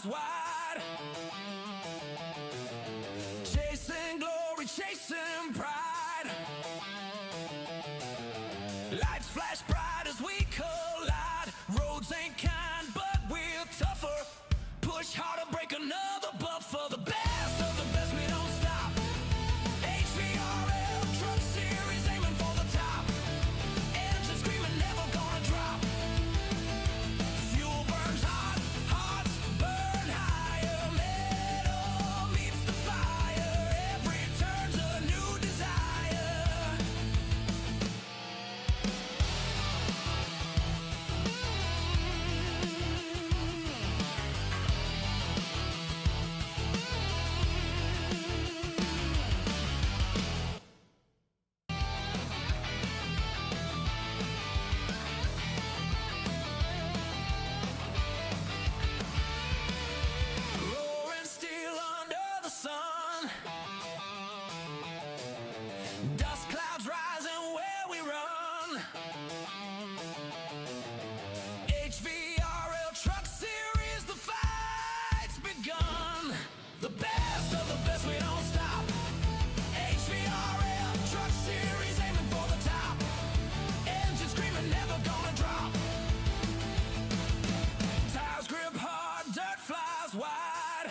wide. Chasing glory, chasing pride. Lights flash bright as we collide. Roads ain't kind, but we're tougher. Push harder, break another, but for the best of the best, we don't stop. HVRL Truck Series, aiming for the top. Engine screaming, never gonna drop. Fuel burns hot, hearts burn higher. Metal meets the fire. Every turn's a new desire. Roaring steel under the sun. Dust clouds rising where we run. HVRL Truck Series, the fight's begun. The best of the best, we don't stop. HVRL Truck Series, aiming for the top. Engine screaming, never gonna drop. Tires grip hard, dirt flies wide.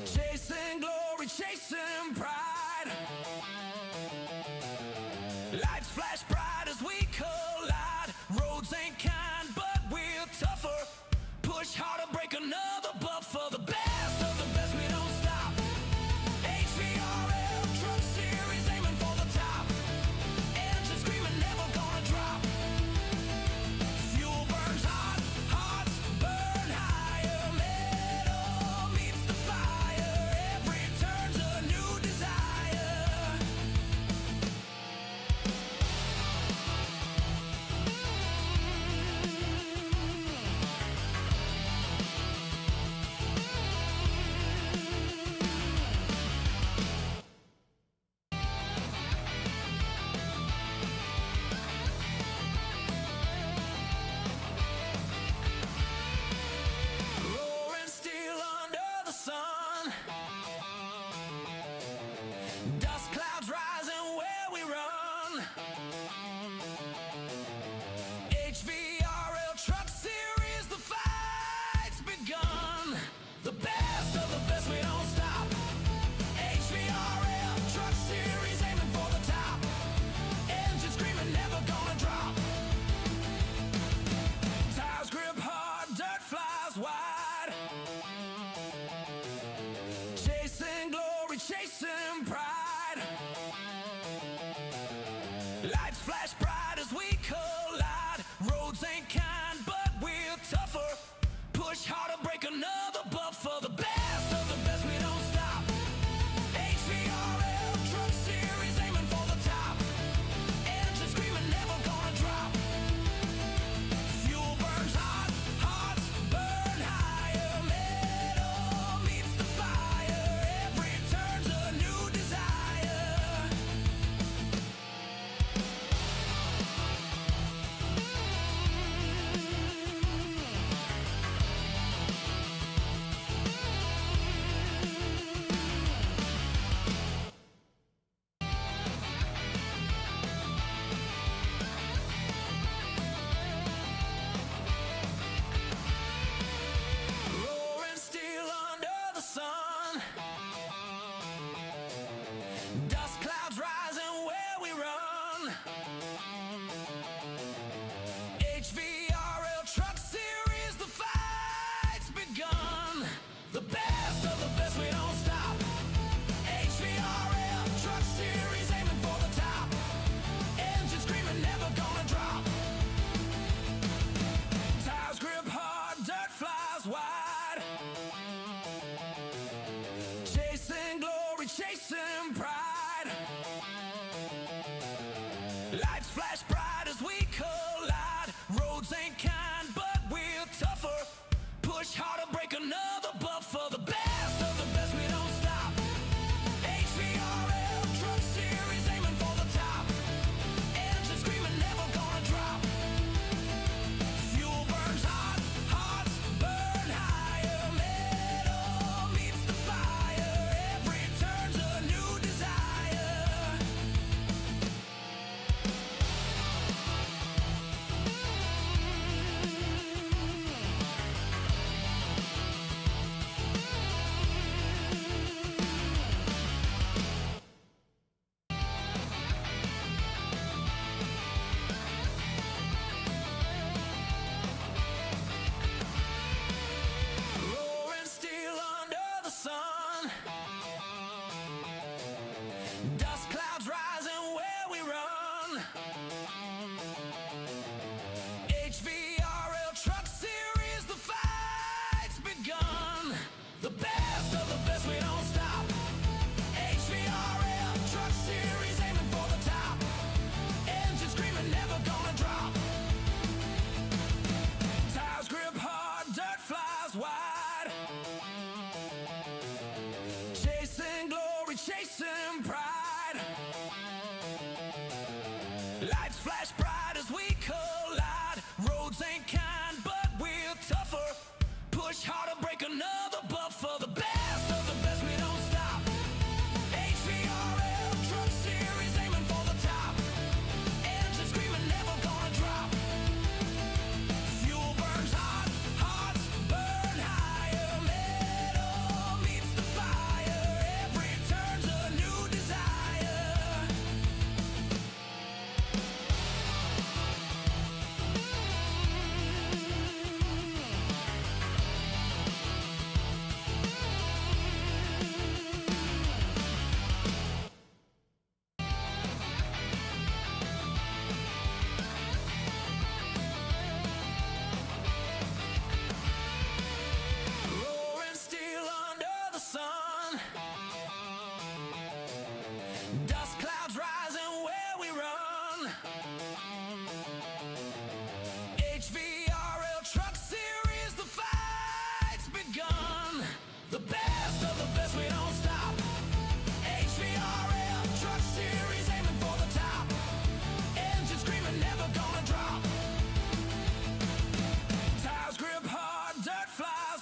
Chasing glory, chasing pride. Lights flash bright as we collide. Roads ain't kind, but we're tougher. Push harder, break another, but for the best of the best, we don't stop. HVRL Truck Series, aiming for the top. Engine screaming, never gonna drop. Fuel burns hot, hearts burn higher. Metal meets the fire. Every turn's a new desire. Roaring steel under the sun. Dust clouds rising where we run. HVRL Truck Series, the fight's begun. The best of the best, we don't stop. HVRL Truck Series, aiming for the top. Engine screaming, never gonna drop. Tires grip hard, dirt flies wide. Chasing glory, chasing pride. Lights flash bright as we collide. Roads ain't kind, but we're tougher. Push harder, break another, but for the best of the best, we don't stop. HVRL Truck Series, aiming for the top. Engine screaming, never gonna drop. Fuel burns hot, hearts burn higher.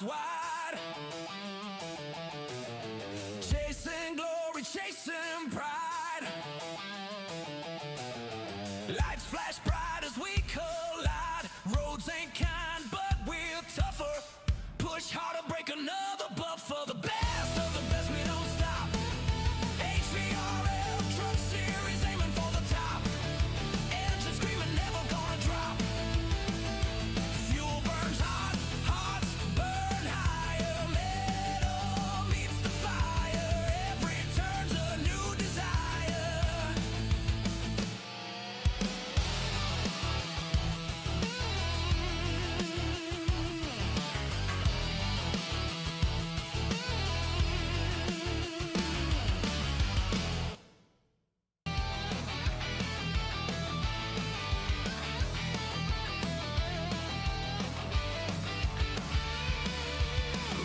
wide. Chasing glory, chasing pride. Lights flash bright as we collide. Roads ain't kind, but we're tougher. Push harder, break another buffer. The best of the best, we don't stop. HVRL Truck Series, aiming for the top. Engine screaming, never gonna drop. Fuel burns hot, hearts burn higher. Metal meets the fire. Every turn's a new desire.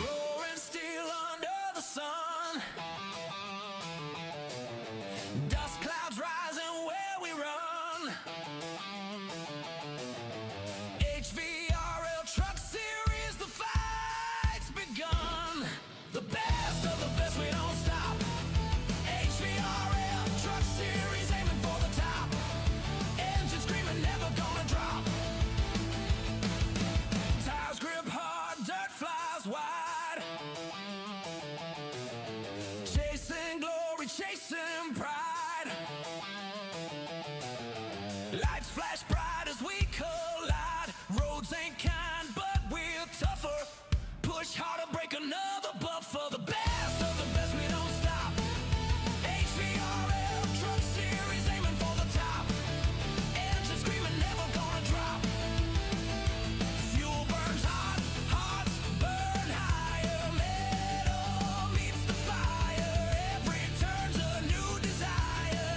Roaring steel under the sun. Dust clouds rising where we run. HVRL Truck Series, the fight's begun. The best of the best, we don't stop. HVRL Truck Series, aiming for the top. Engine screaming, never gonna drop. Tires grip hard, dirt flies wide. Chasing glory, chasing pride. Lights flash bright as we collide. Roads ain't kind, but we're tougher. Push harder, break another buffer. The best of the best, we don't stop. HVRL Truck Series, aiming for the top. Engine screaming, never gonna drop. Fuel burns hot, hearts burn higher. Metal meets the fire. Every turn's a new desire.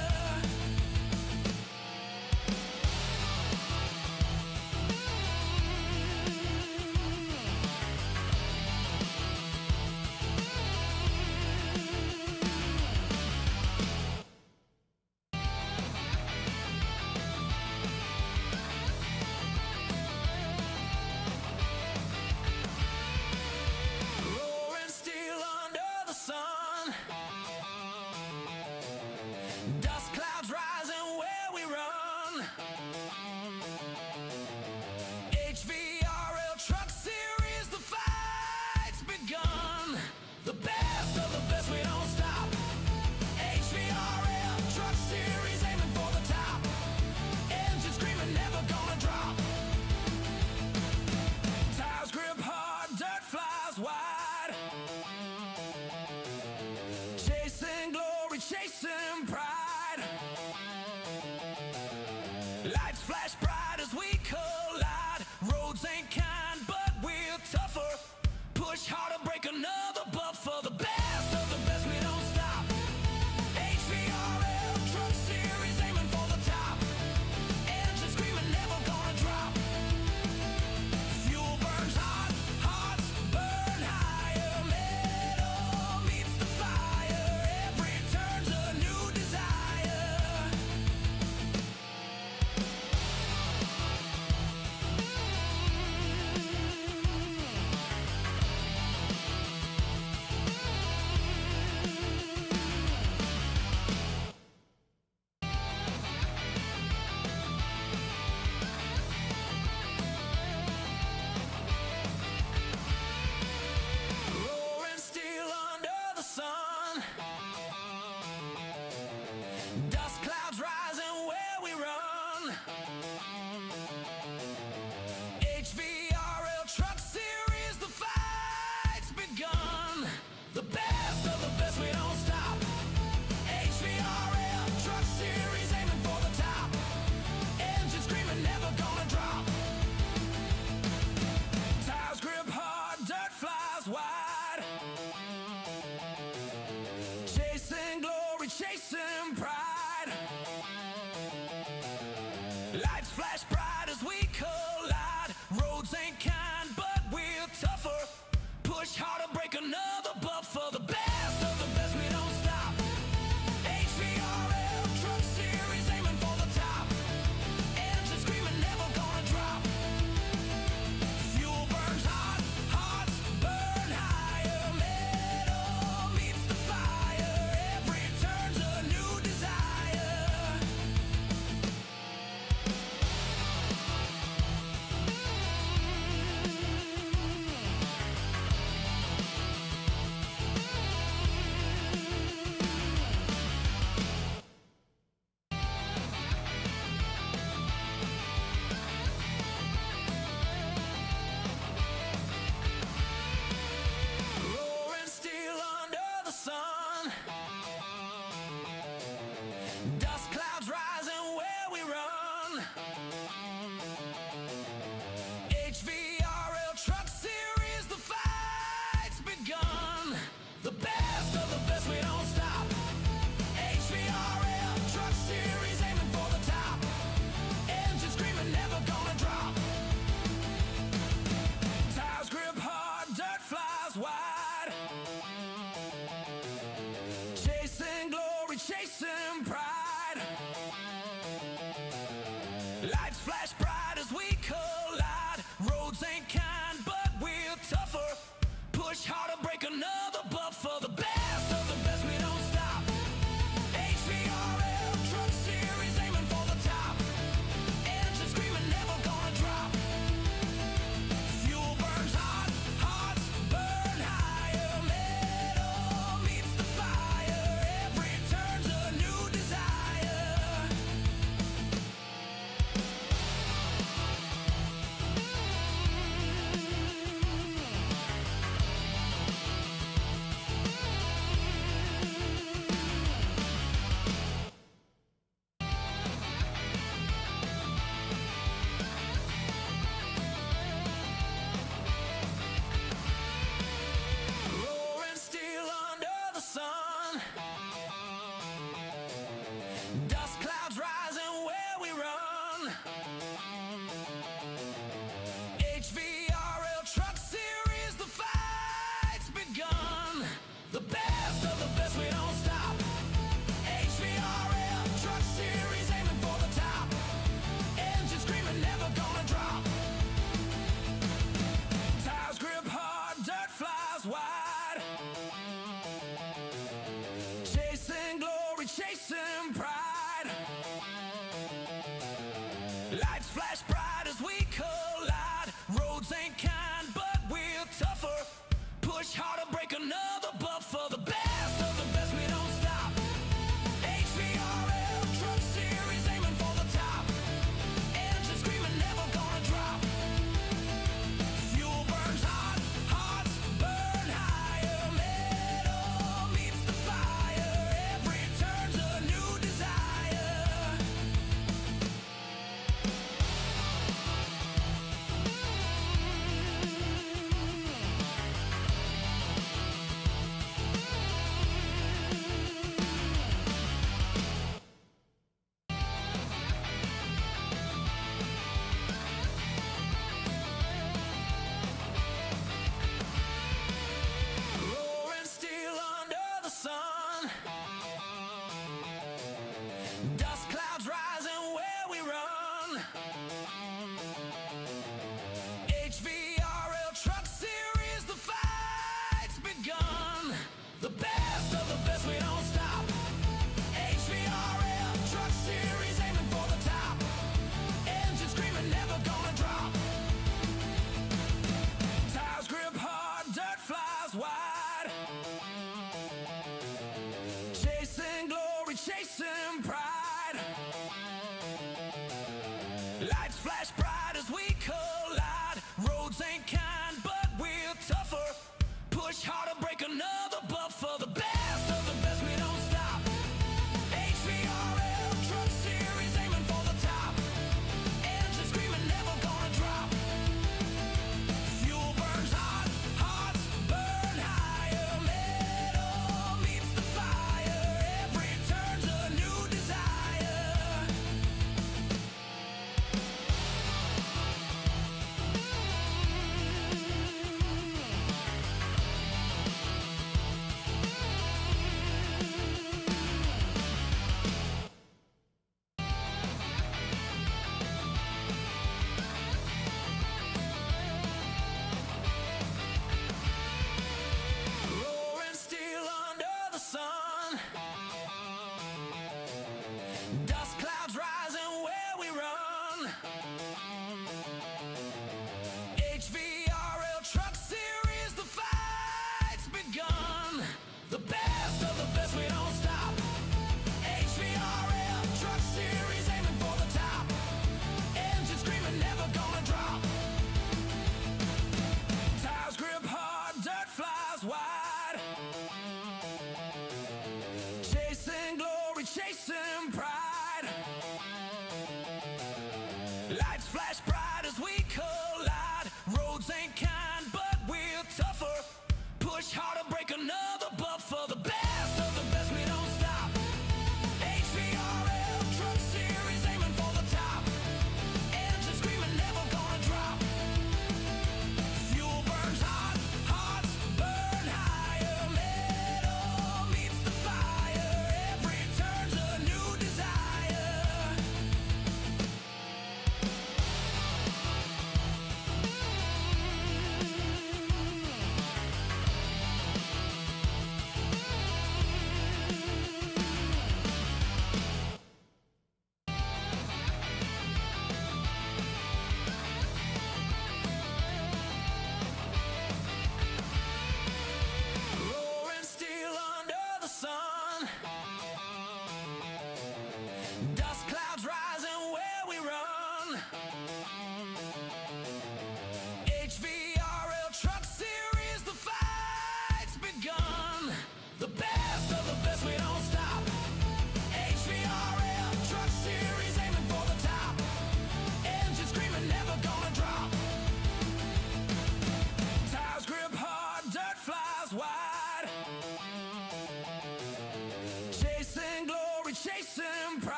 Roaring steel under the sun. Dust clouds rising where we run. HVRL Truck Series, the fight's begun. The best of the best, we don't stop. HVRL Truck Series, aiming for the top. Engine screaming, never gonna drop. Tires grip hard, dirt flies wide. Chasing glory, chasing pride. Lights flash bright as we collide. Roads ain't kind, but we're tougher. Push harder, break another buffer. The best of the best, we don't stop. HVRL Truck Series, aiming for the top. Engine screaming, never gonna drop. Fuel burns hot, hearts burn higher. Metal meets the fire. Every turn's a new desire. Roaring steel under the sun. Dust clouds rising where we run. HVRL Truck Series, the fight's begun. The best of the best, we don't stop. HVRL Truck Series, aiming for the top. Engine screaming, never gonna drop. Tires grip hard, dirt flies wide. Chasing glory, chasing pride. Lights flash bright as we collide. Roads ain't kind, but we're tougher. Push harder, break another buffer. The best of the best, we don't stop. HVRL Truck Series, aiming for the top. Engine screaming, never gonna drop. Fuel burns hot, hearts burn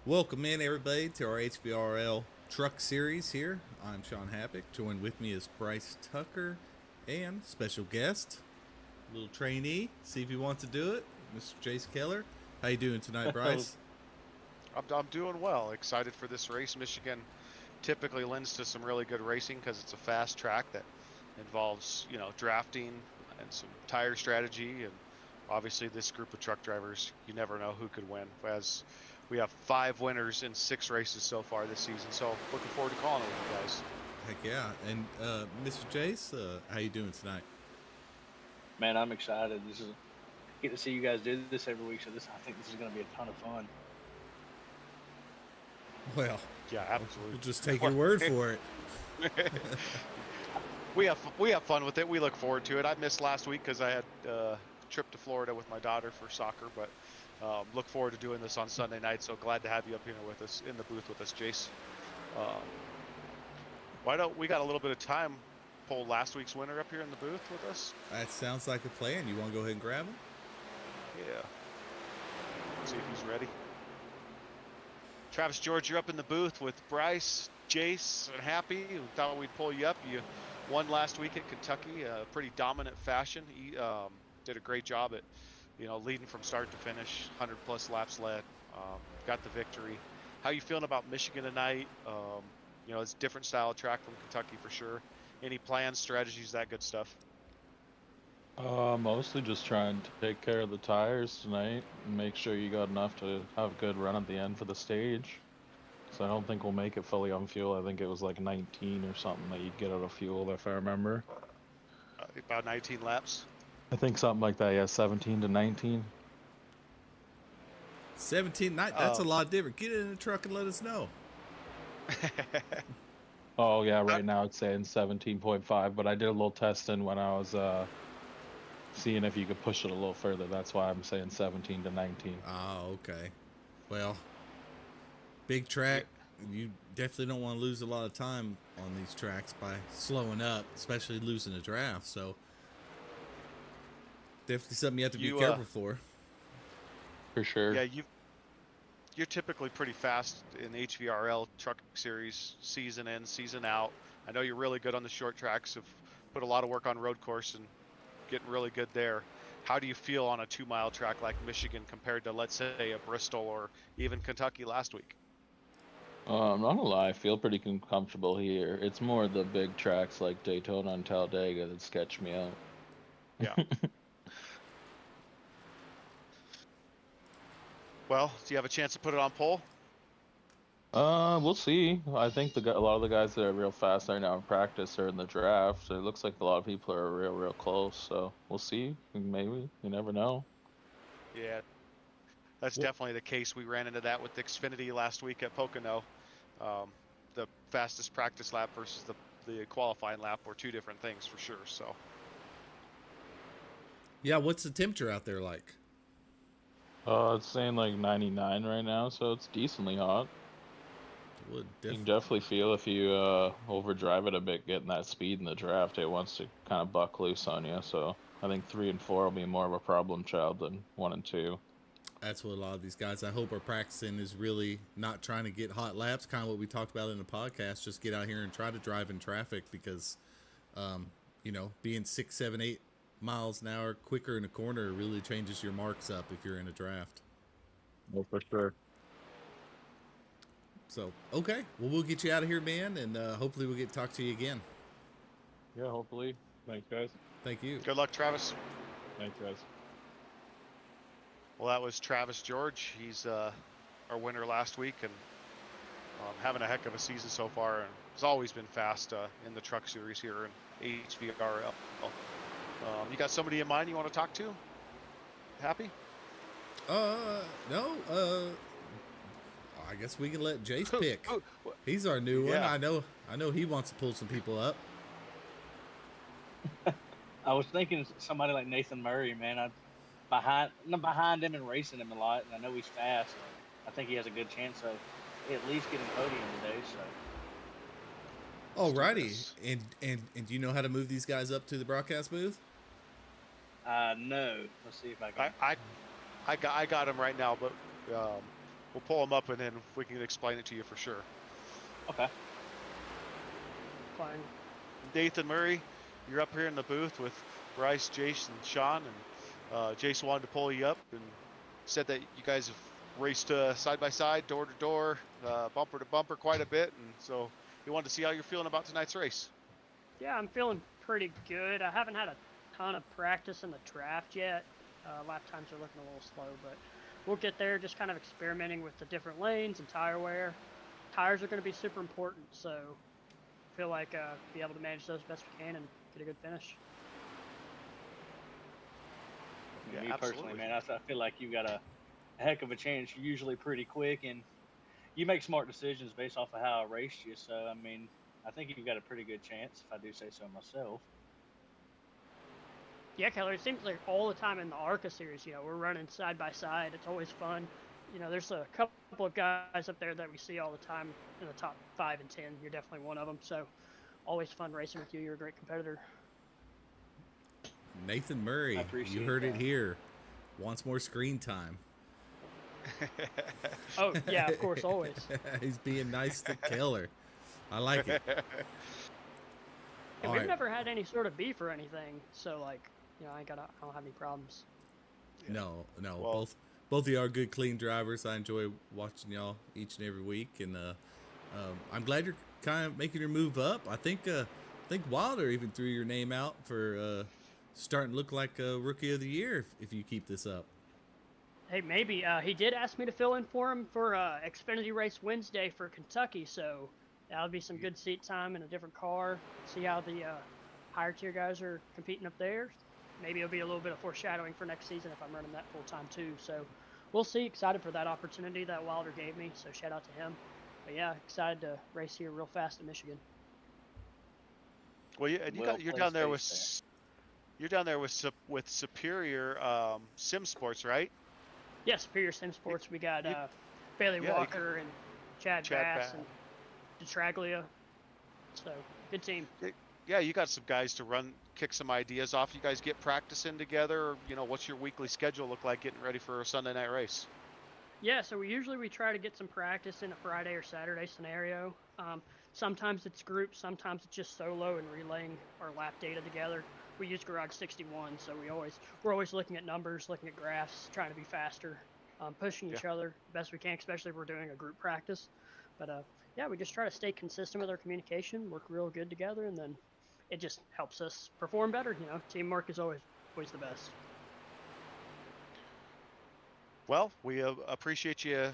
Welcome in, everybody, to our HVRL truck series here. I'm Sean Happick. Joined with me is Bryce Tucker and special guest, little trainee. See if he wants to do it, Mr. Jace Keller. How you doing tonight, Bryce? I'm doing well. Excited for this race. Michigan typically lends to some really good racing because it's a fast track that involves, drafting and some tire strategy. And obviously, this group of truck drivers, you never know who could win. As we have 5 winners in 6 races so far this season, so looking forward to calling it with you guys. Heck yeah. And Mr. Jace, how you doing tonight? Man, I'm excited. This is get to see you guys do this every week. So I think this is going to be a ton of fun. Well, Yeah, absolutely. we'll just take your word for it. We have fun with it. We look forward to it. I missed last week because I had a trip to Florida with my daughter for soccer, but look forward to doing this on Sunday night. So glad to have you up here with us in the booth with us, Jace. Why don't we got a little bit of time? Pull last week's winner up here in the booth with us. That sounds like a plan. You want to go ahead and grab him? Yeah. Let's see if he's ready. Travis George, you're up in the booth with Bryce, Jace, and Happy. We thought we'd pull you up. You won last week at Kentucky, a pretty dominant fashion. He did a great job at, leading from start to finish, 100+ laps led, got the victory. How you feeling about Michigan tonight? It's a different style of track from Kentucky for sure. Any plans, strategies, that good stuff? Mostly just trying to take care of the tires tonight and make sure you got enough to have a good run at the end for the stage. So I don't think we'll make it fully on fuel. I think it was like 19 or something that you'd get out of fuel, if I remember. About 19 laps. I think something like that, yeah, 17 to 19. 17, that's a lot different. Get in the truck and let us know. Oh yeah, right now it's saying 17.5, but I did a little testing when I was seeing if you could push it a little further. That's why I'm saying 17 to 19. Oh, okay. Well, big track. You definitely don't want to lose a lot of time on these tracks by slowing up, especially losing a draft. So definitely something you have to be careful for. For sure. Yeah, you're typically pretty fast in HVRL truck series, season in, season out. I know you're really good on the short tracks. Have put a lot of work on road course and getting really good there. How do you feel on a 2-mile track like Michigan compared to, let's say, a Bristol or even Kentucky last week? I'm not gonna lie, I feel pretty comfortable here. It's more the big tracks like Daytona and Talladega that sketch me out. Yeah. Well, do you have a chance to put it on pole? We'll see. I think a lot of the guys that are real fast right now in practice are in the draft. So it looks like a lot of people are real close. So we'll see. Maybe. You never know. Yeah, that's definitely the case. We ran into that with Xfinity last week at Pocono. The fastest practice lap versus the qualifying lap were 2 different things for sure. So. Yeah, what's the temperature out there like? It's saying like 99 right now, so it's decently hot. You can definitely feel if you overdrive it a bit, getting that speed in the draft, it wants to kind of buck loose on you. So I think 3 and 4 will be more of a problem child than 1 and 2. That's what a lot of these guys I hope are practicing, is really not trying to get hot laps, kind of what we talked about in the podcast. Just get out here and try to drive in traffic because, being 6, 7, 8 miles an hour quicker in a corner really changes your marks up if you're in a draft. Well, for sure. So, okay. Well, we'll get you out of here, man, and hopefully we'll get to talk to you again. Yeah, hopefully. Thanks, guys. Thank you. Good luck, Travis. Thanks, guys. Well, that was Travis George. He's our winner last week and having a heck of a season so far. And has always been fast in the truck series here in HVRL. You got somebody in mind you want to talk to? Happy? No. I guess we can let Jace pick. He's our new one. Yeah. I know he wants to pull some people up. I was thinking somebody like Nathan Murray, man. I'm behind him and racing him a lot, and I know he's fast. I think he has a good chance of at least getting podium today. So. Alrighty, and do you know how to move these guys up to the broadcast booth? No. Let's see if I can. I got him right now, but We'll pull them up and then we can explain it to you for sure. Okay. Fine. Nathan Murray, you're up here in the booth with Bryce, Jason, Sean, and Jason wanted to pull you up and said that you guys have raced side by side, door to door, bumper to bumper quite a bit, and so he wanted to see how you're feeling about tonight's race. Yeah, I'm feeling pretty good. I haven't had a ton of practice in the draft yet. Lap times are looking a little slow, but we'll get there. Just kind of experimenting with the different lanes and tire wear. Tires are going to be super important, so I feel like be able to manage those best we can and get a good finish. Yeah, Me absolutely. personally, man, I feel like you got a heck of a chance. You're usually pretty quick, and you make smart decisions based off of how I raced you. So, I mean, I think you've got a pretty good chance, if I do say so myself. Yeah, Keller, it seems like all the time in the ARCA series, we're running side by side. It's always fun. There's a couple of guys up there that we see all the time in the top 5 and 10. You're definitely one of them. So always fun racing with you. You're a great competitor. Nathan Murray, you heard it here. Wants more screen time. Oh, yeah, of course, always. He's being nice to Keller. I like it. And we've never had any sort of beef or anything. So, I don't have any problems. No. Well, both of y'all are good, clean drivers. I enjoy watching y'all each and every week, and I'm glad you're kind of making your move up. I think Wilder even threw your name out for starting to look like a rookie of the year if you keep this up. Hey, maybe. He did ask me to fill in for him for Xfinity Race Wednesday for Kentucky, so that'll be some good seat time in a different car. See how the higher tier guys are competing up there. Maybe it'll be a little bit of foreshadowing for next season if I'm running that full time too. So we'll see. Excited for that opportunity that Wilder gave me. So shout out to him. But yeah, excited to race here real fast in Michigan. well, you're down there with Superior Sim Sports, right? Yeah, Superior Sim Sports. We got Bailey Walker and Chad Bass and DeTraglia. So good team. Yeah, you got some guys to kick some ideas off. You guys get practice in together. What's your weekly schedule look like getting ready for a Sunday night race? Yeah, so we try to get some practice in a Friday or Saturday scenario. Sometimes it's group, sometimes it's just solo and relaying our lap data together. We use Garage 61, so we're always looking at numbers, looking at graphs, trying to be faster, pushing each other best we can, especially if we're doing a group practice. But yeah, we just try to stay consistent with our communication, work real good together, and then it just helps us perform better. Teamwork is always the best. Well, we appreciate you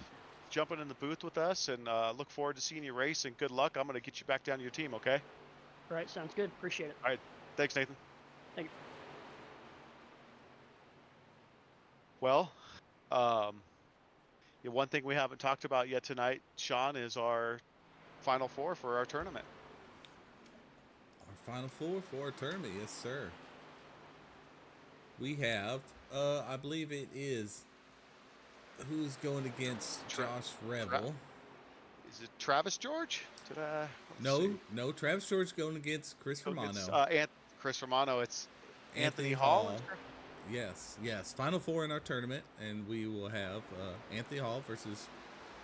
jumping in the booth with us, and look forward to seeing you race. And good luck. I'm going to get you back down to your team. Okay. All right, sounds good. Appreciate it. All right. Thanks, Nathan. Thank you. Well, one thing we haven't talked about yet tonight, Sean, is our Final Four for our tournament. Our Final Four for our tournament, yes, sir. We have, I believe it is, who's going against Josh Revel? Is it Travis George? No, Travis George going against Chris Romano. Chris Romano. It's Anthony Hall. Yes. Final Four in our tournament, and we will have Anthony Hall versus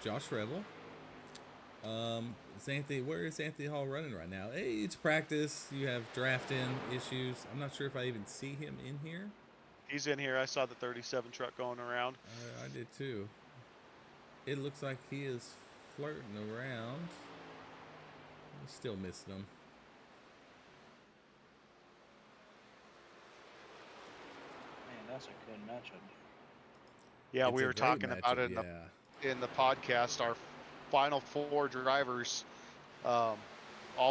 Josh Revel. Where is Anthony Hall running right now? Hey, it's practice. You have drafting issues. I'm not sure if I even see him in here. He's in here. I saw the 37 truck going around. I did too. It looks like he is flirting around. I'm still missing him. Man, that's a good matchup. Yeah, It's we a were great talking about it in the podcast. Our final four drivers, all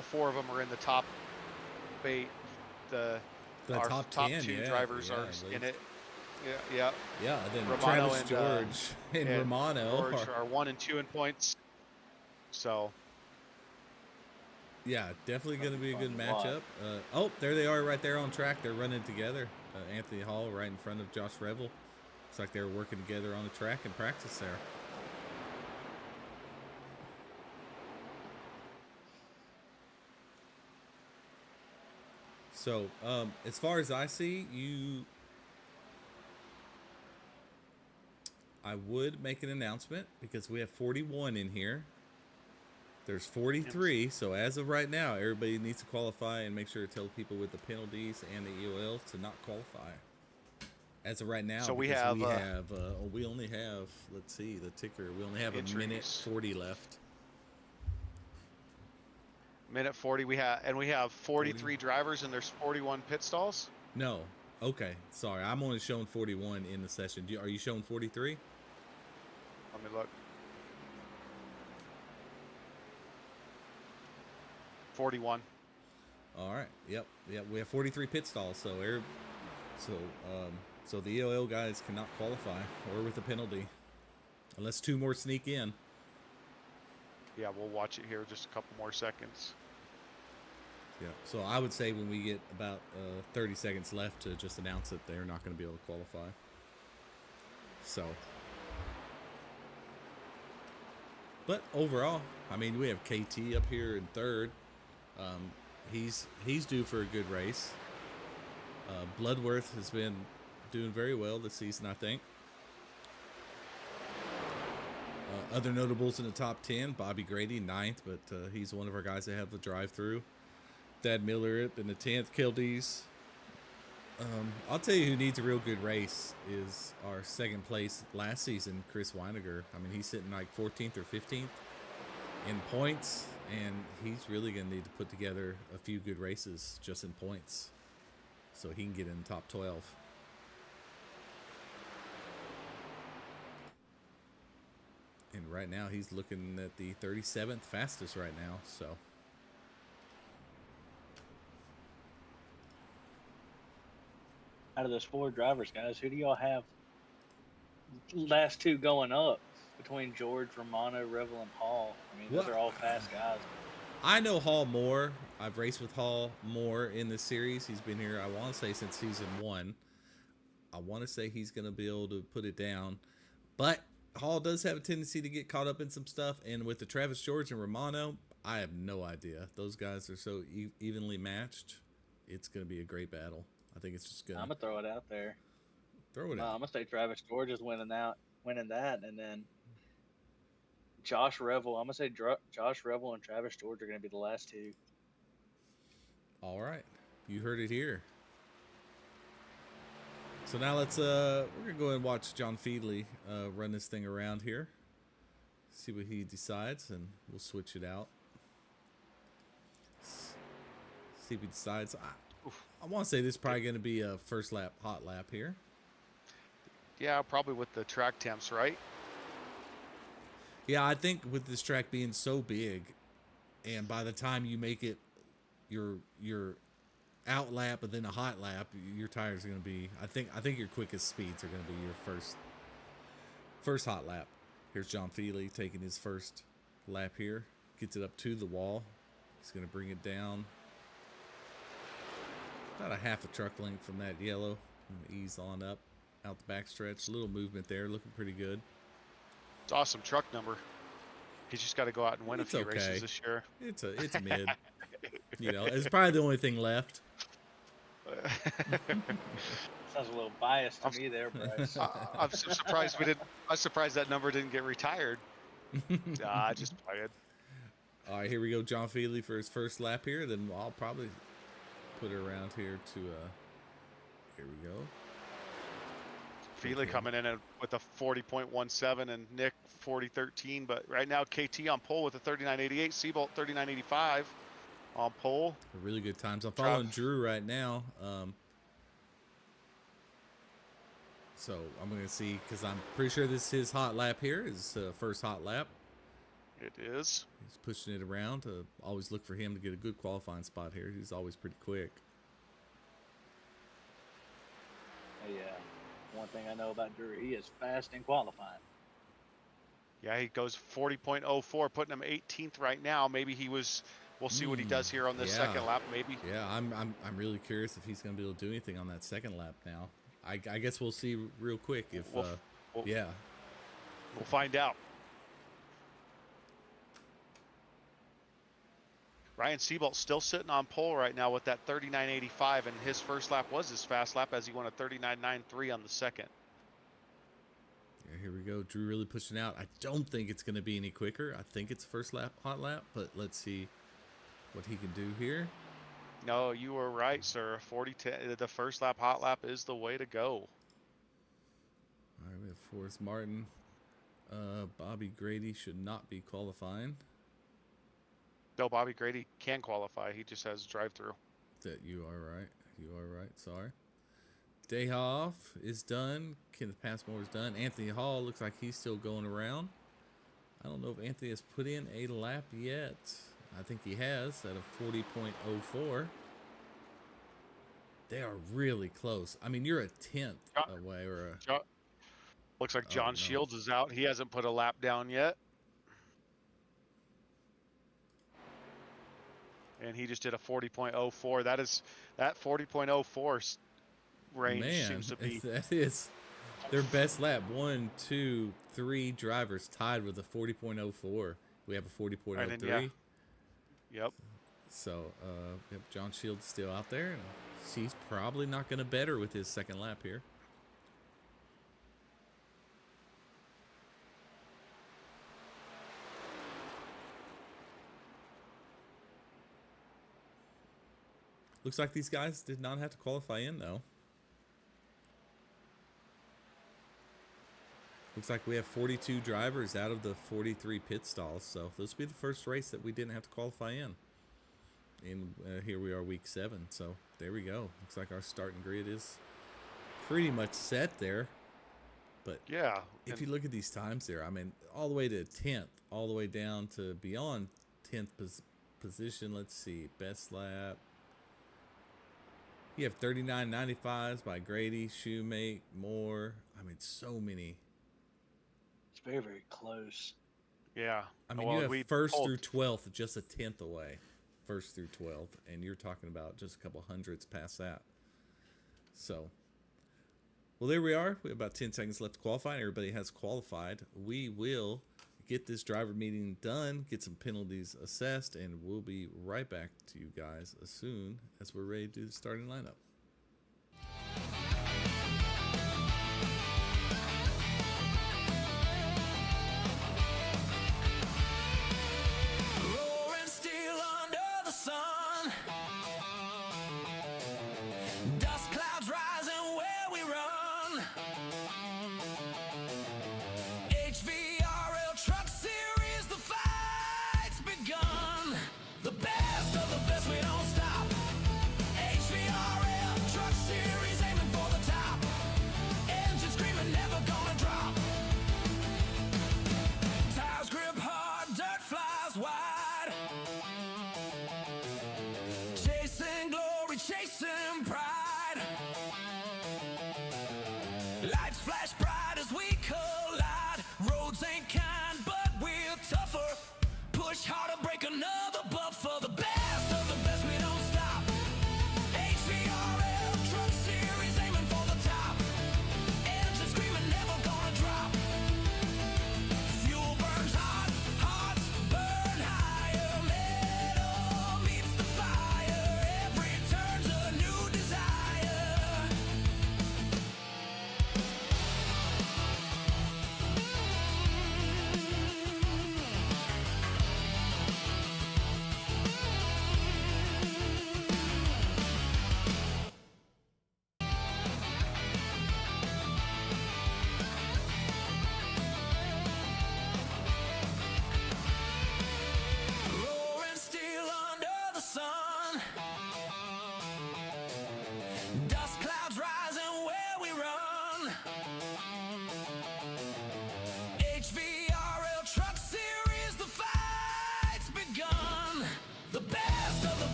four of them are in the top 8. Our top 10, 2 drivers are in it. Yeah. Yeah, then Romano Travis George and Romano George are 1 and 2 in points. So yeah, definitely going to be a good matchup. There they are right there on track. They're running together. Anthony Hall right in front of Josh Revel. Looks like they're working together on the track and practice there. So, as far as I see, I would make an announcement because we have 41 in here. There's 43, so as of right now, everybody needs to qualify and make sure to tell people with the penalties and the EOL to not qualify. As of right now, So we only have, let's see, the ticker. We only have a minute 40 left. Minute 40. We have 43 drivers, and there's 41 pit stalls. No. Okay. Sorry, I'm only showing 41 in the session. Are you showing 43? Let me look. 41. All right. Yep. We have 43 pit stalls, so so the EOL guys cannot qualify or with a penalty, unless 2 more sneak in. Yeah, we'll watch it here just a couple more seconds. Yeah. So I would say when we get about 30 seconds left to just announce that they're not going to be able to qualify. So. But overall, I mean, we have KT up here in third. He's due for a good race. Bloodworth has been doing very well this season, I think. Other notables in the top 10, Bobby Grady, 9th, but he's one of our guys that have the drive-through. Dad Miller in the 10th, Kildese. I'll tell you who needs a real good race is our second place last season, Chris Weiniger. I mean, he's sitting like 14th or 15th in points, and he's really going to need to put together a few good races just in points so he can get in the top 12. And right now he's looking at the 37th fastest right now, so. Out of those 4 drivers, guys, who do y'all have last 2 going up between George, Romano, Revel, and Hall? I mean, those are all fast guys. I know Hall more. I've raced with Hall more in this series. He's been here, I want to say, since season 1. I want to say he's going to be able to put it down. But Hall does have a tendency to get caught up in some stuff. And with the Travis George and Romano, I have no idea. Those guys are so evenly matched. It's going to be a great battle. I think it's just good. I'm gonna throw it out there. Throw it out. I'm gonna say Travis George is winning that, and then Josh Revel. I'm gonna say Josh Revel and Travis George are gonna be the last 2. All right, you heard it here. So now let's we're gonna go ahead and watch John Feedley run this thing around here. See what he decides, and we'll switch it out. See if he decides. I want to say this is probably going to be a first lap, hot lap here. Yeah, probably with the track temps, right? Yeah, I think with this track being so big, and by the time you make it your out lap and then a hot lap, your tires are going to be. I think your quickest speeds are going to be your first hot lap. Here's John Feely taking his first lap here. Gets it up to the wall. He's going to bring it down. About a half a truck length from that yellow. Ease on up, out the backstretch. A little movement there, looking pretty good. It's awesome truck number. He's just got to go out and win a few races this year. It's mid. You know, it's probably the only thing left. Sounds a little biased to me there, Bryce. I'm surprised I'm surprised that number didn't get retired. Just playing. All right, here we go. John Feely for his first lap here. Then I'll probably put it around here to here we go. Feely coming in with a 40.17 and Nick 40.13, but right now KT on pole with a 39.88, Seabolt 39.85 on pole. Really good times. I'm following Drew right now. So I'm going to see, because I'm pretty sure this is his hot lap here, his first hot lap. It is. He's pushing it around. Always look for him to get a good qualifying spot here. He's always pretty quick. Yeah. One thing I know about Drew, he is fast in qualifying. Yeah, he goes 40.04, putting him 18th right now. Maybe he was. We'll see what he does here on this second lap. Maybe. Yeah, I'm really curious if he's going to be able to do anything on that second lap now. I guess we'll see real quick if. We'll find out. Ryan Seabolt still sitting on pole right now with that 39.85, and his first lap was his fast lap as he won a 39.93 on the second. Yeah, here we go. Drew really pushing out. I don't think it's going to be any quicker. I think it's first lap, hot lap, but let's see what he can do here. No, you were right, sir. The first lap, hot lap is the way to go. All right, we have Forrest Martin. Bobby Grady should not be qualifying. No, Bobby Grady can qualify. He just has drive-through. That you are right. You are right. Sorry. Dayhoff is done. Kenneth Passmore is done. Anthony Hall looks like he's still going around. I don't know if Anthony has put in a lap yet. I think he has at a 40.04. They are really close. I mean, you're a tenth away, or a. Looks like John Shields is out. He hasn't put a lap down yet. And he just did a 40.04. That 40.04 range seems to be. That is their best lap. 1, 2, 3 drivers tied with a 40.04. We have a 40.03. Yeah. Yep. So, yep, John Shields still out there. And he's probably not going to better with his second lap here. Looks like these guys did not have to qualify in, though. Looks like we have 42 drivers out of the 43 pit stalls. So this will be the first race that we didn't have to qualify in. And here we are, week 7. So there we go. Looks like our starting grid is pretty much set there. But yeah, if you look at these times there, I mean, all the way to 10th, all the way down to beyond 10th position. Let's see, best lap. You have 39.95s by Grady, Shoemake, Moore. I mean, so many. It's very, very close. Yeah. I mean, you have first through 12th just a tenth away. First through 12th. And you're talking about just a couple hundreds past that. So, well, there we are. We have about 10 seconds left to qualify. Everybody has qualified. We will get this driver meeting done, get some penalties assessed, and we'll be right back to you guys as soon as we're ready to do the starting lineup. Roaring steel under the sun. Dust clouds rising where we run. HVRL Truck Series, the fight's begun. The best of the best, we don't stop. HVRL Truck Series, aiming for the top. Engine screaming, never gonna drop. Tires grip hard, dirt flies wide. Chasing glory, chasing pride. Lights flash bright as we collide. Roads ain't kind, but we're tougher. Push harder, break another buffer. The best of the best, we don't stop. HVRL Truck Series, aiming for the top. Engine screaming, never gonna drop. Fuel burns hot, hearts burn higher. Metal meets the fire. Every turn's a new desire.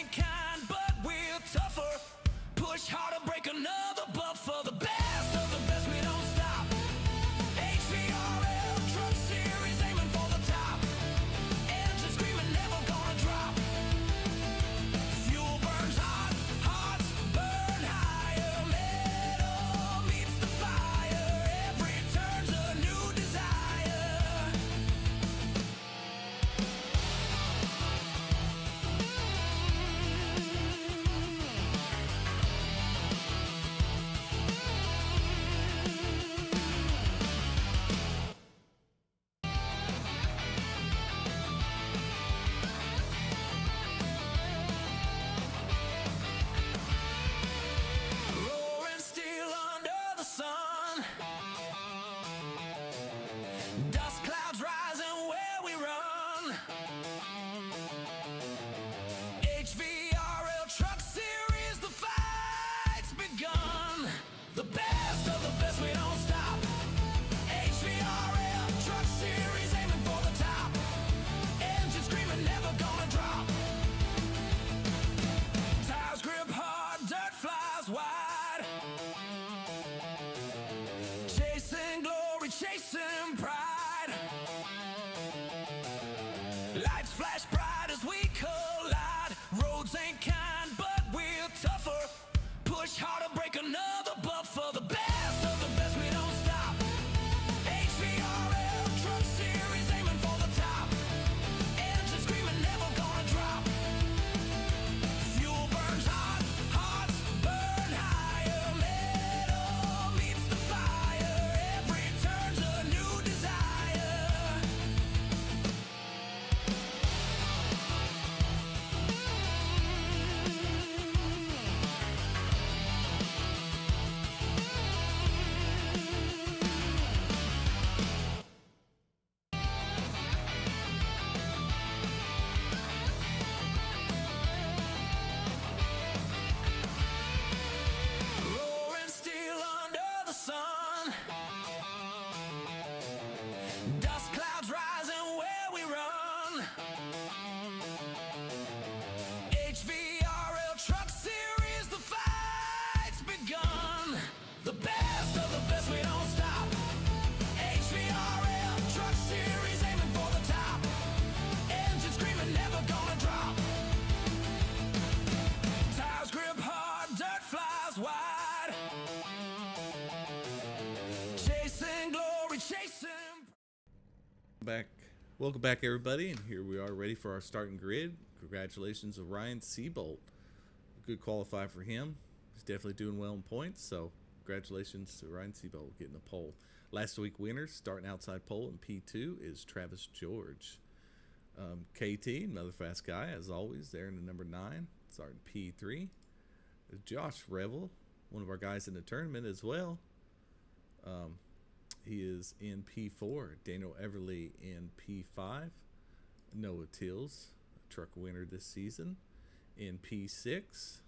ain't kind, but we're tougher. Push harder, break another, but for the best of the best, we don't stop. HVRL Truck Series, aiming for the top. Engine screaming, never gonna drop. Fuel burns hot, hearts burn higher. Metal meets the fire. Every turn's a new desire. Roaring steel under the sun. Dust clouds rising where we run. HVRL Truck Series, the fight's begun. The best of the best, we don't stop. HVRL Truck Series, aiming for the top. Engine screaming, never gonna drop. Tires grip hard, dirt flies wide. Chasing glory, chasing pride. Lights flash bright as we collide. Roads ain't kind, but we're tougher. Push harder, break another, but for the best of the best, we don't stop. HVRL Truck Series, aiming for the top. Engine screaming, never gonna drop. Fuel burns hot, hearts burn higher. Metal meets the fire. Every turn's a new desire. Roaring steel under the sun. Dust clouds rising where we run. HVRL Truck Series, the fight's begun. The best of the best, we don't stop. HVRL Truck Series, aiming for the top. Engine screaming, never gonna drop. Tires grip hard, dirt flies wide. Chasing glory, chasing. Welcome back, everybody, and here we are ready for our starting grid. Congratulations to Ryan Seabolt. Good qualify for him. He's definitely doing well in points, so congratulations to Ryan Seabolt getting a pole. Last week winners starting outside pole in P2 is Travis George. KT, another fast guy, as always, there in the number 9, starting P3. Josh Revel, one of our guys in the tournament as well. He is in P4. Daniel Everly in P5. Noah Tills, truck winner this season, in P6.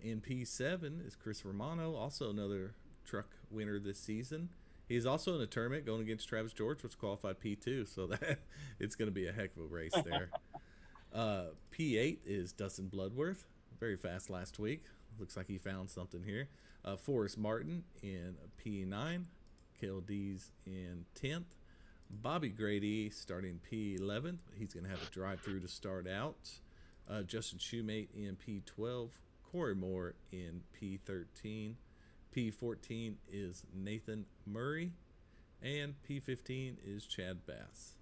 In P7 is Chris Romano, also another truck winner this season. He's also in a tournament going against Travis George, which qualified P2, so that it's going to be a heck of a race there. P8 is Dustin Bloodworth, very fast last week. Looks like he found something here. Forrest Martin in P9. KLD's in 10th. Bobby Grady starting P11th. He's going to have a drive-through to start out. Justin Shoemate in P12. Corey Moore in P13. P14 is Nathan Murray. And P15 is Chad Bass.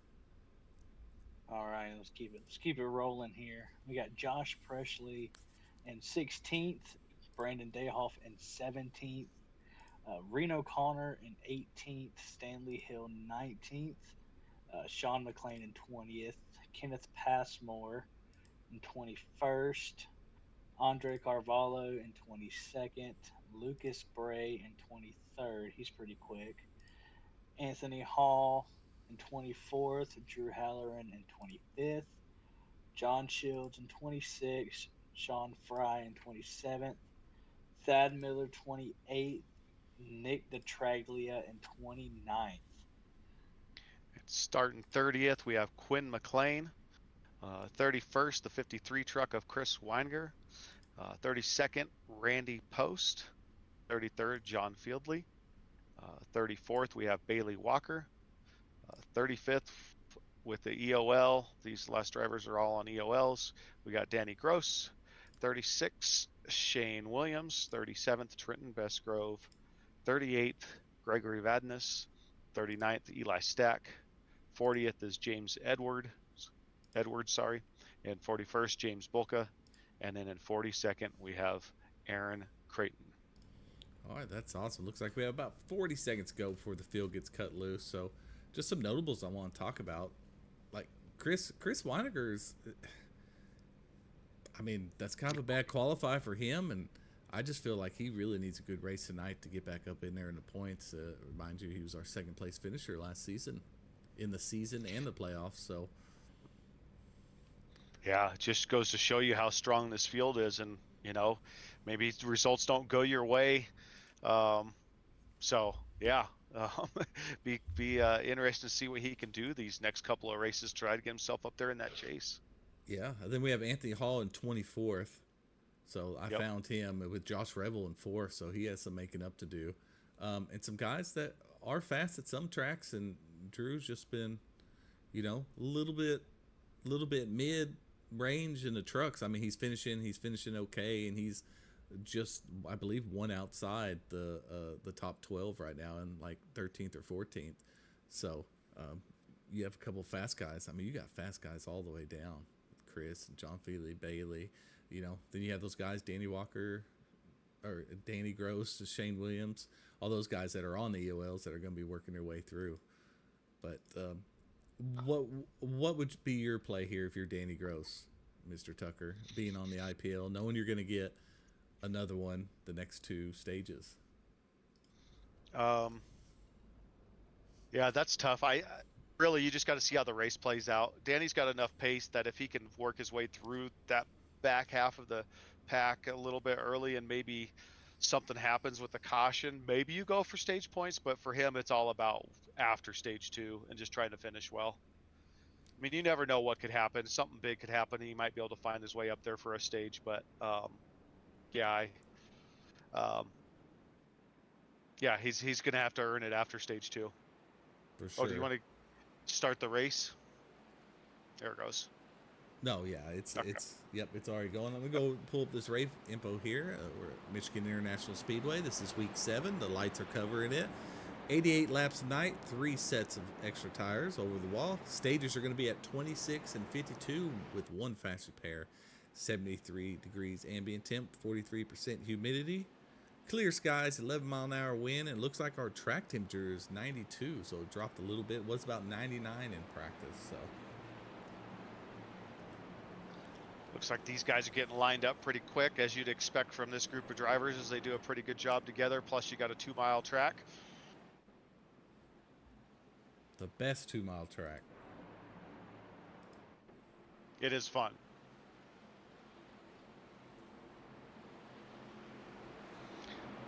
All right, let's keep it rolling here. We got Josh Presley in 16th, Brandon Dayhoff in 17th, Reno Connor in 18th, Stanley Hill 19th, Sean McLean in 20th, Kenneth Passmore in 21st, Andre Carvalho in 22nd, Lucas Bray in 23rd. He's pretty quick. Anthony Hall in 24th, Drew Halloran in 25th, John Shields in 26th, Sean Fry in 27th, Thad Miller 28th, Nick DeTraglia in 29th. Starting 30th, we have Quinn McLean. 31st, the 53 truck of Chris Weininger. 32nd, Randy Post. 33rd, John Fieldley. 34th, we have Bailey Walker. 35th, with the EOL, these last drivers are all on EOLs. We got Danny Gross. 36th, Shane Williams. 37th, Trenton Bestgrove. 38th, Gregory Vadnais. 39th, Eli Stack. 40th is James Edwards, sorry. And 41st, James Bulka. And then in 42nd, we have Aaron Creighton. All right, that's awesome. Looks like we have about 40 seconds to go before the field gets cut loose. So just some notables I want to talk about. Like Chris Weininger's, I mean, that's kind of a bad qualify for him, and I just feel like he really needs a good race tonight to get back up in there in the points. Remind you, he was our second place finisher last season, in the season and the playoffs. So yeah, it just goes to show you how strong this field is, and maybe the results don't go your way. So yeah, be interesting to see what he can do these next couple of races, try to get himself up there in that chase. Yeah, and then we have Anthony Hall in 24th. So I found him with Josh Revel in 4th, so he has some making up to do. And some guys that are fast at some tracks, and Drew's just been, a little bit mid-range in the trucks. I mean, he's finishing okay, and he's just, I believe, one outside the top 12 right now, in like 13th or 14th. So you have a couple fast guys. I mean, you got fast guys all the way down. Chris, John Feely, Bailey, then you have those guys, Danny Walker, or Danny Gross, Shane Williams, all those guys that are on the EOLs that are going to be working their way through. But what would be your play here if you're Danny Gross, Mr. Tucker, being on the IPL, knowing you're going to get another one the next 2 stages? Yeah, that's tough. Really, you just got to see how the race plays out. Danny's got enough pace that if he can work his way through that back half of the pack a little bit early, and maybe something happens with the caution, maybe you go for stage points. But for him, it's all about after stage 2 and just trying to finish well. I mean, you never know what could happen. Something big could happen. He might be able to find his way up there for a stage. But yeah, he's going to have to earn it after stage 2. For sure. Oh, do you want to start the race? There it goes. No, yeah, it's already going. I'm gonna go pull up this race info here. We're at Michigan International Speedway. This is week 7. The lights are covering it. 88 laps tonight, 3 sets of extra tires over the wall. Stages are going to be at 26 and 52 with 1 fast repair. 73 degrees ambient temp, 43% humidity. Clear skies, 11-mile-an-hour wind, and it looks like our track temperature is 92, so it dropped a little bit. It was about 99 in practice, so. Looks like these guys are getting lined up pretty quick, as you'd expect from this group of drivers, as they do a pretty good job together. Plus, you got a 2-mile track. The best 2-mile track. It is fun.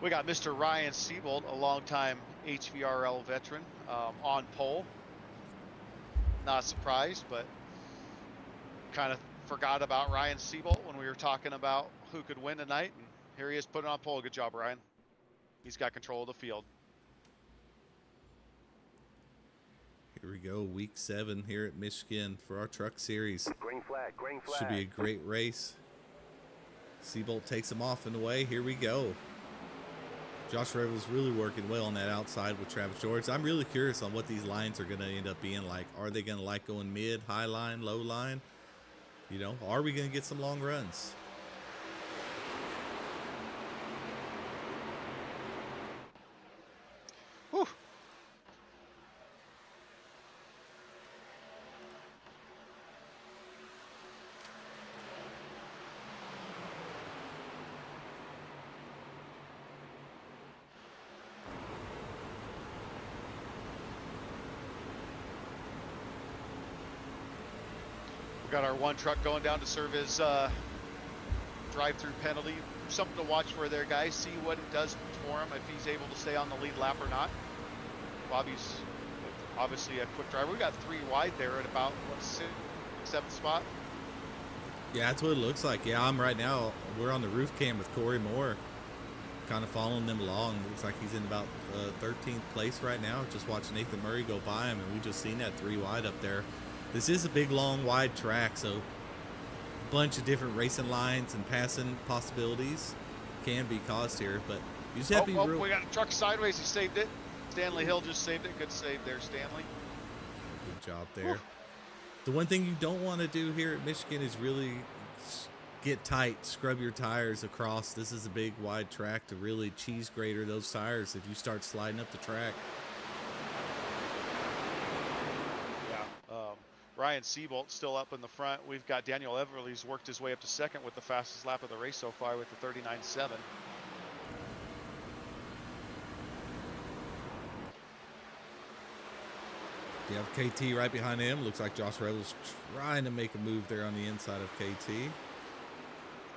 We got Mr. Ryan Siebold, a longtime HVRL veteran, on pole. Not surprised, but kind of forgot about Ryan Siebold when we were talking about who could win tonight. And here he is putting on pole. Good job, Ryan. He's got control of the field. Here we go, week 7 here at Michigan for our truck series. Green flag, green flag. Should be a great race. Siebold takes him off in the way. Here we go. Josh Revel's really working well on that outside with Travis George. I'm really curious on what these lines are going to end up being like. Are they going to like going mid, high line, low line? Are we going to get some long runs? Whew. We got our one truck going down to serve his drive-through penalty. Something to watch for there, guys. See what it does for him, if he's able to stay on the lead lap or not. Bobby's obviously a quick driver. We got 3 wide there at about 7th spot. Yeah, that's what it looks like. Yeah, I'm right now. We're on the roof cam with Corey Moore, kind of following them along. Looks like he's in about 13th place right now. Just watching Nathan Murray go by him, and we just seen that 3 wide up there. This is a big, long, wide track, so a bunch of different racing lines and passing possibilities can be caused here. But you just have to be real. We got a truck sideways. He saved it. Stanley Hill just saved it. Good save there, Stanley. Good job there. Whew. The one thing you don't want to do here at Michigan is really get tight, scrub your tires across. This is a big, wide track to really cheese grater those tires if you start sliding up the track. Yeah. Ryan Seabolt still up in the front. We've got Daniel Everly's worked his way up to second with the fastest lap of the race so far with the 39.7. You have KT right behind him. Looks like Josh Rebel's trying to make a move there on the inside of KT.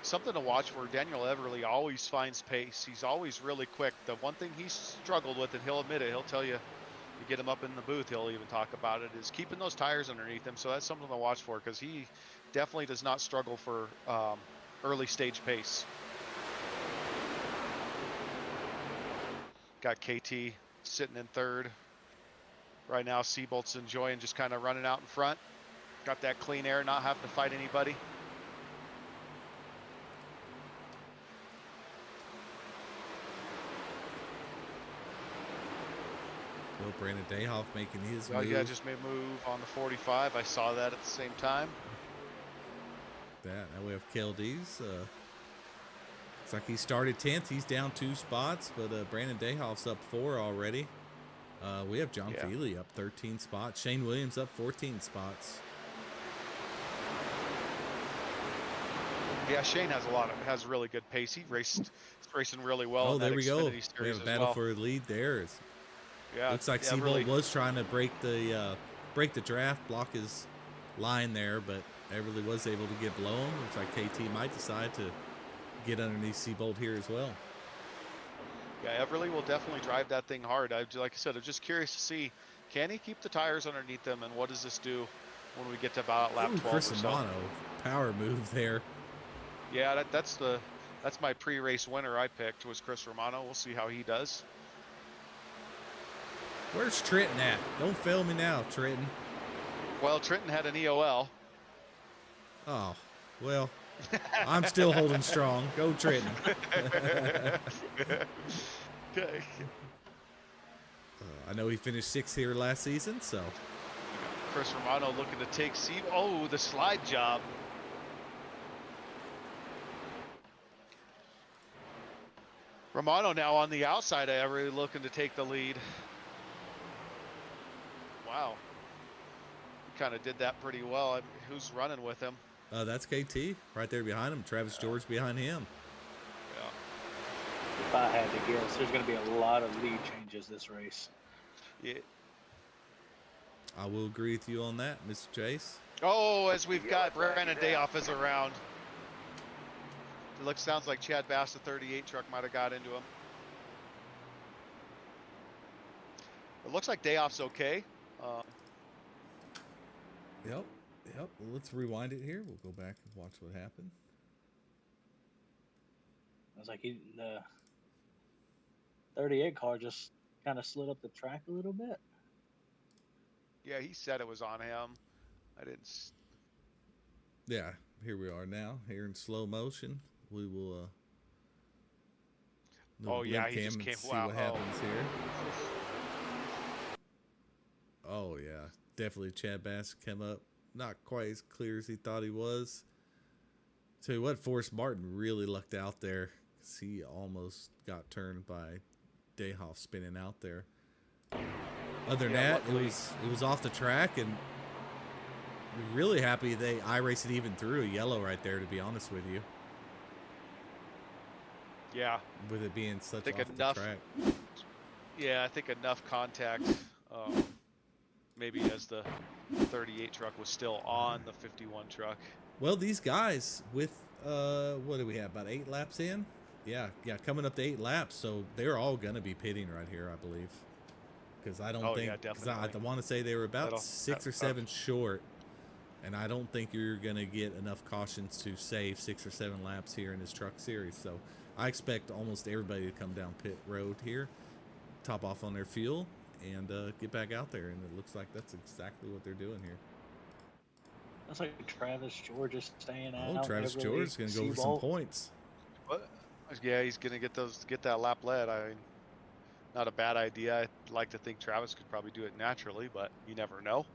Something to watch for. Daniel Everly always finds pace. He's always really quick. The one thing he's struggled with, and he'll admit it, he'll tell you, you get him up in the booth, he'll even talk about it, is keeping those tires underneath him. So that's something to watch for, because he definitely does not struggle for early stage pace. Got KT sitting in third. Right now, Seabolt's enjoying just kind of running out in front. Got that clean air, not having to fight anybody. Well, Brandon Dayhoff making his move. Yeah, just made a move on the 45. I saw that at the same time. Now we have KLD's. Looks like he started 10th. He's down 2 spots, but Brandon Dayhoff's up 4 already. We have John Feely up 13 spots. Shane Williams up 14 spots. Yeah, Shane has really good pace. He's racing really well. Oh, in there that we go. Xfinity We have a battle for a lead there. Yeah, looks like Seabolt really was trying to break the draft, block his line there, but Everly was able to get below him. Looks like KT might decide to get underneath Seabolt here as well. Yeah, Everly will definitely drive that thing hard. Like I said, I'm just curious to see, can he keep the tires underneath them, and what does this do when we get to about lap 12 Chris or so? Romano, power move there. Yeah, that's my pre-race winner I picked, was Chris Romano. We'll see how he does. Where's Trenton at? Don't fail me now, Trenton. Well, Trenton had an EOL. Oh, well, I'm still holding strong. Go Trenton. Okay. I know he finished 6th here last season, so. Chris Romano looking to take Oh, the slide job. Romano now on the outside, really looking to take the lead. Wow. He kind of did that pretty well. Who's running with him? That's KT right there behind him. Travis George behind him. Yeah. If I had to guess, there's going to be a lot of lead changes this race. Yeah. I will agree with you on that, Mr. Chase. Oh, as we've got Brandon Dayhoff is around. Sounds like Chad Bass, the 38 truck, might have got into him. It looks like Dayhoff's okay. Yep. Well, let's rewind it here. We'll go back and watch what happened. I was like, the 38 car just kind of slid up the track a little bit. Yeah, he said it was on him. I didn't. Yeah, here we are now, here in slow motion. We will. Oh yeah, he just came. See Wow. what happens here. Oh yeah, definitely. Chad Bass came up not quite as clear as he thought he was. Tell you what, Forrest Martin really lucked out there, because he almost got turned by Dayhoff spinning out there. Other than that, it was off the track, and we're really happy they iRaced it even through a yellow right there, to be honest with you. Yeah. With it being such off enough, the track. Yeah, I think enough contact. Maybe as the 38 truck was still on the 51 truck. Well, these guys with what do we have, about 8 laps in? Yeah, coming up to 8 laps, so they're all gonna be pitting right here, I believe. Because I don't think, because I want to say they were about 6 or 7 short And I don't think you're going to get enough cautions to save 6 or 7 laps here in this truck series. So I expect almost everybody to come down pit road here, top off on their fuel, and get back out there. And it looks like that's exactly what they're doing here. Looks like Travis George is staying out. Oh, Travis George is going to go for some points. What? Yeah, he's going to get that lap lead. I mean, not a bad idea. I'd like to think Travis could probably do it naturally, but you never know.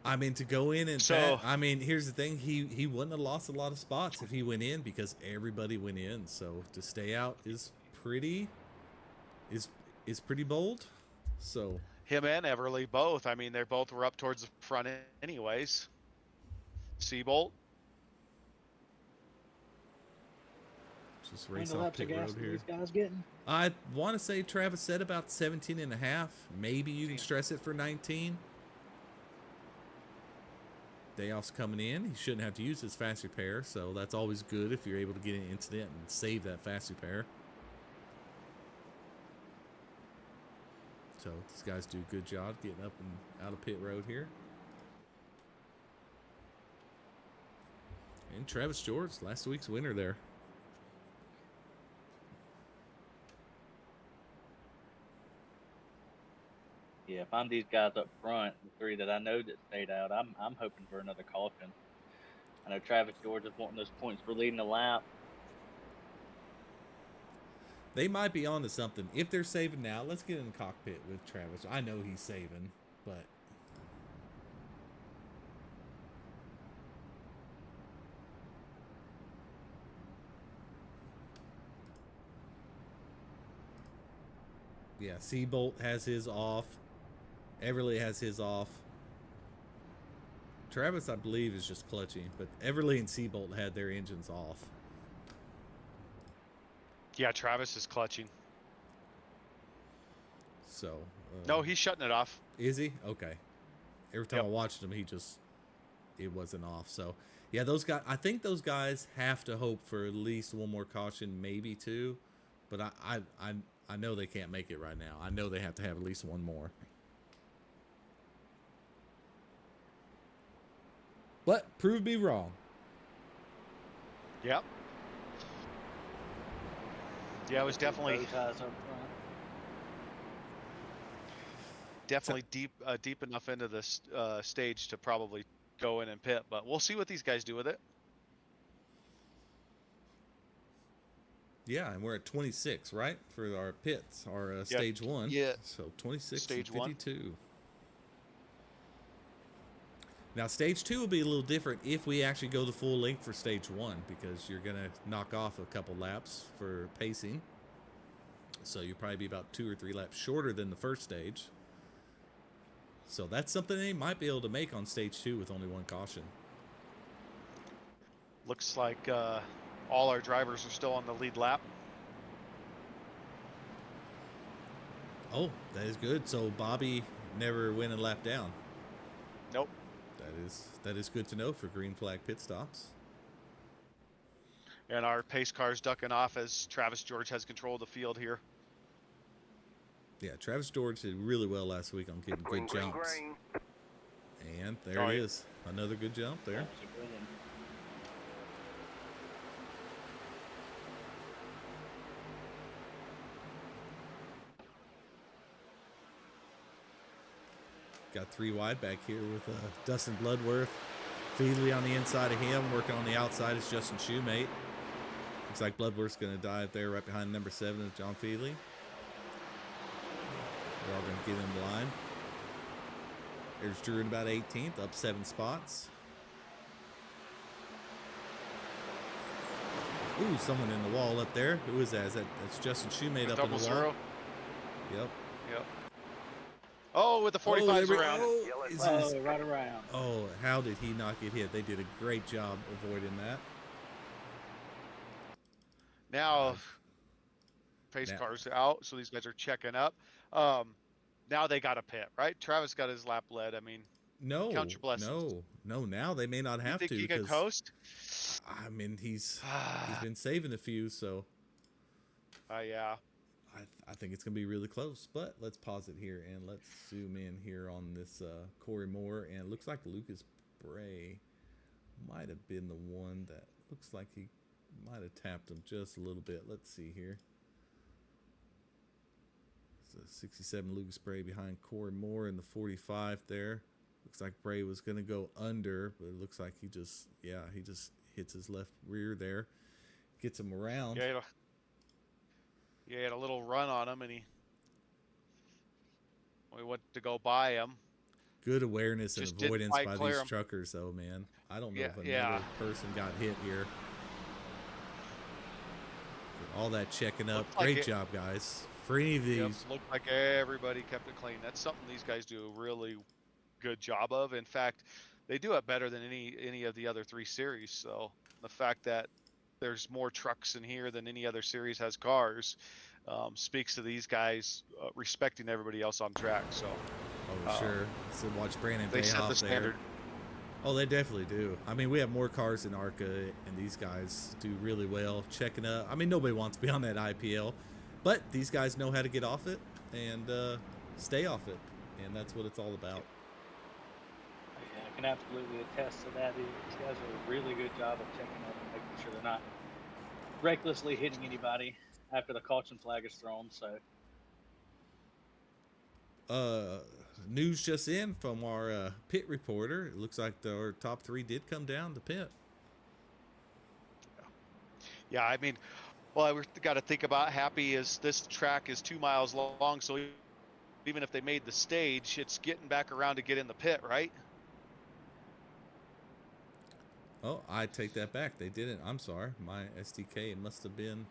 I mean, to go in and I mean, here's the thing: he wouldn't have lost a lot of spots if he went in because everybody went in. So to stay out is pretty bold. So him and Everly both. I mean, they both were up towards the front anyways. Seabolt. Just race off pit road here. These guys getting? I want to say Travis said about 17 and a half. Maybe you can stress it for 19. Dayoff's coming in. He shouldn't have to use his fast repair, so that's always good if you're able to get an incident and save that fast repair. So these guys do a good job getting up and out of pit road here. And Travis George, last week's winner there. Yeah, if I'm these guys up front, the 3 that I know that stayed out, I'm hoping for another caution. I know Travis George is wanting those points for leading the lap. They might be onto something. If they're saving now, let's get in the cockpit with Travis. I know he's saving, but yeah, Seabolt has his off. Everly has his off. Travis, I believe, is just clutching, but Everly and Seabolt had their engines off. Yeah, Travis is clutching. So no, he's shutting it off. Is he? Okay. Every time I watched him, it wasn't off. So yeah, those guys. I think those guys have to hope for at least one more caution, maybe 2. But I know they can't make it right now. I know they have to have at least one more. But prove me wrong. Yep. Yeah, it was definitely deep enough into this stage to probably go in and pit. But we'll see what these guys do with it. Yeah, and we're at 26, right, for our pits, our stage 1. Yeah. So 26 stage and 52. Now, stage 2 will be a little different if we actually go the full length for stage 1, because you're going to knock off a couple laps for pacing. So you'll probably be about 2 or 3 laps shorter than the first stage. So that's something they might be able to make on stage 2 with only one caution. Looks like all our drivers are still on the lead lap. Oh, that is good. So Bobby never went a lap down. Nope. That is good to know for green flag pit stops. And our pace car's ducking off as Travis George has control of the field here. Yeah, Travis George did really well last week on getting good jumps. And there it is. Another good jump there. Got 3 wide back here with Dustin Bloodworth. Feedley on the inside of him. Working on the outside is Justin Shoemate. Looks like Bloodworth's going to dive there right behind number 7 of John Feedley. They're all going to get in line. There's Drew in about 18th, up 7 spots. Ooh, someone in the wall up there. Who is that? That's Justin Shoemate up in the wall. 0. Yep. Oh, with the 45s around. Right around. Oh, how did he not get hit? They did a great job avoiding that. Now, pace car's out, so these guys are checking up. Now they got a pit, right? Travis got his lap led. I mean, no, count your blessings. No. Now they may not have you to. Think he can coast? I mean, he's been saving a few, so. Yeah. I think it's going to be really close, but let's pause it here and let's zoom in here on this Corey Moore. And it looks like Lucas Bray might have been the one that looks like he might have tapped him just a little bit. Let's see here. It's a 67 Lucas Bray behind Corey Moore in the 45 there. Looks like Bray was going to go under, but it looks like he just hits his left rear there. Gets him around. Yeah, he had a little run on him, and we went to go by him. Good awareness and Just avoidance didn't by quite clear these him. truckers, though, man. I don't know if another Yeah. person got hit here. All that checking up. Looked like Great it- job, guys. For any of these, Yep, looked like everybody kept it clean. That's something these guys do a really good job of. In fact, they do it better than any of the other 3 series. So the fact that there's more trucks in here than any other series has cars speaks to these guys respecting everybody else on track. So sure. So watch Brandon they set Bayhoff the standard. there. Oh, they definitely do. I mean, we have more cars in ARCA, and these guys do really well checking up. I mean, nobody wants to be on that IPL, but these guys know how to get off it and stay off it, and that's what it's all about. Yeah, I can absolutely attest to that. These guys do a really good job of checking up and making sure they're not recklessly hitting anybody after the caution flag is thrown. So News just in from our pit reporter. It looks like our top 3 did come down to pit. Yeah, I mean, well, we've got to think about Happy is this track is 2 miles long, so even if they made the stage, it's getting back around to get in the pit, right? Oh, I take that back. They didn't. I'm sorry. My SDK must have been.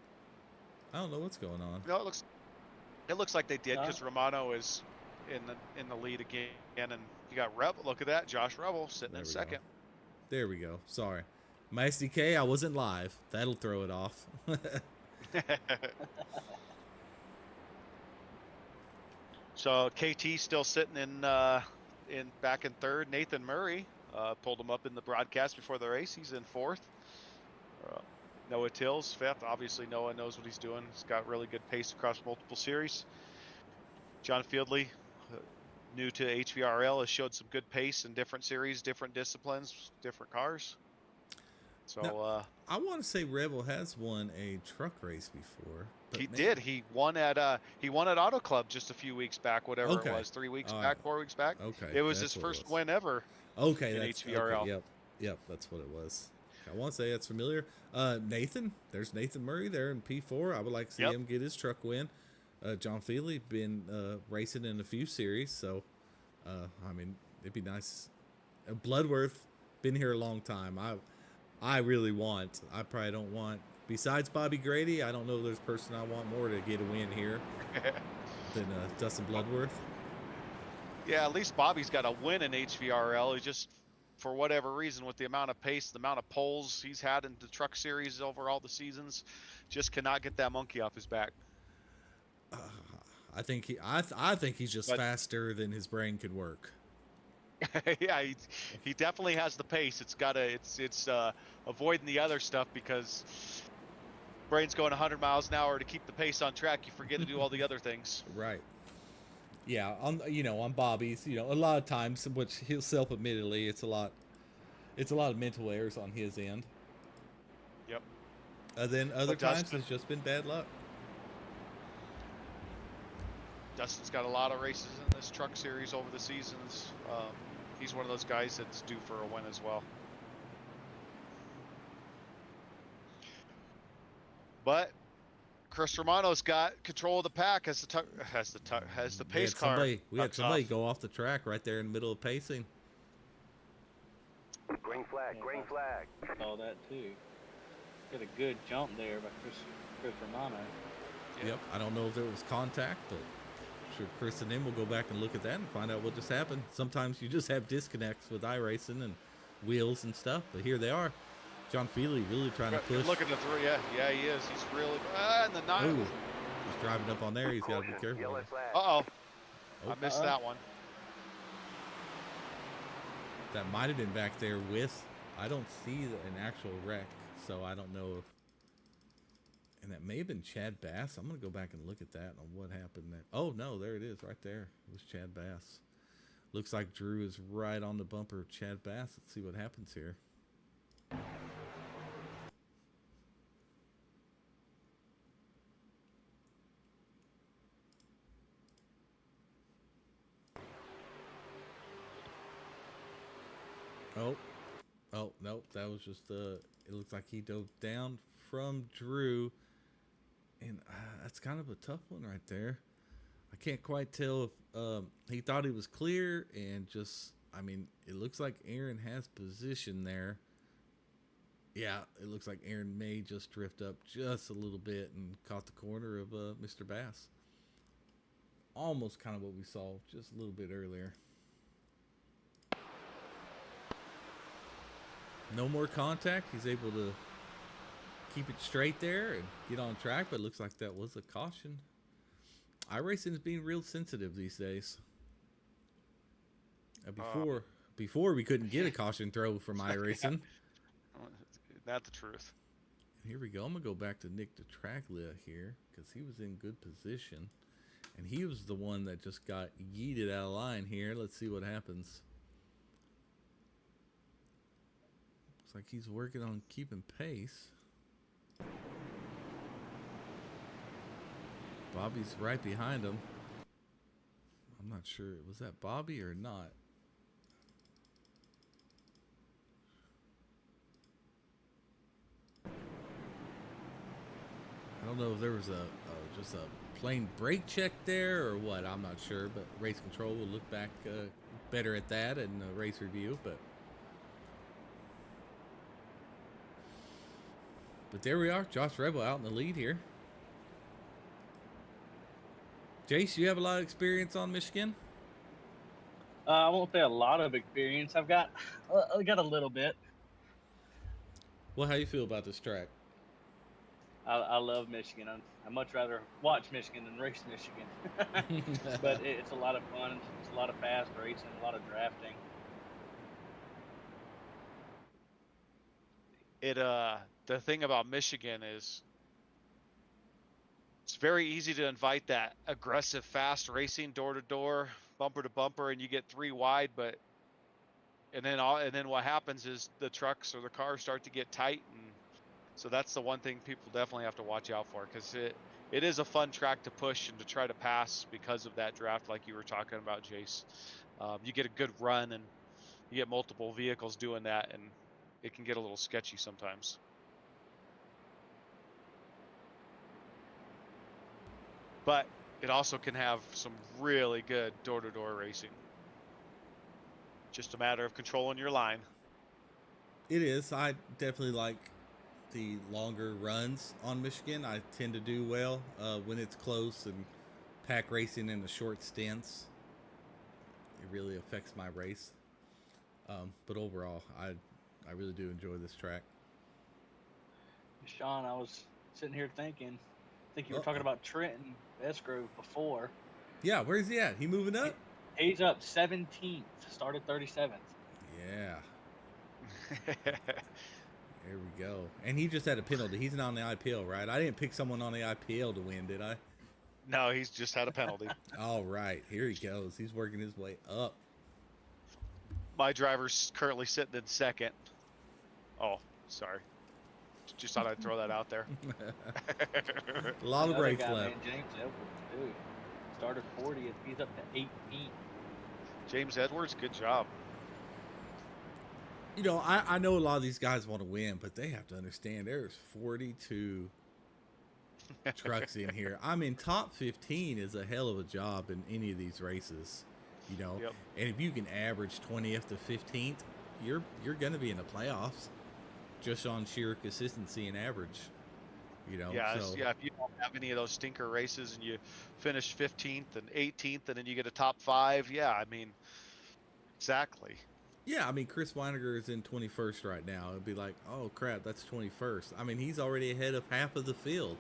I don't know what's going on. No, it looks like they did No. because Romano is in the lead again, and you got Rebel. Look at that, Josh Rebel sitting There in we second. go. There we go. Sorry. My SDK, I wasn't live. That'll throw it off. So KT still sitting in back in third. Nathan Murray pulled him up in the broadcast before the race. He's in fourth. Noah Tills fifth. Obviously Noah knows what he's doing. He's got really good pace across multiple series. John Fieldley, new to HVRL, has showed some good pace in different series, different disciplines, different cars. So Now, I want to say Rebel has won a truck race before. but he man- did. He won at Auto Club just a few weeks back, whatever Okay. it was, 3 weeks All back, right. 4 weeks back. Okay. It was that's his what first was. win ever. Okay, in that's HVRL. Okay, yep, that's what it was. I want to say that's familiar. Nathan, there's Nathan Murray there in P4. I would like to see Yep. him get his truck win. John Feely been racing in a few series, so I mean it'd be nice. Bloodworth been here a long time. I really want. I probably don't want. Besides Bobby Grady, I don't know if there's a person I want more to get a win here than Dustin Bloodworth. Yeah, at least Bobby's got a win in HVRL. He just, for whatever reason, with the amount of pace, the amount of poles he's had in the truck series over all the seasons, just cannot get that monkey off his back. I think I think he's just But- faster than his brain could work. Yeah, he definitely has the pace. It's avoiding the other stuff because brain's going 100 miles an hour to keep the pace on track. You forget to do all the other things. Right. Yeah, on Bobby's, a lot of times, which he'll self-admittedly, it's a lot of mental errors on his end. Yep. Then other But times Dustin- it's just been bad luck. Dustin's got a lot of races in this truck series over the seasons. He's one of those guys that's due for a win as well. But Chris Romano's got control of the pack as the pace car. We had tucks somebody off. go off the track right there in the middle of pacing. Green flag, green flag. saw that too. Got a good jump there by Chris Romano. Yeah. Yep. I don't know if there was contact, but I'm sure Chris and them will go back and look at that and find out what just happened. Sometimes you just have disconnects with iRacing and wheels and stuff, but here they are. John Feely really trying to push. Look at the three. Yeah, he is. He's really and the Ooh, nine. he's driving up on there. He's got to be Caution, careful. yellow flag. Uh-oh. Oh. I missed that one. That might have been back there with. I don't see an actual wreck, so I don't know And that may have been Chad Bass. I'm going to go back and look at that on what happened there. Oh, no, there it is right there. It was Chad Bass. Looks like Drew is right on the bumper of Chad Bass. Let's see what happens here. Oh, nope. That was just, it looks like he dove down from Drew. And that's kind of a tough one right there. I can't quite tell if he thought he was clear and just, I mean, it looks like Aaron has position there. Yeah, it looks like Aaron may just drift up just a little bit and caught the corner of Mr. Bass. Almost kind of what we saw just a little bit earlier. No more contact. He's able to keep it straight there and get on track, but it looks like that was a caution. iRacing is being real sensitive these days. Before we couldn't get a caution throw from iRacing. Not the truth. Here we go. I'm going to go back to Nick DeTraglia here because he was in good position. And he was the one that just got yeeted out of line here. Let's see what happens. Looks like he's working on keeping pace. Bobby's right behind him. I'm not sure. Was that Bobby or not? I don't know if there was just a plain brake check there or what. I'm not sure, but race control will look back better at that in the race review. But there we are. Josh Rebel out in the lead here. Jace, you have a lot of experience on Michigan? I won't say a lot of experience. I got a little bit. Well, how you feel about this track? I love Michigan. I'd much rather watch Michigan than race Michigan. But it's a lot of fun. It's a lot of fast racing, a lot of drafting. The thing about Michigan is it's very easy to invite that aggressive, fast racing, door to door, bumper to bumper, and you get 3 wide. And then what happens is the trucks or the cars start to get tight, and so that's the one thing people definitely have to watch out for, because it is a fun track to push and to try to pass because of that draft, like you were talking about, Jace. You get a good run, and you get multiple vehicles doing that, and it can get a little sketchy sometimes. But it also can have some really good door-to-door racing. Just a matter of controlling your line. It is. I definitely like the longer runs on Michigan. I tend to do well when it's close, and pack racing in the short stints, it really affects my race. But overall, I really do enjoy this track. Sean, I was sitting here thinking, I think you were talking about Trenton Esgrove before. Yeah, where's he at? He moving up? He's up 17th, started 37th. Yeah. There we go. And he just had a penalty. He's not on the IPL, right? I didn't pick someone on the IPL to win, did I? No, he's just had a penalty. All right. Here he goes. He's working his way up. My driver's currently sitting in second. Oh, sorry. Just thought I'd throw that out there. A lot of brakes left. Man, James Edwards, dude. Started 40th. He's up to 18th. James Edwards, good job. You know, I know a lot of these guys want to win, but they have to understand there's 42 trucks in here. I mean, top 15 is a hell of a job in any of these races, you know. Yep. And if you can average 20th to 15th, you're going to be in the playoffs just on sheer consistency and average, you know. Yeah, so, yeah. If you don't have any of those stinker races and you finish 15th and 18th and then you get a top 5, yeah, I mean, exactly. Yeah, I mean, Chris Weiniger is in 21st right now. It'd be like, oh, crap, that's 21st. I mean, he's already ahead of half of the field.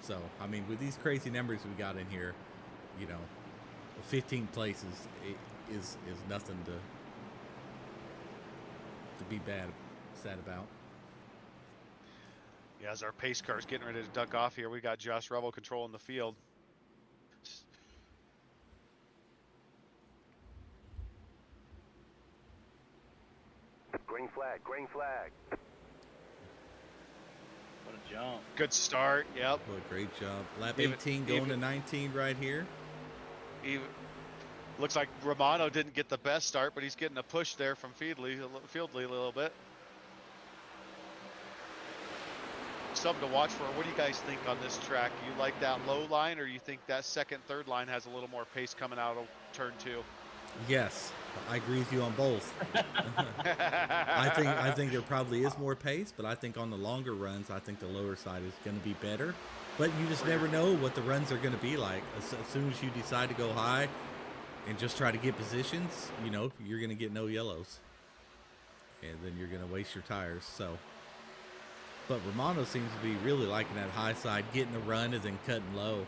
So, I mean, with these crazy numbers we got in here, you know, 15 places is nothing to be sad about. Yeah, as our pace car's getting ready to duck off here, we got Josh Rebel controlling the field. Green flag, green flag. What a jump. Good start. Yep. What a great job. Lap Even- 18 going to even- 19 right here. Even, looks like Romano didn't get the best start, but he's getting a push there from Fieldley a little bit. Something to watch for. What do you guys think on this track? You like that low line, or you think that second, third line has a little more pace coming out of turn 2? Yes, I agree with you on both. I think there probably is more pace, but I think on the longer runs, I think the lower side is going to be better. But you just never know what the runs are going to be like. As soon as you decide to go high and just try to get positions, you know, you're going to get no yellows. And then you're going to waste your tires. So, but Romano seems to be really liking that high side, getting a run and then cutting low,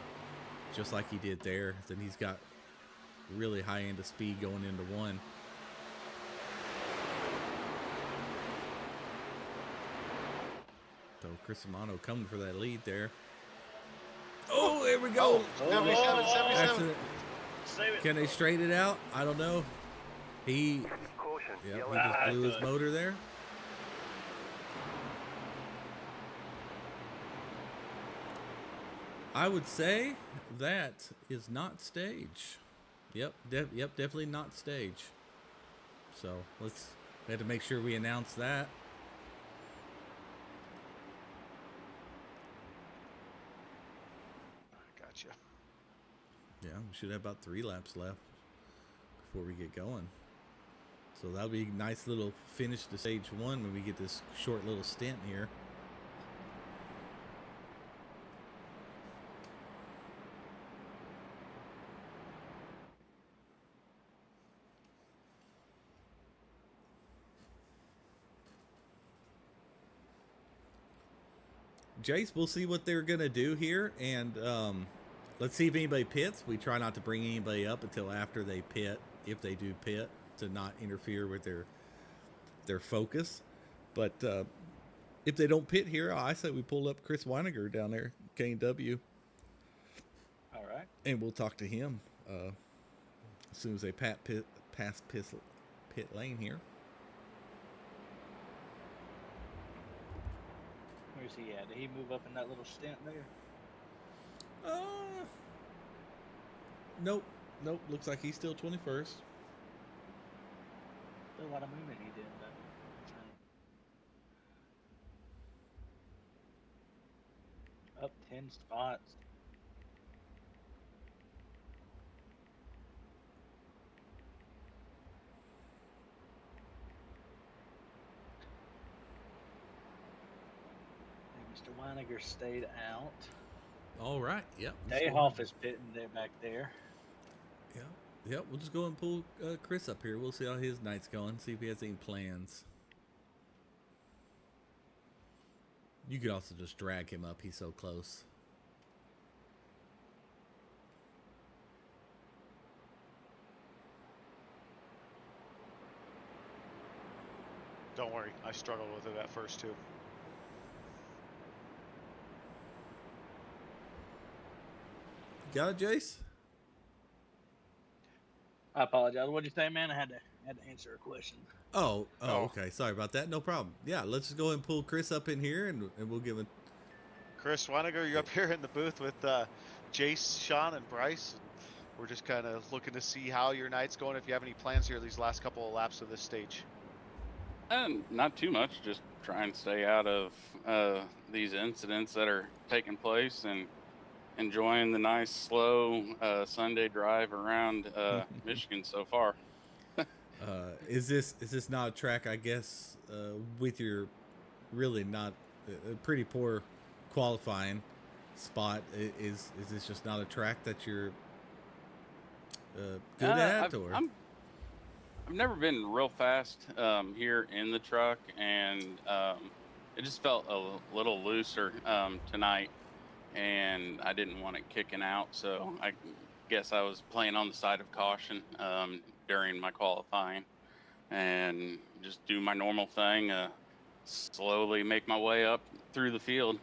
just like he did there. Then he's got really high end of speed going into 1. So Chris Romano coming for that lead there. Oh, there we go. 77, 77. Accident. Save it. Can they straighten it out? I don't know. He Caution. yeah, Yellow he just flag. blew his motor there. I would say that is not stage. Yep, definitely not stage. So we had to make sure we announce that. Gotcha. Yeah, we should have about 3 laps left before we get going. So that'll be a nice little finish to stage 1 when we get this short little stint here. Jace, we'll see what they're going to do here, and let's see if anybody pits. We try not to bring anybody up until after they pit, if they do pit, to not interfere with their focus. But if they don't pit here, I say we pull up Chris Weiniger down there, K&W, All right. and we'll talk to him as soon as they pass pit lane here. Where's he at? Did he move up in that little stint there? Nope. Looks like he's still 21st. Still a lot of movement he did, though. Up 10 spots. Mr. Weiniger stayed out. All right. Yep. Dayhoff is pitting there back there. Yep. We'll just go and pull Chris up here. We'll see how his night's going. See if he has any plans. You could also just drag him up. He's so close. Don't worry, I struggled with it at first too. Got it, Jace? I apologize. What'd you say, man? I had to answer a question. Oh, Oh. okay. Sorry about that. No problem. Yeah, let's just go ahead and pull Chris up in here, and we'll give it. Chris Weiniger, you're up here in the booth with Jace, Sean, and Bryce. And we're just kind of looking to see how your night's going. If you have any plans here these last couple of laps of this stage. Not too much. Just try and stay out of these incidents that are taking place and enjoying the nice, slow Sunday drive around Michigan so far. Is this not a track? I guess with your really not a pretty poor qualifying spot. Is this just not a track that you're good at, or? I've never been real fast here in the truck, and it just felt a little looser tonight, and I didn't want it kicking out, so I guess I was playing on the side of caution during my qualifying, and just do my normal thing, slowly make my way up through the field.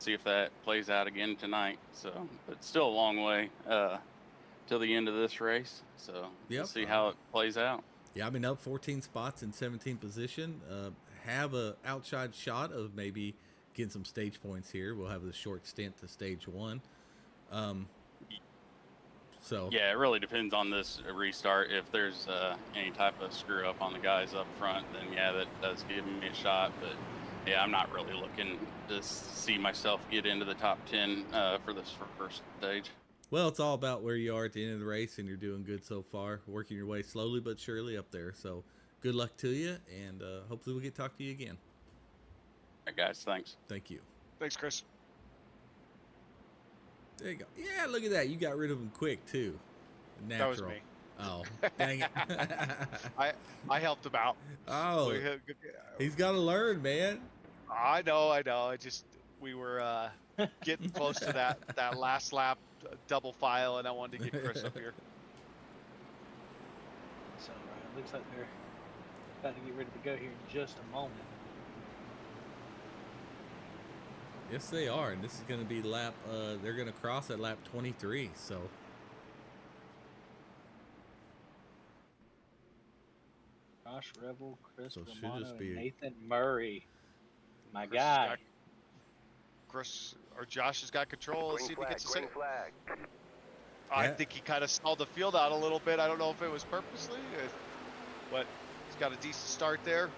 See if that plays out again tonight. So, but still a long way till the end of this race. So we'll see how it plays out. Yeah, I mean, up 14 spots in 17th position. Have a outside shot of maybe getting some stage points here. We'll have a short stint to stage 1. So yeah, it really depends on this restart. If there's any type of screw up on the guys up front, then yeah, that does give me a shot. But yeah, I'm not really looking to see myself get into the top 10 for this first stage. Well, it's all about where you are at the end of the race, and you're doing good so far, working your way slowly but surely up there. So good luck to you, and hopefully we'll get to talk to you again. All right, guys, thanks. Thank you. Thanks, Chris. There you go. Yeah, look at that. You got rid of him quick, too. Natural. That was me. Oh, dang it. I helped him out. Oh, he's got to learn, man. I know. We were getting close to that last lap double file, and I wanted to get Chris up here. So looks like they're about to get ready to go here in just a moment. Yes, they are, and this is going to be lap. They're going to cross at lap 23. So. Josh Rebel, Chris So Romano, and Nathan Murray. My guy. Chris or Josh has got control. Let's see if he gets a green second. flag. I think he kind of stalled the field out a little bit. I don't know if it was purposely, but he's got a decent start there.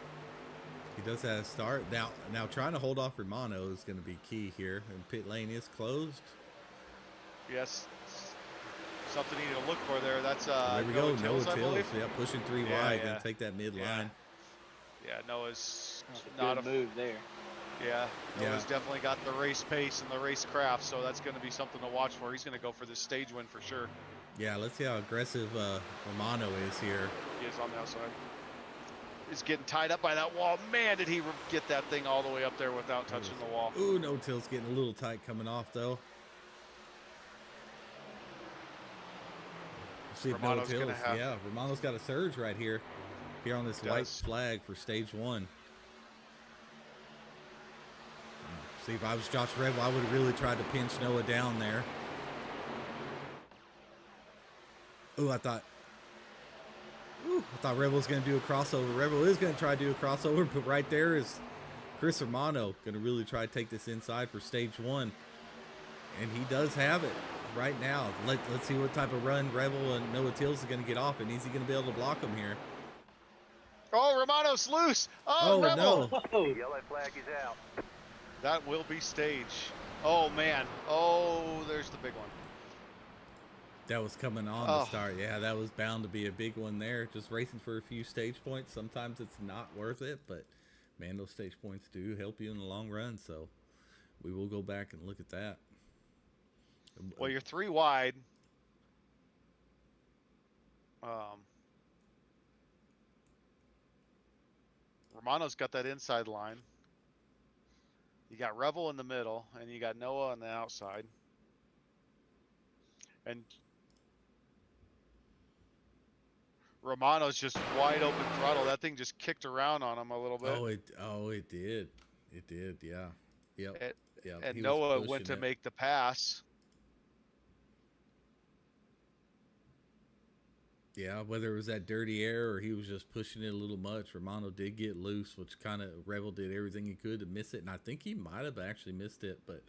He does have a start. Now trying to hold off Romano is going to be key here. And pit lane is closed. Yes. Something you need to look for there. That's there we go. Noah I Tills. believe. Yeah, pushing 3 wide. Gonna take that mid line. Yeah, Noah's not a move there. Yeah, Noah's definitely got the race pace and the race craft, so that's going to be something to watch for. He's going to go for this stage win for sure. Yeah, let's see how aggressive Romano is here. He is on the outside. He's getting tied up by that wall. Man, did he get that thing all the way up there without touching the wall. Ooh, No Till's getting a little tight coming off, though. See if No Till's, Romano's got a surge right here on this white flag for stage 1. See, if I was Josh Rebel, I would have really tried to pinch Noah down there. Ooh, I thought Rebel was going to do a crossover. Rebel is going to try to do a crossover, but right there is Chris Romano going to really try to take this inside for stage 1. And he does have it right now. Let's see what type of run Rebel and Noah Tills is going to get off, and is he going to be able to block him here? Oh, Romano's loose. Oh, Rebel. No. Yellow flag is out. That will be stage. Oh, man. Oh, there's the big one. That was coming on the start. Yeah, that was bound to be a big one there. Just racing for a few stage points. Sometimes it's not worth it, but man, those stage points do help you in the long run. So we will go back and look at that. Well, you're 3 wide. Romano's got that inside line. You got Revel in the middle, and you got Noah on the outside. And Romano's just wide open throttle. That thing just kicked around on him a little bit. It did. It did. Yeah. Yep. And Noah went to make the pass. Yeah, whether it was that dirty air or he was just pushing it a little much, Romano did get loose, which kind of Rebel did everything he could to miss it. And I think he might have actually missed it, but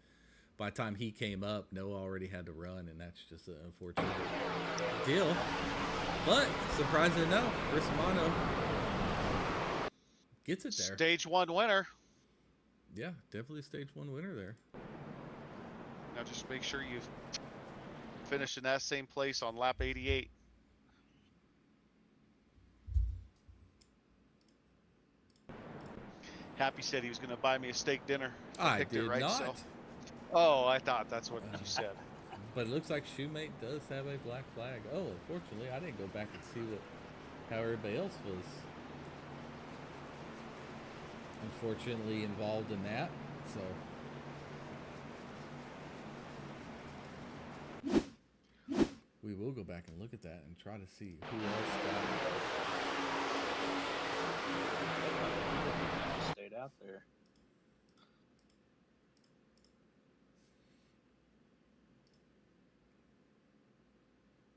by the time he came up, Noah already had to run, and that's just an unfortunate deal. But surprisingly enough, Chris Romano gets it there. Stage 1 winner. Yeah, definitely stage 1 winner there. Now just make sure you finish in that same place on lap 88. Happy said he was going to buy me a steak dinner. I did it, right? not. So, oh, I thought that's what you said. But it looks like Shoemate does have a black flag. Oh, unfortunately, I didn't go back and see how everybody else was unfortunately involved in that. So we will go back and look at that and try to see who else got it. out there.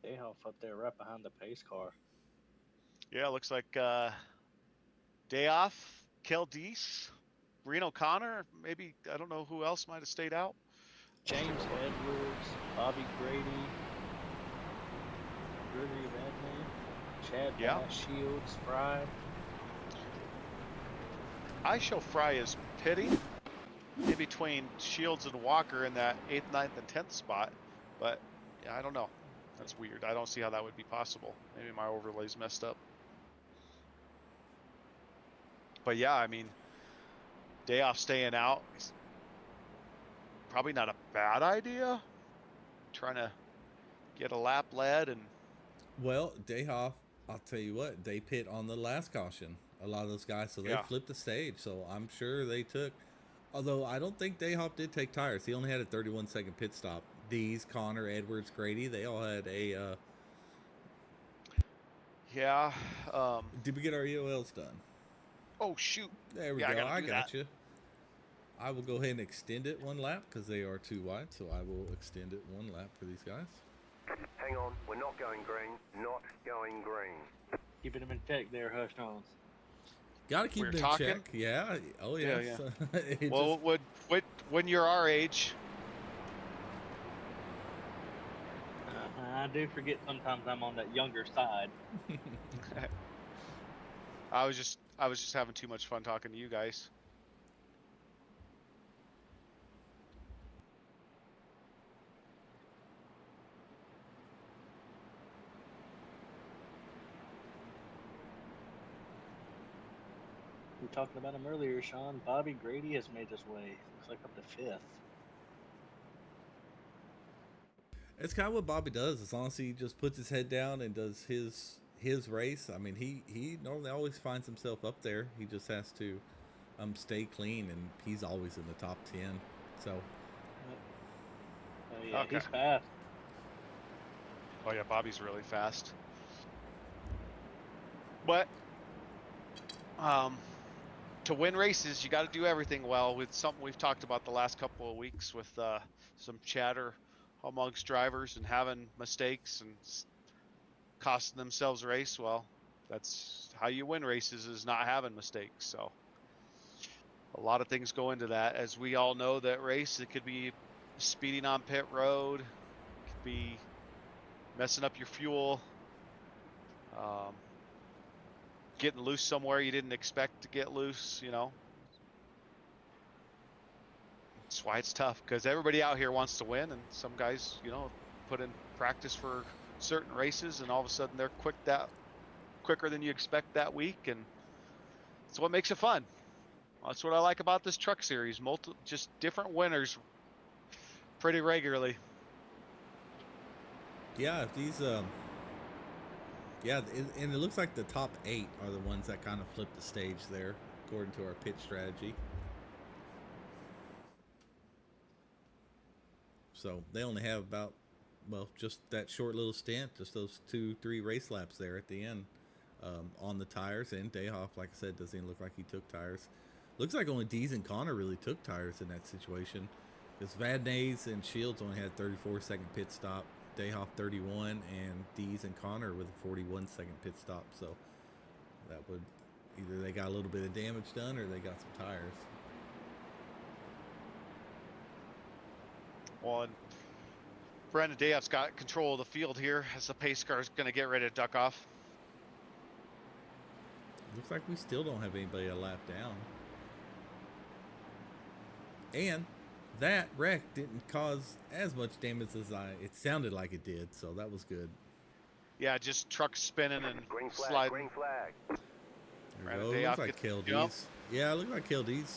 Dayhoff up there right behind the pace car. Yeah, looks like day off, Keldees, Reno Connor, maybe, I don't know who else might have stayed out. James Edwards, Bobby Grady, Gregory Vadney, Chad Bass, Shields, Fry. I show Fry as pitting in between Shields and Walker in that 8th, 9th, and 10th spot, but yeah, I don't know. That's weird. I don't see how that would be possible. Maybe my overlay's messed up. But yeah, I mean, day off staying out is probably not a bad idea. Trying to get a lap led and. Well, Dayhoff, I'll tell you what, they pit on the last caution. A lot of those guys, so they flipped the stage. So I'm sure they took. Although I don't think Dayhoff did take tires. He only had a 31-second pit stop. Dees, Connor, Edwards, Grady, they all had a. Yeah. Did we get our EOLs done? Oh shoot! There we go. I got you. I will go ahead and extend it one lap because they are too wide. So I will extend it one lap for these guys. Hang on, we're not going green. Not going green. Keeping them in check there, Hush Jones. Got to keep them in check. Yeah. Oh yes. Yeah. Well, when you're our age. I do forget sometimes I'm on that younger side. I was just having too much fun talking to you guys. We were talking about him earlier, Sean. Bobby Grady has made his way. Looks like up to 5th. It's kind of what Bobby does. As long as he just puts his head down and does his race. I mean, he normally always finds himself up there. He just has to stay clean, and he's always in the top 10. So. Oh yeah, he's fast. Oh yeah, Bobby's really fast. But to win races, you got to do everything well. With something we've talked about the last couple of weeks with some chatter amongst drivers and having mistakes and costing themselves a race. Well, that's how you win races, is not having mistakes. So a lot of things go into that. As we all know, that race, it could be speeding on pit road, it could be messing up your fuel, getting loose somewhere you didn't expect to get loose, you know. That's why it's tough, because everybody out here wants to win, and some guys, you know, put in practice for certain races, and all of a sudden they're quicker than you expect that week, and it's what makes it fun. That's what I like about this truck series. Just different winners pretty regularly. Yeah, these and it looks like the top 8 are the ones that kind of flip the stage there, according to our pit strategy. So they only have about, well, just that short little stint, just those 2-3 race laps there at the end on the tires. And Dayhoff, like I said, doesn't even look like he took tires. Looks like only Dees and Connor really took tires in that situation, because Vadnais and Shields only had 34-second pit stop, Dayhoff 31, and Dees and Connor with a 41-second pit stop. So that would, either they got a little bit of damage done or they got some tires. Well, and Brandon Dayhoff's got control of the field here as the pace car is going to get ready to duck off. Looks like we still don't have anybody a lap down. And that wreck didn't cause as much damage as it sounded like it did, so that was good. Yeah, just truck spinning and Green flag, sliding. green flag. There we go. Looks like Keldees. Yeah, it looked like Keldees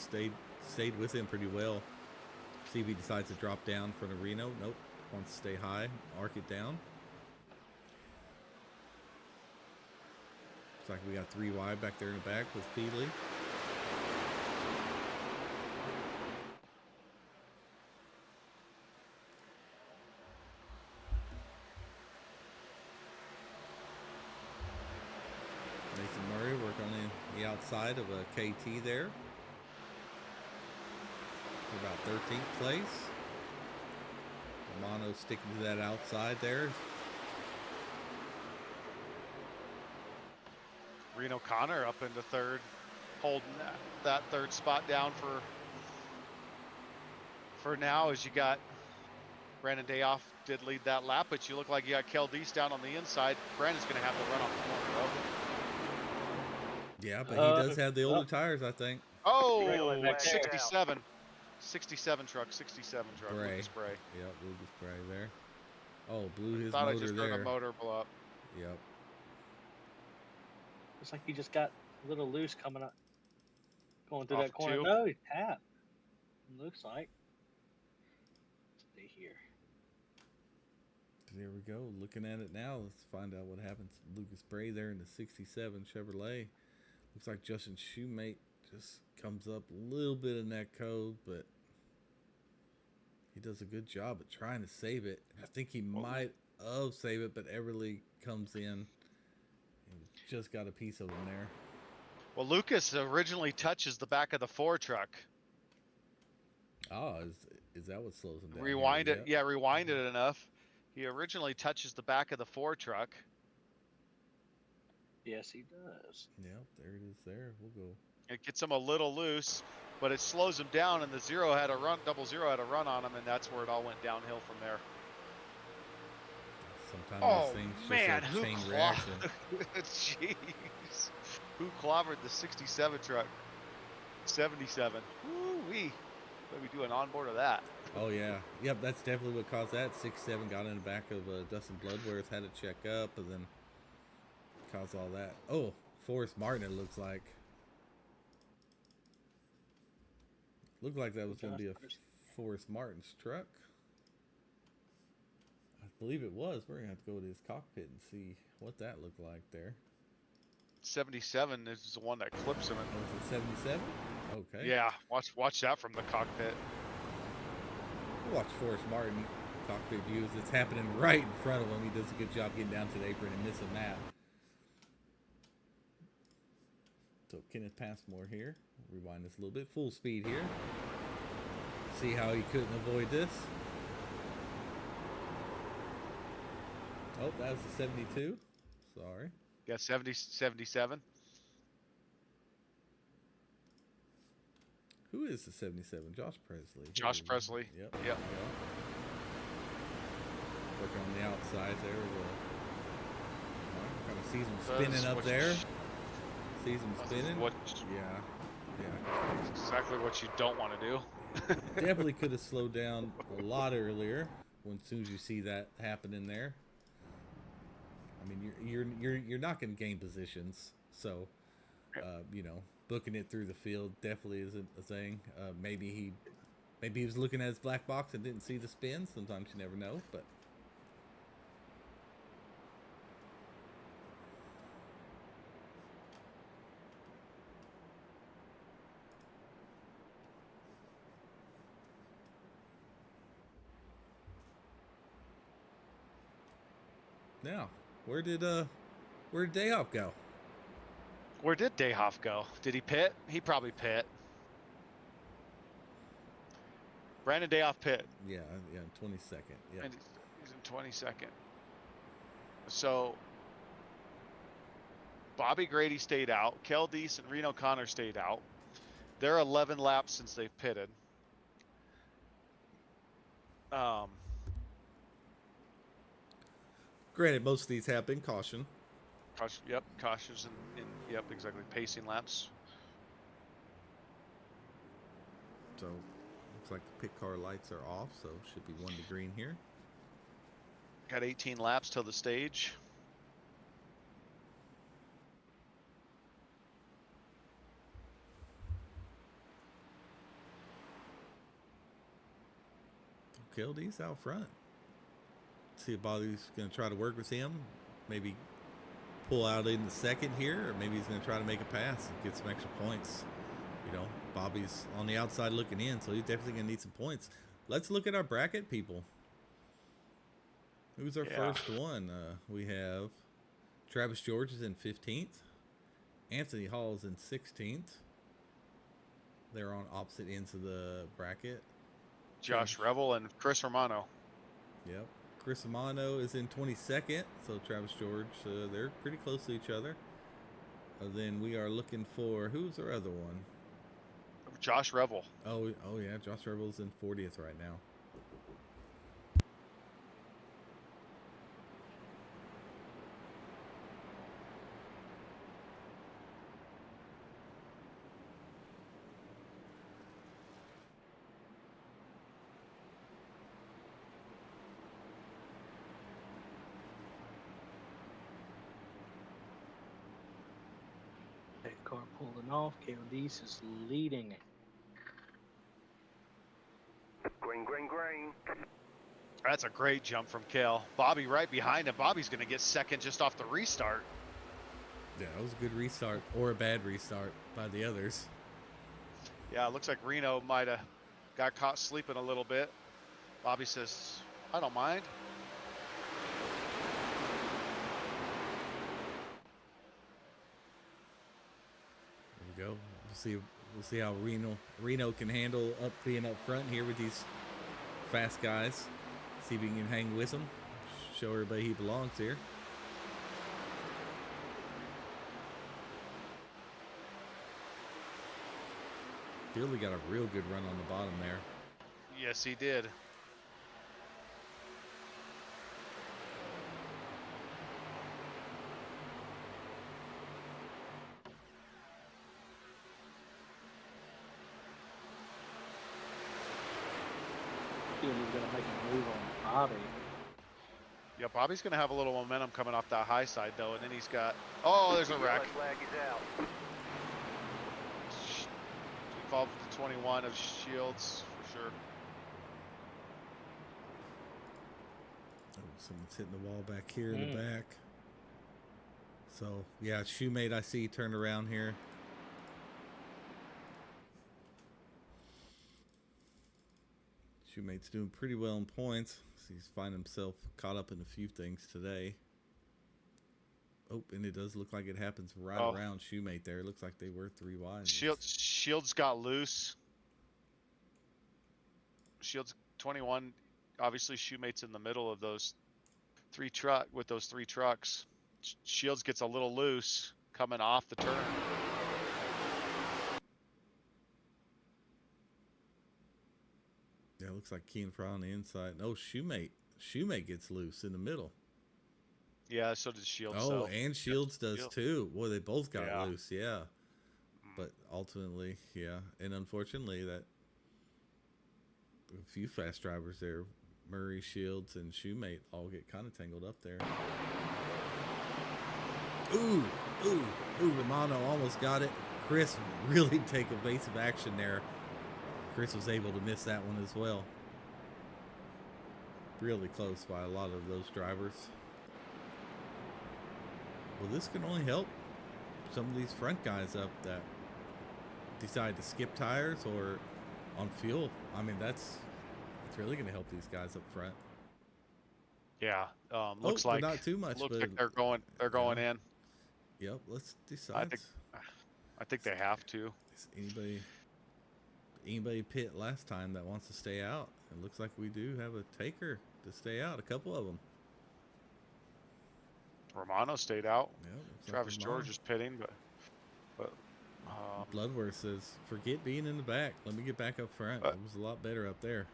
stayed with him pretty well. See if he decides to drop down in front of Reno. Nope. Wants to stay high, arc it down. Looks like we got 3 wide back there in the back with Feedley. Nathan Murray working on the outside of a KT there. about 13th place. Romano sticking to that outside there. Reno Connor up into third, holding that third spot down for now, as you got Brandon Dayoff did lead that lap, but you look like you got Kel Deese down on the inside. Brandon's going to have to run off the corner, though. Yeah, but he does have the older tires, I think. Oh, back there. 67. 67 truck, 67 truck. Spray. Lucas Spray. Yep, Lucas Spray there. Oh, blew his Thought I motor just heard there. a motor blow up. Yep. Looks like he just got a little loose coming up, going through Off that corner. two. No, he tapped. Looks like. Stay here. There we go. Looking at it now. Let's find out what happens. Lucas Spray there in the 67 Chevrolet. Looks like Justin Shoemate just comes up a little bit in that code, but he does a good job at trying to save it. I think he might have saved it, but Everly comes in and just got a piece of him there. Well, Lucas originally touches the back of the 4 truck. Oh, is that what slows him down? Rewind here? it. Yeah, rewind it enough. He originally touches the back of the 4 truck. Yes, he does. Yep, there it is there. We'll go. It gets him a little loose, but it slows him down, and the zero had a run, double zero had a run on him, and that's where it all went downhill from there. Sometimes these things man, just a chain reaction. Jeez. Who clobbered the 67 truck? 77. Woo-wee. Let me do an onboard of that. Oh, yeah. Yep, that's definitely what caused that. 6-7 got in the back of Dustin Bloodworth, had to check up, and then caused all that. Oh, Forrest Martin, it looks like. Looked like that was going to be a Forrest Martin's truck. I believe it was. We're going to have to go to his cockpit and see what that looked like there. 77 is the one that clips him. Oh, was it 77? Okay. Yeah, watch that from the cockpit. Watch Forrest Martin cockpit views. It's happening right in front of him. He does a good job getting down to the apron and missing that. So Kenneth Passmore here. Rewind this a little bit. Full speed here. See how he couldn't avoid this. Oh, that was the 72. Sorry. Yeah, 77. Who is the 77? Josh Presley. Josh Presley. Yep. Yep. Working on the outside there. Kind of sees him That's spinning up what there. Sees him spinning. What? Yeah. That's exactly what you don't want to do. Definitely could have slowed down a lot earlier. When as soon as you see that happening there. I mean, you're not going to gain positions, so you know, booking it through the field definitely isn't a thing. Maybe he was looking at his black box and didn't see the spin. Sometimes you never know, but. Now, where did Dayoff go? Where did Dayoff go? Did he pit? He probably pit. Brandon Dayoff pit. Yeah, 22nd. Yeah. And he's in 22nd. So Bobby Grady stayed out. Kel Deese and Reno Connor stayed out. They're 11 laps since they've pitted. Granted, most of these have been caution. Yep, cautious and yep, exactly. Pacing laps. So looks like the pit car lights are off, so should be 1 to green here. Got 18 laps till the stage. Kildee's out front. See if Bobby's going to try to work with him. Maybe pull out in the second here, or maybe he's going to try to make a pass and get some extra points. You know, Bobby's on the outside looking in, so he's definitely going to need some points. Let's look at our bracket, people. Who's our first one? We have Travis George is in 15th. Anthony Hall is in 16th. They're on opposite ends of the bracket. Josh Revel and Chris Romano. Yep. Chris Romano is in 22nd, so Travis George, they're pretty close to each other. Then we are looking for, who's our other one? Josh Revel. Oh yeah, Josh Revel's in 40th right now. That car pulling off. KOD's is leading. Green, green, green. That's a great jump from Kale. Bobby right behind him. Bobby's going to get second just off the restart. Yeah, that was a good restart, or a bad restart by the others. Yeah, it looks like Reno might have got caught sleeping a little bit. Bobby says, I don't mind. There we go. We'll see how Reno can handle being up front here with these fast guys. See if he can hang with them. Show everybody he belongs here. Billy got a real good run on the bottom there. Yes, he did. He's going to make a move on Bobby. Yeah, Bobby's going to have a little momentum coming off that high side, though, and then he's got... Oh, there's a wreck. Flag is out. Involved with the 21 of Shields, for sure. Oh, someone's hitting the wall back here in the back. So, yeah, Shoemate, I see, turned around here. Shoemate's doing pretty well in points. He's finding himself caught up in a few things today. Oh, and it does look like it happens right around Shoemate there. It looks like they were 3 wide. Shields got loose. Shields 21. Obviously, Shoemate's in the middle of those three trucks. Shields gets a little loose coming off the turn. Yeah, it looks like Keen Fry on the inside. Oh, Shoemate gets loose in the middle. Yeah, so did Shields. Oh, and Shields does too. Boy, they both got loose. Yeah. But ultimately, yeah. And unfortunately, that a few fast drivers there, Murray, Shields, and Shoemate all get kind of tangled up there. Ooh, Romano almost got it. Chris really take evasive action there. Chris was able to miss that one as well. Really close by a lot of those drivers. Well, this can only help some of these front guys up that decide to skip tires or on fuel. I mean, that's really going to help these guys up front. Yeah, looks like not too much. Looks like they're going in. Yep, let's decide. I think they have to. Is anybody pit last time that wants to stay out? It looks like we do have a taker to stay out. A couple of them. Romano stayed out. Yep, Travis George is pitting, but Bloodworth says, "Forget being in the back. Let me get back up front. It was a lot better up there."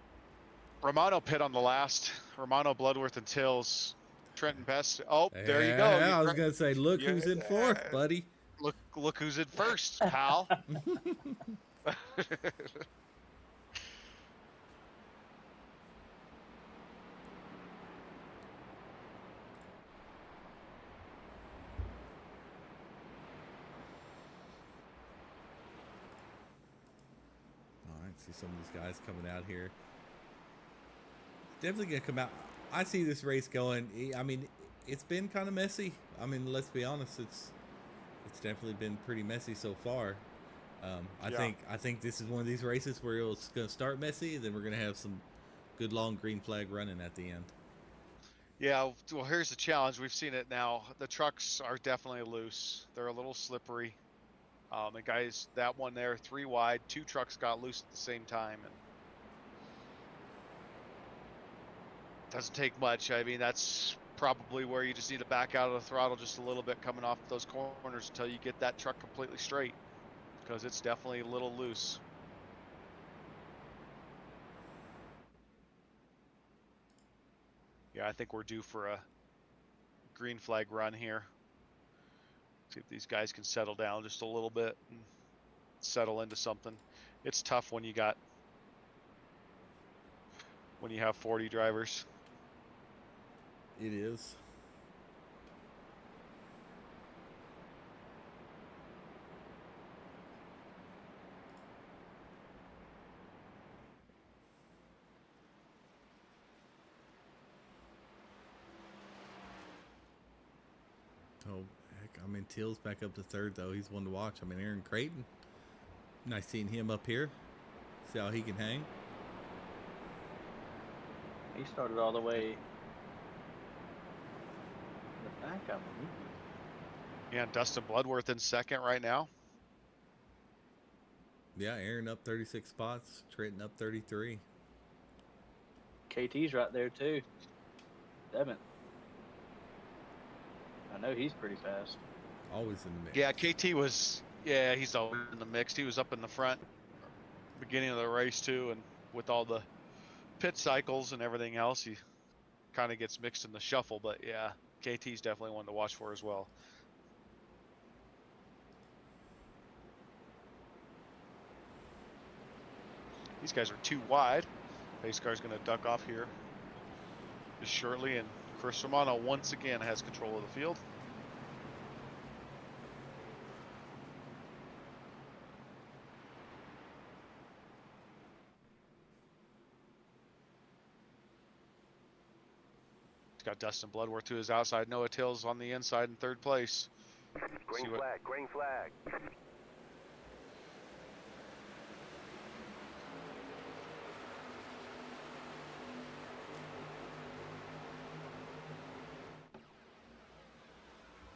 Romano pit on the last. Romano, Bloodworth, and Tills. Trenton Best. Oh, there you go. I was gonna say, look who's in fourth, buddy. Look who's in first, pal. See some of these guys coming out here. Definitely gonna come out. I see this race going. I mean, it's been kind of messy. I mean, let's be honest. It's definitely been pretty messy so far. I think this is one of these races where it's gonna start messy, then we're gonna have some good long green flag running at the end. Yeah. Well, here's the challenge. We've seen it now. The trucks are definitely loose. They're a little slippery. And guys, that one there, 3 wide, 2 trucks got loose at the same time, and Doesn't take much. I mean, that's probably where you just need to back out of the throttle just a little bit coming off those corners until you get that truck completely straight, because it's definitely a little loose. Yeah, I think we're due for a green flag run here. See if these guys can settle down just a little bit and settle into something. It's tough when you have 40 drivers. It is. Oh, heck. I mean, Teal's back up to third, though. He's one to watch. I mean, Aaron Creighton. Nice seeing him up here. See how he can hang. He started all the way in the back of him. Yeah, and Dustin Bloodworth in second right now. Yeah, Aaron up 36 spots. Trenton up 33. KT's right there too. Devin. I know he's pretty fast. Always in the mix. Yeah, KT was, yeah, he's always in the mix. He was up in the front beginning of the race too, and with all the pit cycles and everything else, he kind of gets mixed in the shuffle. But yeah, KT's definitely one to watch for as well. These guys are too wide. Pace car's going to duck off here just shortly, and Chris Romano once again has control of the field. He's got Dustin Bloodworth to his outside. Noah Tills on the inside in third place. Green flag, green flag.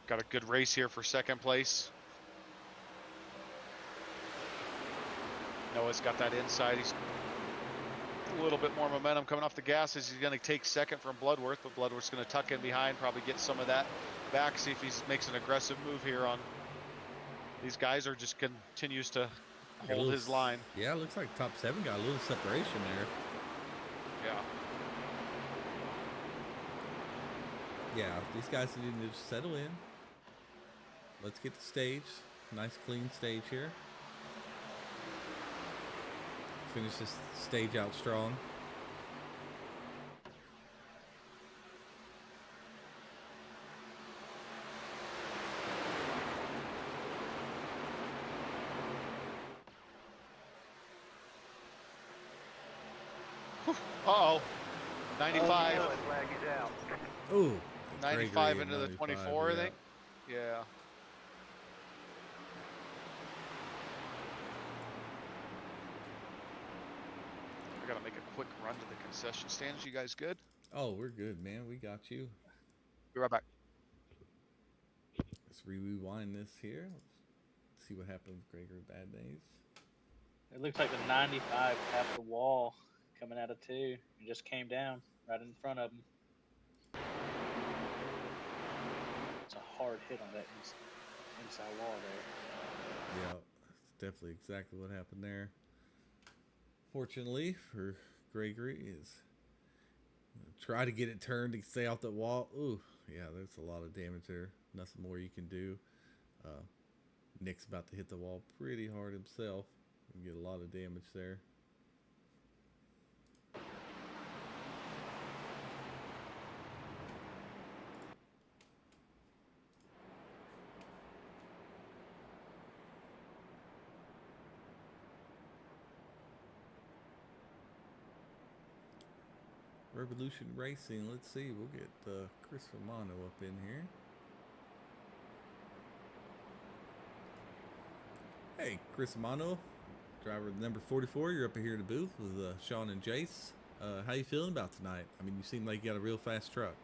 Got a good race here for second place. Noah's got that inside. He's a little bit more momentum coming off the gas as he's going to take second from Bloodworth, but Bloodworth's going to tuck in behind, probably get some of that back, see if he makes an aggressive move here on these guys, or just continues to hold his line. Yeah, it looks like top 7 got a little separation there. Yeah. Yeah, these guys need to just settle in. Let's get the stage. Nice clean stage here. Finish this stage out strong. Uh-oh. 95. Yellow flag is out. Oh, 95 into the 24, I think. Yeah. I gotta make a quick run to the concession stands. You guys good? Oh, we're good, man. We got you. Be right back. Let's rewind this here. Let's see what happened with Gregor Bad Days. It looks like the 95 tapped the wall coming out of 2 and just came down right in front of him. It's a hard hit on that inside wall there. Yeah, it's definitely exactly what happened there. Fortunately for Gregory, is try to get it turned to stay off the wall. Ooh, yeah, there's a lot of damage there. Nothing more you can do. Nick's about to hit the wall pretty hard himself and get a lot of damage there. Revolution Racing. Let's see. We'll get Chris Romano up in here. Hey, Chris Romano, driver number 44. You're up here in the booth with Sean and Jace. How you feeling about tonight? I mean, you seem like you got a real fast truck.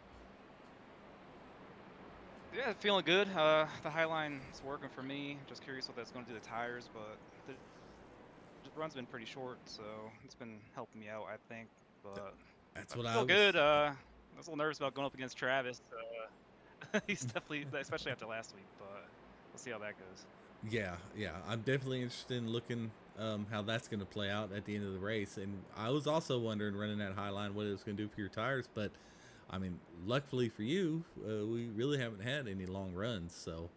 Yeah, feeling good. The Highline is working for me. Just curious what that's going to do to the tires, but the run's been pretty short, so it's been helping me out, I think. But That's I what I feel was. good. I was a little nervous about going up against Travis. He's definitely, especially after last week, but we'll see how that goes. Yeah, I'm definitely interested in looking how that's going to play out at the end of the race. And I was also wondering, running that high line, what it was going to do for your tires. But I mean, luckily for you, we really haven't had any long runs, so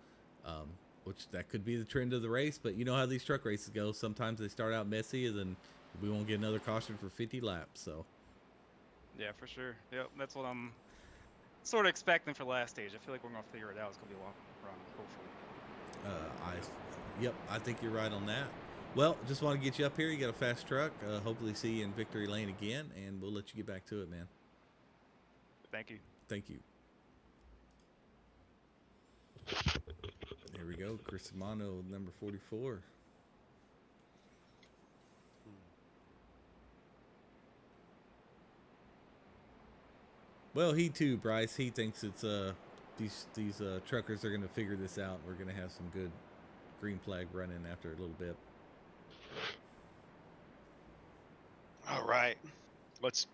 which that could be the trend of the race. But you know how these truck races go. Sometimes they start out messy, and then we won't get another caution for 50 laps. So Yeah, for sure. Yep, that's what I'm sort of expecting for last stage. I feel like we're gonna figure it out. It's gonna be a long run, hopefully. I think you're right on that. Well, just want to get you up here. You got a fast truck. Hopefully see you in victory lane again, and we'll let you get back to it, man. Thank you. Thank you. There we go. Chris Amano, number 44. Well, he too, Bryce. He thinks it's these truckers are gonna figure this out. We're gonna have some good green flag running after a little bit. All right. Let's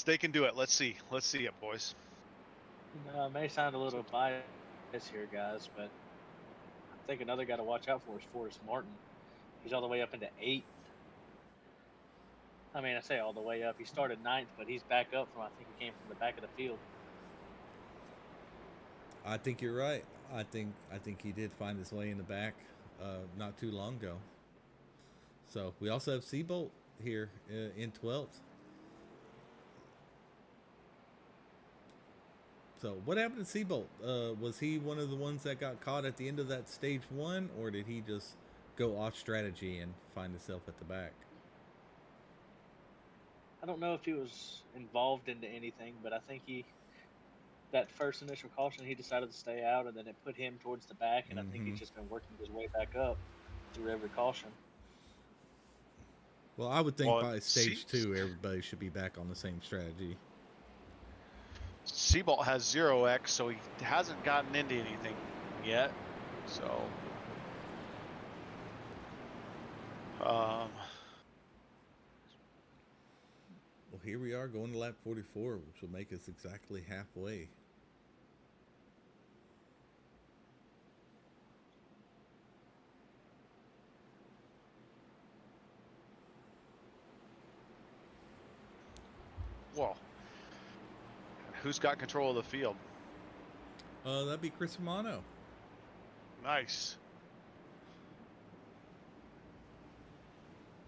they can do it. Let's see it, boys. It may sound a little biased here, guys, but I think another guy to watch out for is Forrest Martin. He's all the way up into 8th. I mean, I say all the way up. He started 9th, but he's back up from, I think he came from the back of the field. I think you're right. I think he did find his way in the back not too long ago. So we also have Seabolt here in 12th. So what happened to Seabolt? Was he one of the ones that got caught at the end of that stage 1, or did he just go off strategy and find himself at the back? I don't know if he was involved into anything, but I think that first initial caution, he decided to stay out, and then it put him towards the back, and I think he's just been working his way back up through every caution. Well, I would think by stage 2, everybody should be back on the same strategy. Seabolt has 0x, so he hasn't gotten into anything yet. So, well, here we are going to lap 44, which will make us exactly halfway. whoa. Who's got control of the field? That'd be Chris Amano. Nice.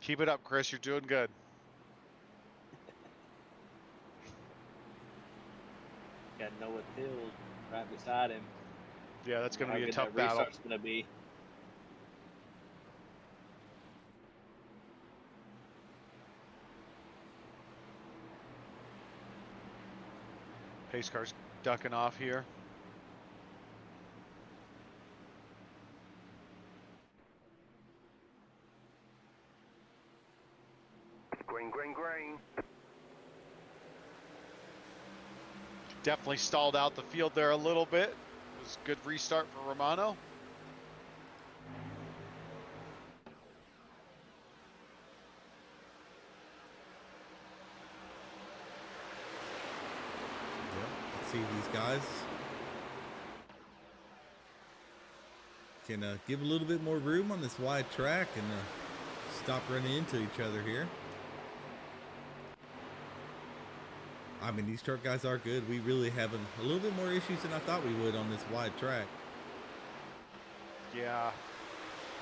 Keep it up, Chris. You're doing good. Got Noah Till right beside him. Yeah, that's going to be a tough battle. Restart's going to be. Pace car's ducking off here. Green, green, green. Definitely stalled out the field there a little bit. It was a good restart for Romano. See these guys can give a little bit more room on this wide track and stop running into each other here. I mean, these truck guys are good. We really having a little bit more issues than I thought we would on this wide track. Yeah.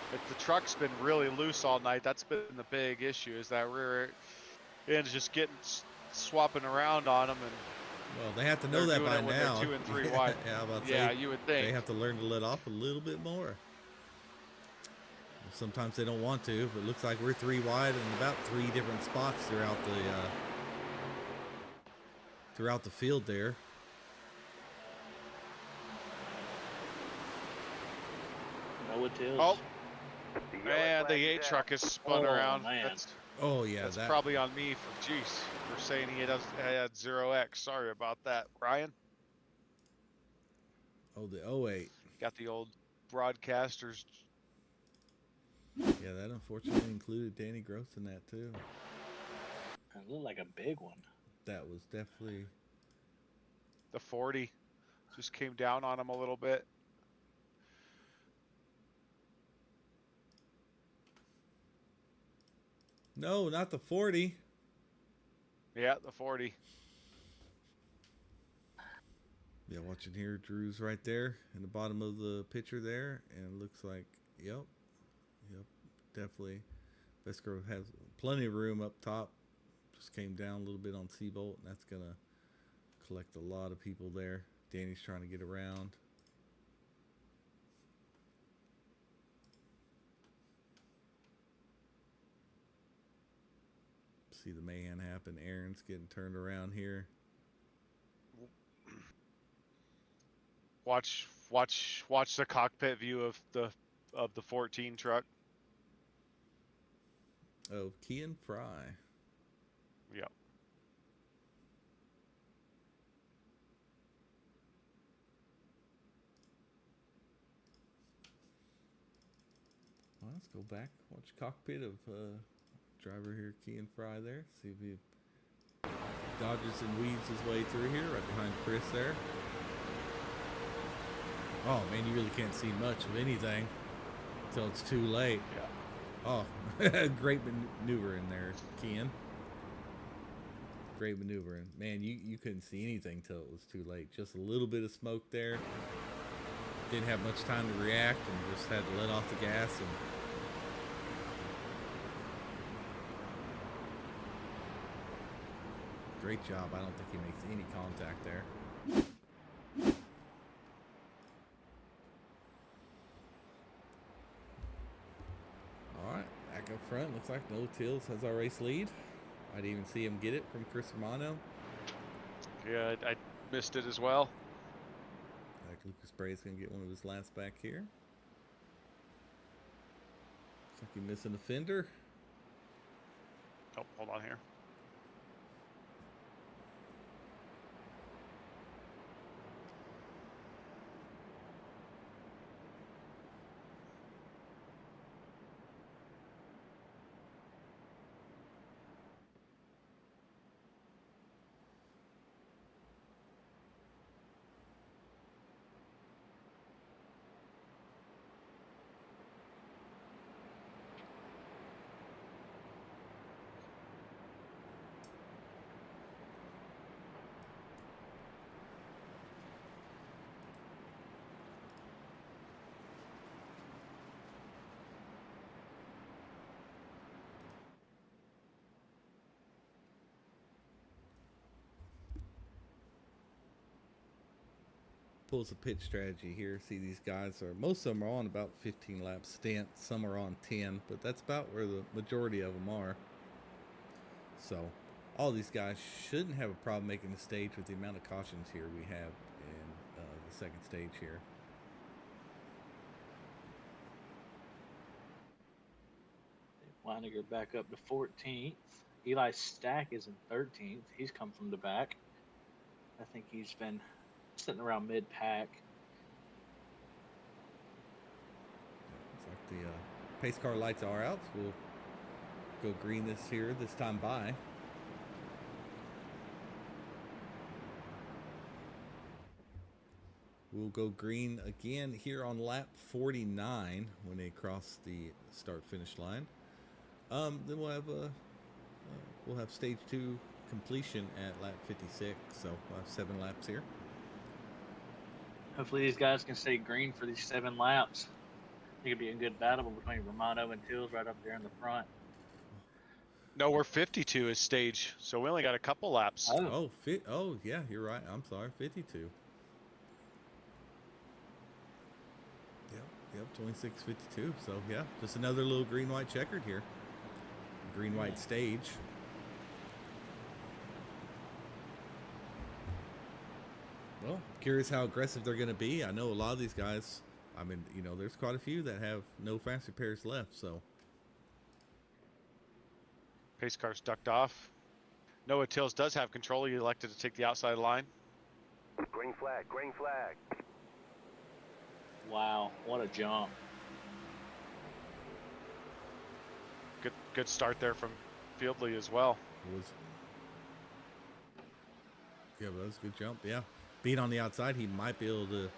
But the truck's been really loose all night. That's been the big issue, is that rear end's just getting swapping around on them. And well, they have to know that by now. 2 and 3 wide. Yeah, yeah, you would think. They have to learn to let off a little bit more. Sometimes they don't want to, but it looks like we're 3 wide in about 3 different spots throughout the field there. Noah Till. Oh, man, the 8 truck is spun around. Man. That's probably on me for saying he had 0x. Sorry about that, Ryan. Oh, the 08. Got the old broadcasters. Yeah, that unfortunately included Danny Gross in that too. It looked like a big one. That was definitely The 40 just came down on him a little bit. no, not the 40. Yeah, the 40. Yeah, watching here, Drew's right there in the bottom of the picture there, and it looks like, yep, definitely. Vesco has plenty of room up top. Just came down a little bit on Seabolt, and that's gonna collect a lot of people there. Danny's trying to get around. See the mayhem happen. Aaron's getting turned around here. Watch the cockpit view of the 14 truck. Oh, Kean Fry. Yeah. Well, let's go back. Watch cockpit of driver here, Kean Fry there. See if he dodges and weaves his way through here, right behind Chris there. Oh man, you really can't see much of anything until it's too late. Yeah. Oh, great maneuver in there, Kean. Great maneuvering. Man, you couldn't see anything till it was too late. Just a little bit of smoke there. Didn't have much time to react and just had to let off the gas and great job. I don't think he makes any contact there. Alright, back up front. Looks like No Tills has our race lead. I didn't even see him get it from Chris Romano. Yeah, I missed it as well. Like Lucas Bray's going to get one of his last back here. Looks like he missing a fender. Oh, hold on here. Pulls a pitch strategy here. See, these guys are, most of them are on about 15 lap stint. Some are on 10, but that's about where the majority of them are. So all these guys shouldn't have a problem making the stage with the amount of cautions here we have in the second stage here. Weiniger back up to 14th. Eli Stack is in 13th. He's come from the back. I think he's been sitting around mid-pack. Looks like the pace car lights are out. So we'll go green this time by. We'll go green again here on lap 49 when they cross the start-finish line. Then we'll have stage 2 completion at lap 56. So we'll have 7 laps here. Hopefully these guys can stay green for these 7 laps. I think it'd be a good battle between Romano and Tills right up there in the front. No, we're 52 is stage, so we only got a couple laps. Oh, yeah, you're right. I'm sorry, 52. Yep, 26:52. So yeah, just another little green-white checkered here. Green-white stage. Well, curious how aggressive they're going to be. I know a lot of these guys, I mean, you know, there's quite a few that have no fast repairs left, so. Pace car's ducked off. Noah Tills does have control. He elected to take the outside line. Green flag, green flag. Wow, what a jump. Good start there from Fieldley as well. Yeah, but that was a good jump. Yeah. Being on the outside, he might be able to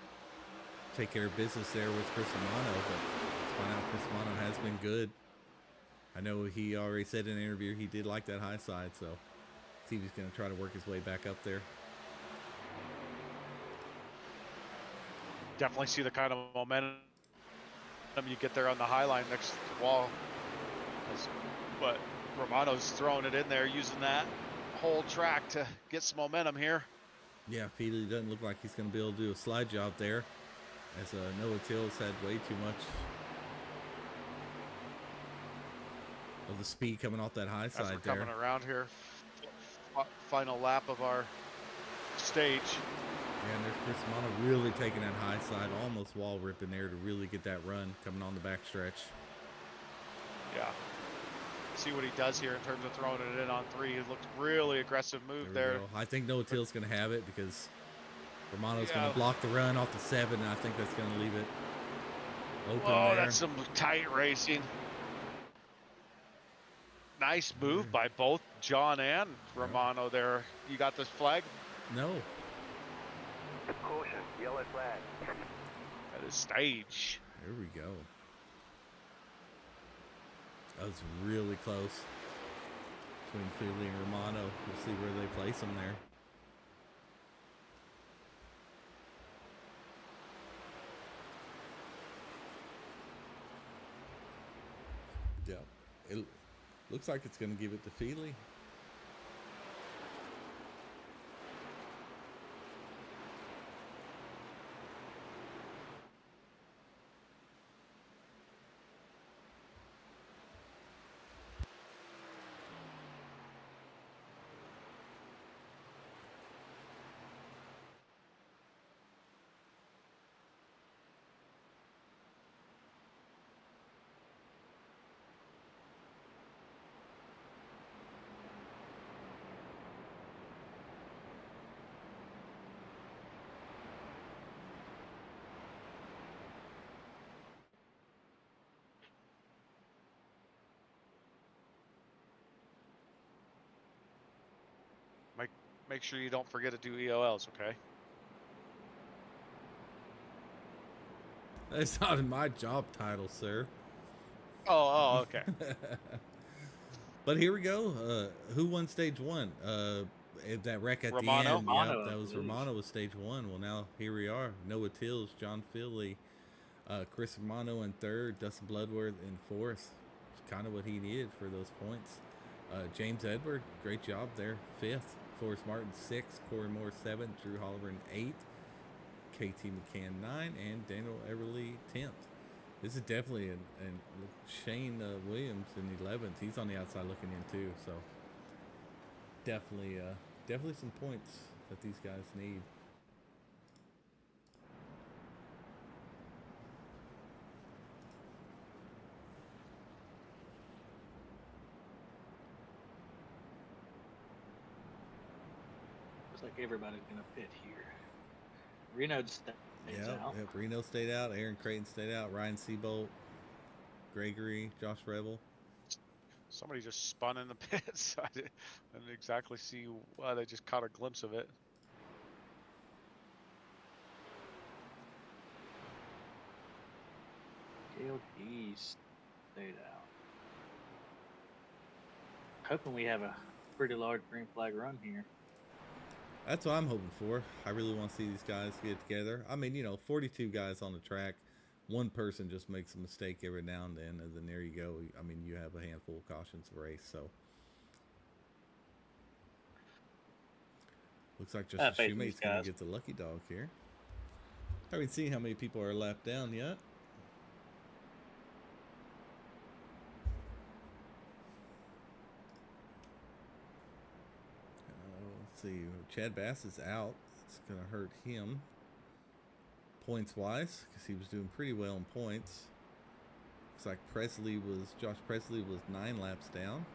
take care of business there with Chris Romano, but let's find out Chris Romano has been good. I know he already said in an interview he did like that high side, so see if he's going to try to work his way back up there. Definitely see the kind of momentum you get there on the high line next wall. But Romano's throwing it in there, using that whole track to get some momentum here. Yeah, Feely doesn't look like he's going to be able to do a slide job there, as Noah Tills had way too much of the speed coming off that high side As we're there. coming around here, final lap of our stage. Yeah, and there's Chris Romano really taking that high side, almost wall ripping there to really get that run coming on the back stretch. Yeah. See what he does here in terms of throwing it in on 3. It looked really aggressive move there. I think Noah Till's going to have it because Romano's going to block the run off the 7, and I think that's going to leave it open Oh, there. that's some tight racing. Nice move by both John and Romano there. You got this flag? No. Caution, yellow flag. That is stage. There we go. That was really close between Feely and Romano. We'll see where they place them there. Yeah, it looks like it's going to give it to Feely. Make sure you don't forget to do EOLs, okay? That's not in my job title, sir. Oh, okay. But here we go. Who won stage 1? That wreck at Romano? the end. Romano, Yep, that was Romano with stage 1. Well, now here we are. Noah Tills, John Feely, Chris Romano in 3rd, Dustin Bloodworth in 4th. It's kind of what he needed for those points. James Edward, great job there, 5th. Forrest Martin 6th, Corey Moore 7th, Drew Holliver in 8th, KT McCann 9th, and Daniel Everly 10th. This is definitely and Shane Williams in 11th. He's on the outside looking in too. So definitely some points that these guys need. Looks like everybody's gonna pit here. Reno stays out. Yep, Reno stayed out. Aaron Creighton stayed out. Ryan Seabolt, Gregory, Josh Revel. Somebody just spun in the pits. I didn't exactly see why. They just caught a glimpse of it. Gale Keys stayed out. Hoping we have a pretty large green flag run here. That's what I'm hoping for. I really want to see these guys get together. I mean, 42 guys on the track. One person just makes a mistake every now and then there you go. I mean, you have a handful of cautions to race, so. Looks like Justin Shoemate's going to get the lucky dog here. I haven't seen how many people are lapped down yet. Let's see. Chad Bass is out. It's going to hurt him points-wise because he was doing pretty well in points. Looks like Josh Presley was 9 laps down.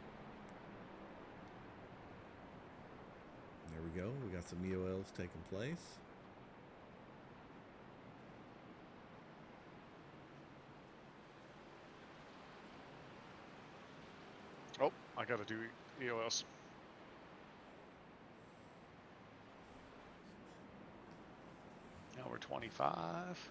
There we go. We got some EOLs taking place. Oh, I got to do EOLs. Number 25.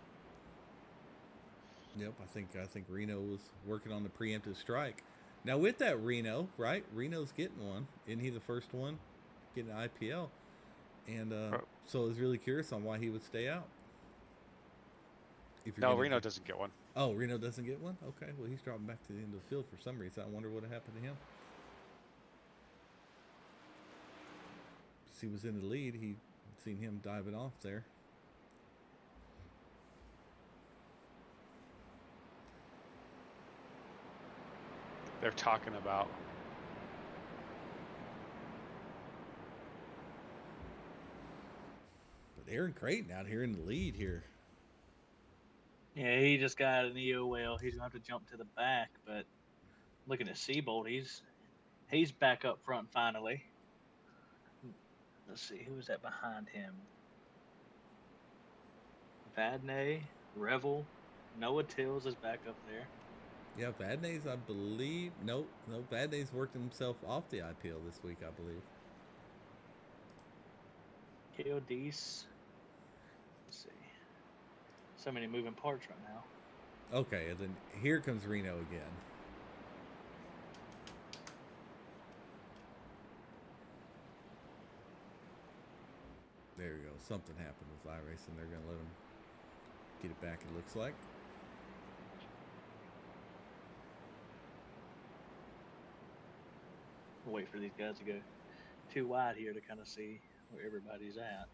Yep, I think Reno was working on the preemptive strike. Now with that Reno, right? Reno's getting one. Isn't he the first one getting an IPL? And so I was really curious on why he would stay out. If you're No, Reno doesn't get one. Oh, Reno doesn't get one? Okay, well, he's dropping back to the end of the field for some reason. I wonder what happened to him. He was in the lead. He seen him diving off there. They're talking about. But Aaron Creighton out here in the lead here. Yeah, he just got an EOL. He's gonna have to jump to the back, but looking at Seabold, he's back up front finally. Let's see, who was that behind him? Vadnais, Revel, Noah Tills is back up there. Yeah, Vadnais, I believe. Nope. Vadnais worked himself off the IPL this week, I believe. KO Deese. Let's see. So many moving parts right now. Okay, and then here comes Reno again. There you go. Something happened with iRacing. They're going to let him get it back, it looks like. We'll wait for these guys to go too wide here to kind of see where everybody's at.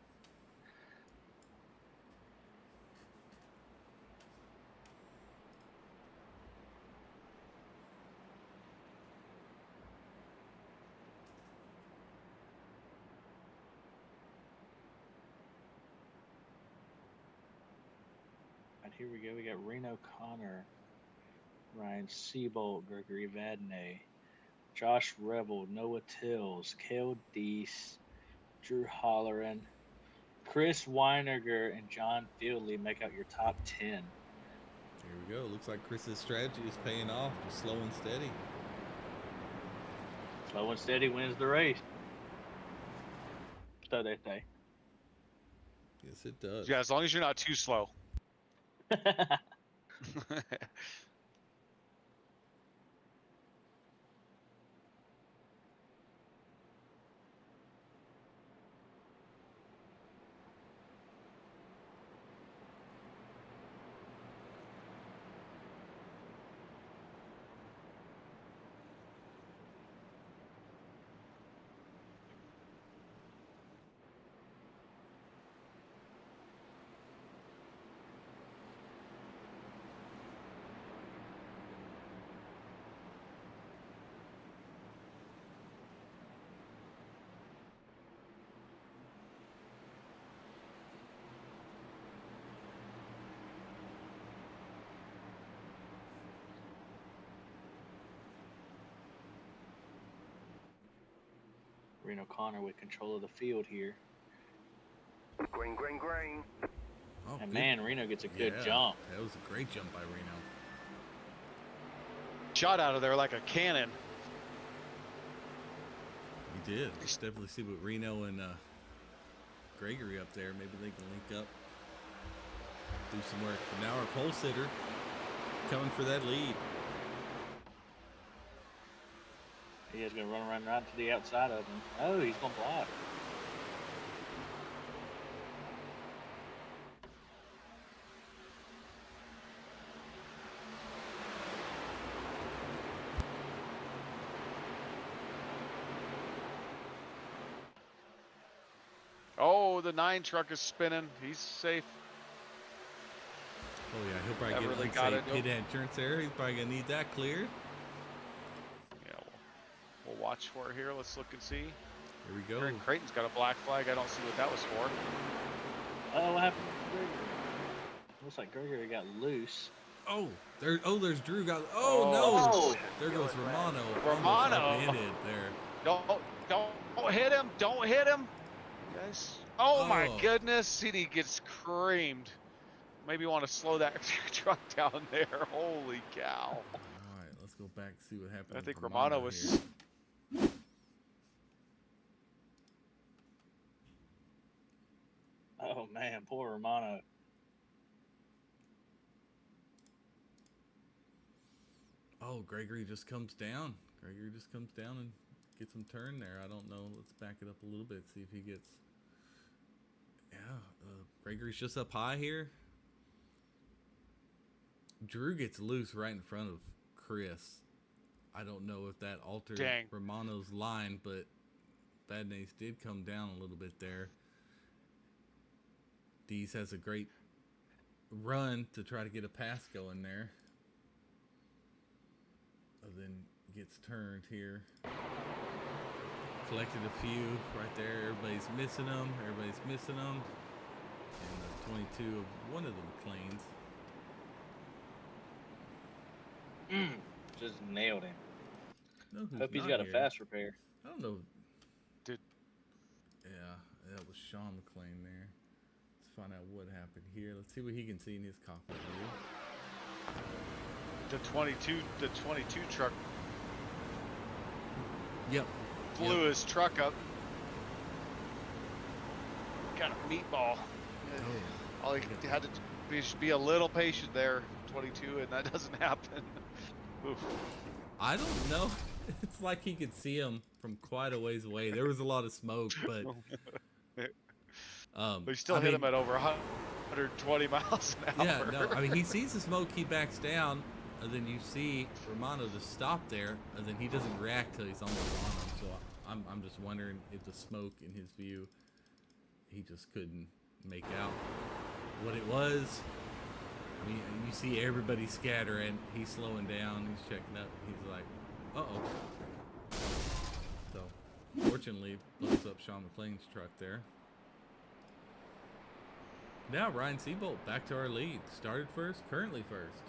Here we go. We got Reno Connor, Ryan Seabolt, Gregory Vadnais, Josh Revel, Noah Tills, Kale Deese, Drew Holleran, Chris Weinerger, and John Fieldley make out your top 10. Here we go. Looks like Chris's strategy is paying off. Just slow and steady. Slow and steady wins the race. So they say. Yes, it does. Yeah, as long as you're not too slow. Reno Connor with control of the field here. Green, green, green. Oh, And good. man, Reno gets a good jump. That was a great jump by Reno. Shot out of there like a cannon. He did. Let's definitely see what Reno and Gregory up there. Maybe they can link up, do some work. But now our pole sitter coming for that lead. He is going to run right to the outside of him. Oh, he's going to block. Oh, the 9 truck is spinning. He's safe. Oh yeah, he'll probably That get really like got say, it. pit entrance there. He's probably gonna need that cleared. Yeah, we'll watch for it here. Let's look and see. Here we go. Aaron Creighton's got a black flag. I don't see what that was for. Oh, what happened to Gregory? Looks like Gregory got loose. Oh, there's Drew got. Oh. No! There goes Romano. Romano. Almost upended there. Don't hit him. Don't hit him. Guys. Oh my goodness. He gets creamed. Maybe you want to slow that truck down there. Holy cow. All right, let's go back and see what happened. I with think Romano was. here. Oh man, poor Romano. Oh, Gregory just comes down. Gregory just comes down and gets him turned there. I don't know. Let's back it up a little bit, see if he gets... Yeah, Gregory's just up high here. Drew gets loose right in front of Chris. I don't know if that altered Romano's line, but Bad Nace did come down a little bit there. Dees has a great run to try to get a pass going there. Then gets turned here. Collected a few right there. Everybody's missing them. And the 22 of one of them cleans. Just nailed him. Hope he's got a fast repair. I don't know. Dude. Yeah, that was Sean McLean there. Let's find out what happened here. Let's see what he can see in his cockpit view. The 22 truck. Yep. Blew his truck up. Got a meatball. All he had to be a little patient there, 22, and that doesn't happen. Oof. I don't know. It's like he could see him from quite a ways away. There was a lot of smoke, but we still hit him at over 120 miles an hour. Yeah, no, I mean, he sees the smoke, he backs down, and then you see Romano just stop there, and then he doesn't react till he's almost on him. So I'm just wondering if the smoke in his view, he just couldn't make out what it was. I mean, you see everybody scattering. He's slowing down. He's checking up. He's like, uh-oh. So, fortunately, blows up Sean McLean's truck there. Now, Ryan Seabolt back to our lead. Started first, currently first.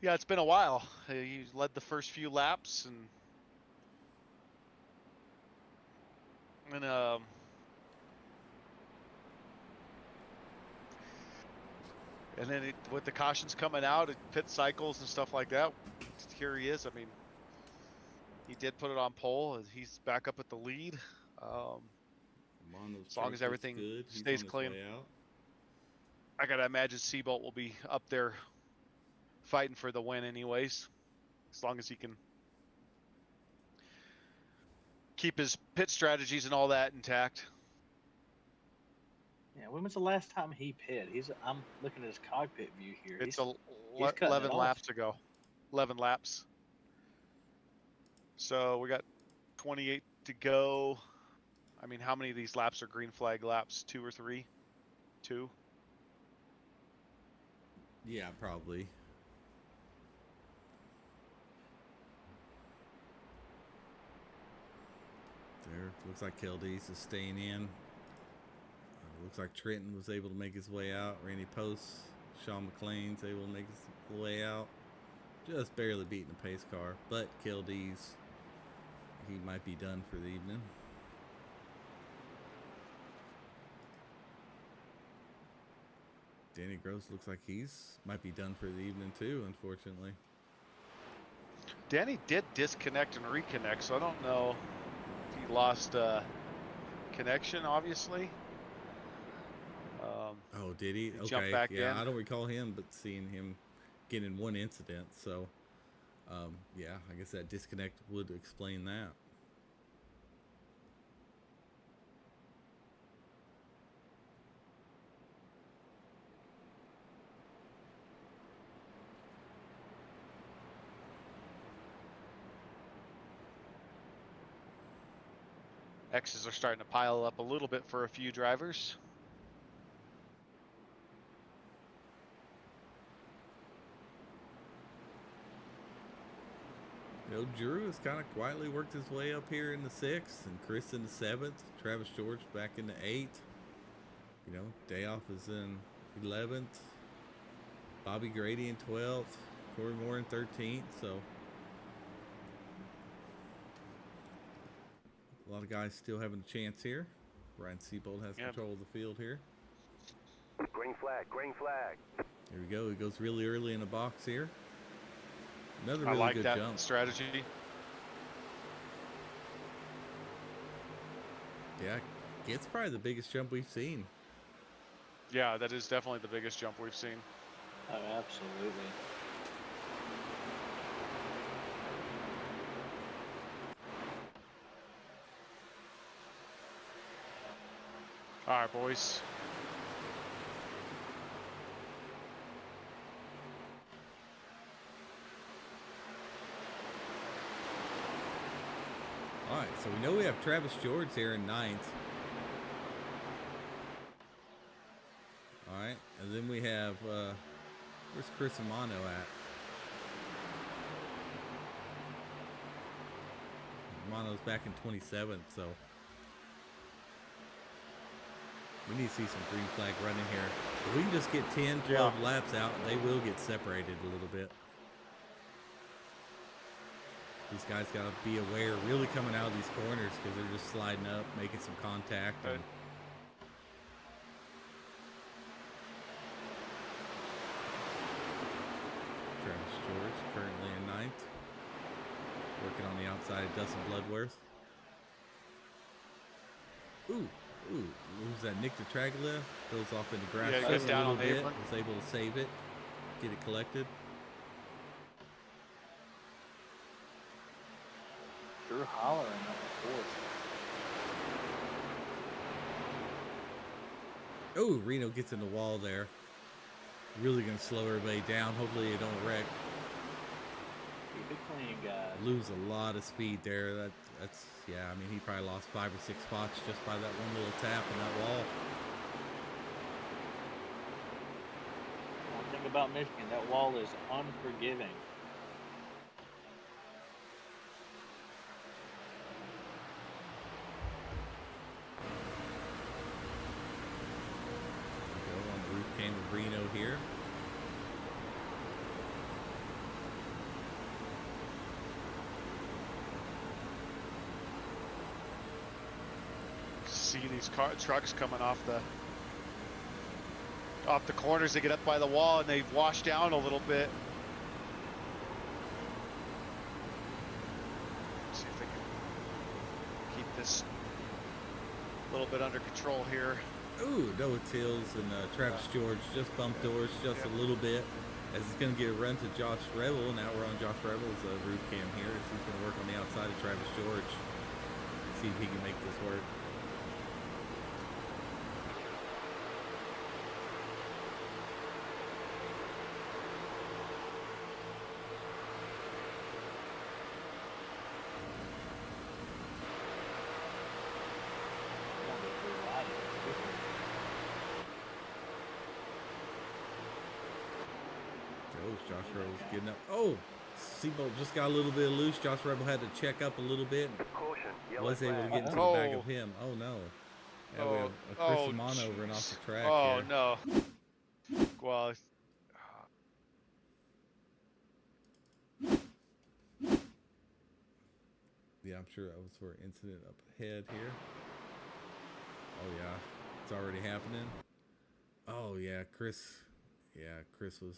Yeah, it's been a while. He led the first few laps, and then with the cautions coming out, pit cycles and stuff like that, here he is. I mean, he did put it on pole. He's back up at the lead. As long as everything stays clean. I gotta imagine Seabolt will be up there fighting for the win anyways, as long as he can keep his pit strategies and all that intact. Yeah, when was the last time he pit? I'm looking at his cockpit view here. It's 11 laps ago. 11 laps. So we got 28 to go. I mean, how many of these laps are green flag laps? 2 or 3? 2? Yeah, probably. There, looks like Keldy's is staying in. Looks like Trenton was able to make his way out. Randy Post, Sean McLean's able to make his way out. Just barely beating the pace car, but Keldy's, he might be done for the evening. Danny Gross looks like might be done for the evening too, unfortunately. Danny did disconnect and reconnect, so I don't know if he lost connection, obviously. Oh, did he? Okay. Jump back in. I don't recall him, but seeing him get in one incident. So, yeah, I guess that disconnect would explain that. X's are starting to pile up a little bit for a few drivers. You know, Drew has kind of quietly worked his way up here in the 6th, and Chris in the 7th. Travis George back in the 8th. You know, Dayoff is in 11th. Bobby Grady in 12th. Corey Moore in 13th. So a lot of guys still having a chance here. Ryan Seabolt has control of the field here. Green flag, green flag. Here we go. He goes really early in the box here. Another I really like good that jump. strategy. Yeah, it's probably the biggest jump we've seen. Yeah, that is definitely the biggest jump we've seen. Oh, absolutely. All right, boys. All right, so we know we have Travis George here in 9th. All right, and then we have, where's Chris Amano at? Amano's back in 27th, so we need to see some green flag running here. If we can just get 10, 12 laps out, they will get separated a little bit. These guys got to be aware, really coming out of these corners because they're just sliding up, making some contact. And Travis George currently in 9th, working on the outside of Dustin Bloodworth. Ooh, who's that? Nick DeTraglia goes off in the grass Yeah, just down a on little the bit. apron. Was able to save it, get it collected. Drew hollering up the fourth. Oh, Reno gets in the wall there. Really going to slow everybody down. Hopefully they don't wreck. Keep it clean, guys. Lose a lot of speed there. That's yeah, I mean, he probably lost 5 or 6 spots just by that one little tap in that wall. One thing about Michigan, that wall is unforgiving. Go on the roof cam of Reno here. See these trucks coming off the corners. They get up by the wall and they wash down a little bit. See if they can keep this a little bit under control here. Ooh, Noah Tills and Travis George just bumped doors just a little bit. As it's going to get a run to Josh Rebel. Now we're on Josh Rebel's roof cam here. As he's going to work on the outside of Travis George. See if he can make this work. Josh Rebel's getting up. Oh, Seabolt just got a little bit loose. Josh Rebel had to check up a little bit. Caution. Yellow Was able to flag. get into the back of him. Oh no. Yeah, we have a Chris Amano running off the track Oh here. no. Well, Yeah, I'm sure that was for an incident up ahead here. Oh yeah, it's already happening. Oh yeah, Chris. Yeah, Chris was.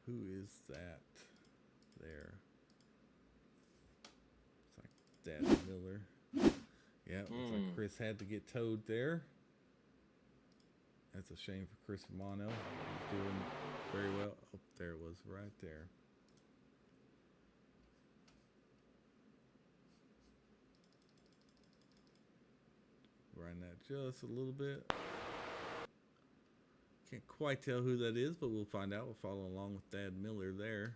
Who is that there? It's like Dad Miller. Yeah, it looks like Chris had to get towed there. That's a shame for Chris Amano. He's doing very well. Oh, there it was, right there. Riding that just a little bit. Can't quite tell who that is, but we'll find out. We'll follow along with Dad Miller there.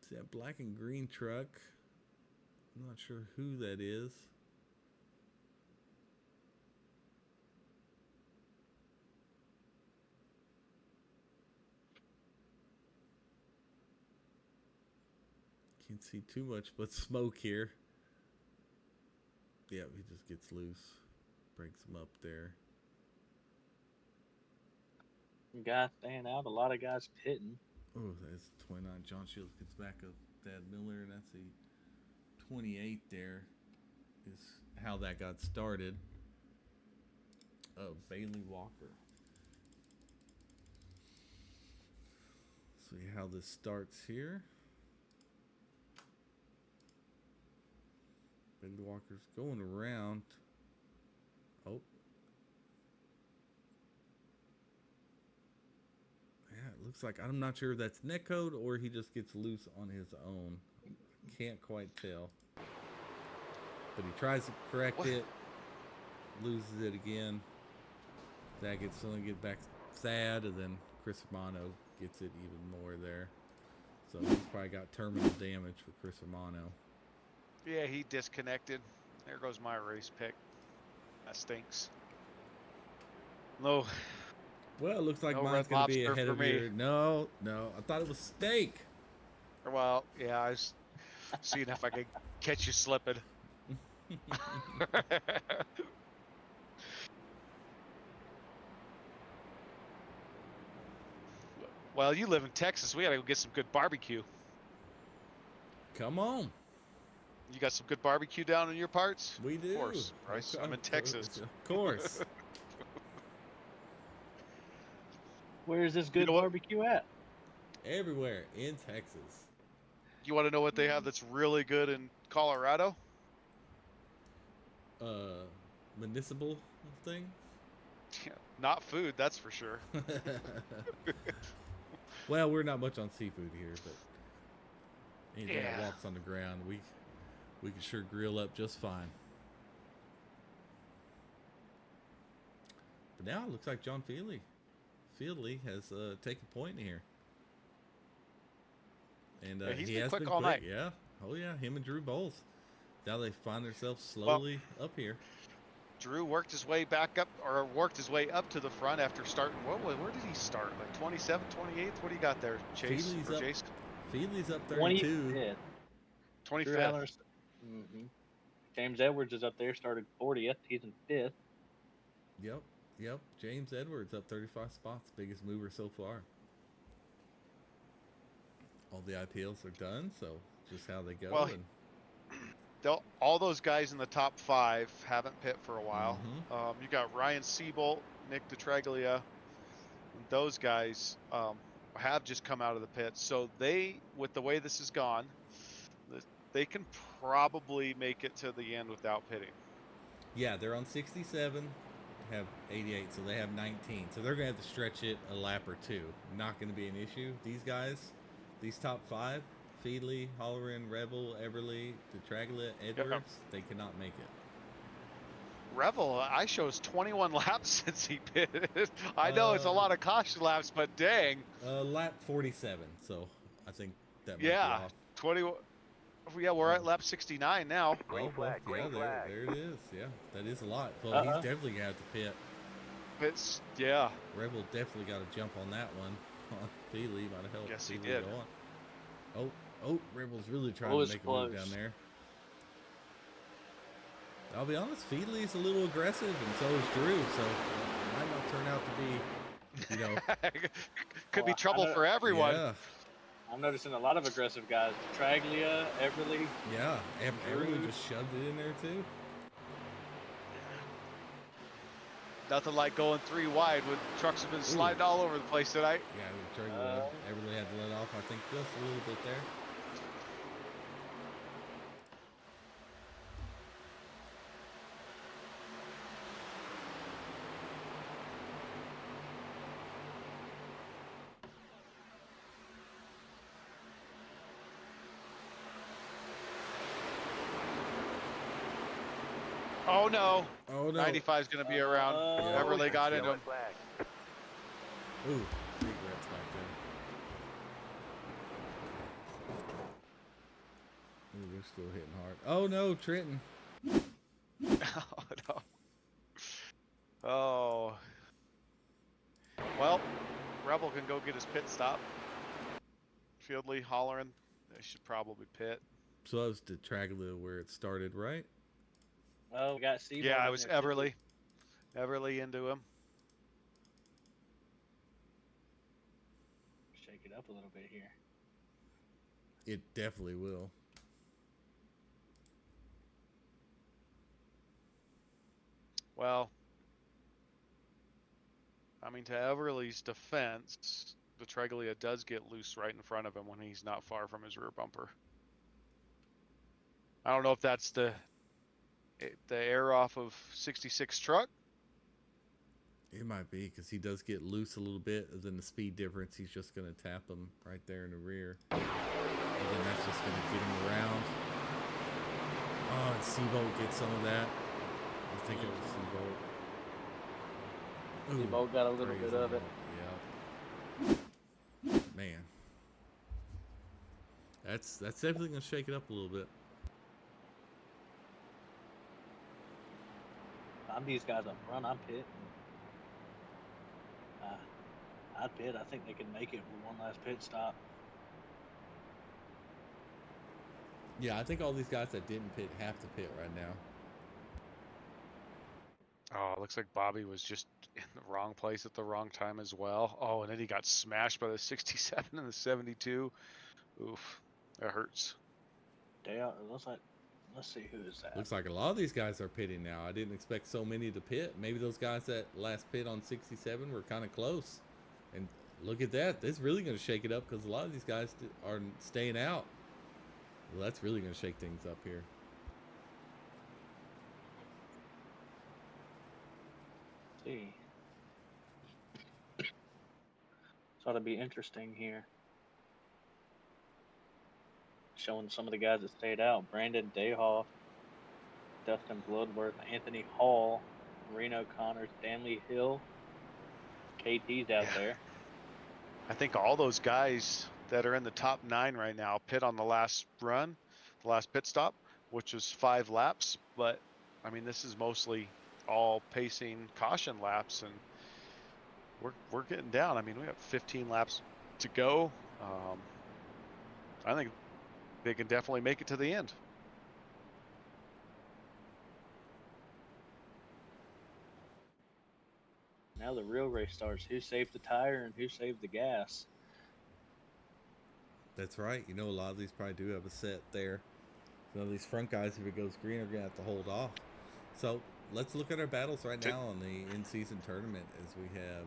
See that black and green truck. I'm not sure who that is. Can't see too much but smoke here. Yeah, he just gets loose. Breaks him up there. Guys staying out, a lot of guys pitting. Oh, that's 29. John Shields gets back up Dad Miller, and that's the 28 there is how that got started. Oh, Bailey Walker. See how this starts here. Bailey Walker's going around. Oh, Looks like, I'm not sure if that's netcode or he just gets loose on his own. Can't quite tell. But he tries to correct it, loses it again. That gets something to get back sad, and then Chris Romano gets it even more there. So he's probably got terminal damage for Chris Romano. Yeah, he disconnected. There goes my race pick. That stinks. No. Well, it looks like No mine's Red going to be Lobster ahead for of me. your... No. I thought it was steak. Well, yeah, I was seeing if I could catch you slipping. Well, you live in Texas. We gotta go get some good barbecue. Come on. You got some good barbecue down in your parts? We do. Of course, Bryce. I'm in Texas. Of course. Where's this good know what? barbecue at? Everywhere in Texas. You want to know what they have that's really good in Colorado? Municipal thing? Not food, that's for sure. Well, we're not much on seafood here, but anything that Yeah. walks on the ground, we can sure grill up just fine. But now it looks like John Fieldley has taken point here. And Yeah, he's he been has quick been all quick. night. Yeah. Oh, yeah. Him and Drew both. Now they find themselves slowly up here. Drew worked his way back up, or worked his way up to the front after starting. Where did he start? Like 27th, 28th? What do you got there, Chase? Feely's Or up, Jace? Feely's up 32. 25th. 25th. Mm-hmm. James Edwards is up there, started 40th. He's in 5th. Yep. James Edwards up 35 spots. Biggest mover so far. All the IPLs are done, so just how they go. Well, all those guys in the top 5 haven't pit for a while. Mhm. You got Ryan Seabolt, Nick DeTraglia. Those guys have just come out of the pit. So they, with the way this has gone, they can probably make it to the end without pitting. Yeah, they're on 67, have 88, so they have 19. So they're going to have to stretch it a lap or two. Not going to be an issue. These guys, these top 5, Feedley, Holleran, Rebel, Everly, DeTraglia, Edwards, they cannot make it. Revel, I shows 21 laps since he pitted. I know it's a lot of caution laps, but dang. Lap 47, so I think that might be Yeah, off. 20. Yeah, we're at lap 69 now. Green flag, green flag. There it is. Yeah, that is a lot. Well, he's definitely going to have to pit. It's, yeah. Rebel definitely got to jump on that one. Feely might have helped. Yes, he Feely did. go on. Oh, Rebel's really trying to make a move down there. I'll be honest, Feely's a little aggressive, and so is Drew, so it might not turn out to be, you know. Could be trouble for everyone. Yeah, I'm noticing a lot of aggressive guys. Traglia, Everly. yeah. Everly just shoved it in there, too. Nothing like going 3 wide when trucks have been sliding all over the place tonight. Yeah, Everly had to let off, I think, just a little bit there. Oh no. Oh, no. 95 is going to be around. Yeah. Everly got into Yellow him. flag. Ooh, regrets back there. Ooh, they're still hitting hard. Oh, no, Trenton. Oh, no. Oh. Well, Rebel can go get his pit stop. Fieldley, Holleran, they should probably pit. So that was DeTraglia where it started, right? Oh, we got Seabolt. Yeah, in it was there, too. Everly. Everly into him. Shake it up a little bit here. It definitely will. Well, I mean, to Everly's defense, DeTraglia does get loose right in front of him when he's not far from his rear bumper. I don't know if that's the air off of 66 truck. It might be because he does get loose a little bit. Then the speed difference, he's just going to tap him right there in the rear. And then that's just going to get him around. Oh, and Seabolt gets some of that. I think it was Seabolt. Seabolt got a little bit of it. Yeah. Man. That's definitely going to shake it up a little bit. I'm these guys up front. I'm pit. I'd pit. I think they can make it with one last pit stop. Yeah, I think all these guys that didn't pit have to pit right now. Oh, it looks like Bobby was just in the wrong place at the wrong time as well. Oh, and then he got smashed by the 67 and the 72. Oof, that hurts. Let's see who is that. Looks like a lot of these guys are pitting now. I didn't expect so many to pit. Maybe those guys that last pit on 67 were kind of close. And look at that. That's really going to shake it up because a lot of these guys are staying out. Well, that's really going to shake things up here. Let's see. So it'll be interesting here. Showing some of the guys that stayed out. Brandon Dayhoff, Dustin Bloodworth, Anthony Hall, Reno Connors, Stanley Hill. KT's out there. I think all those guys that are in the top 9 right now pit on the last run, the last pit stop, which was 5 laps. But I mean, this is mostly all pacing caution laps, and we're getting down. I mean, we have 15 laps to go. I think they can definitely make it to the end. Now the real race starts. Who saved the tire and who saved the gas? That's right. You know, a lot of these probably do have a set there. Some of these front guys, if it goes green, are going to have to hold off. So let's look at our battles right now on the in-season tournament as we have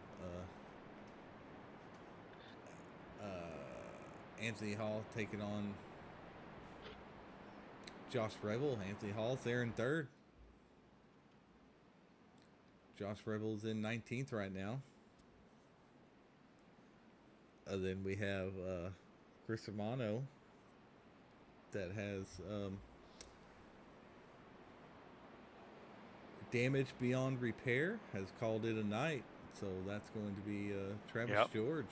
Anthony Hall taking on Josh Rebel. Anthony Hall's there in 3rd. Josh Rebel's in 19th right now. Then we have Chris Romano that has damage beyond repair, has called it a night. So that's going to be Travis George.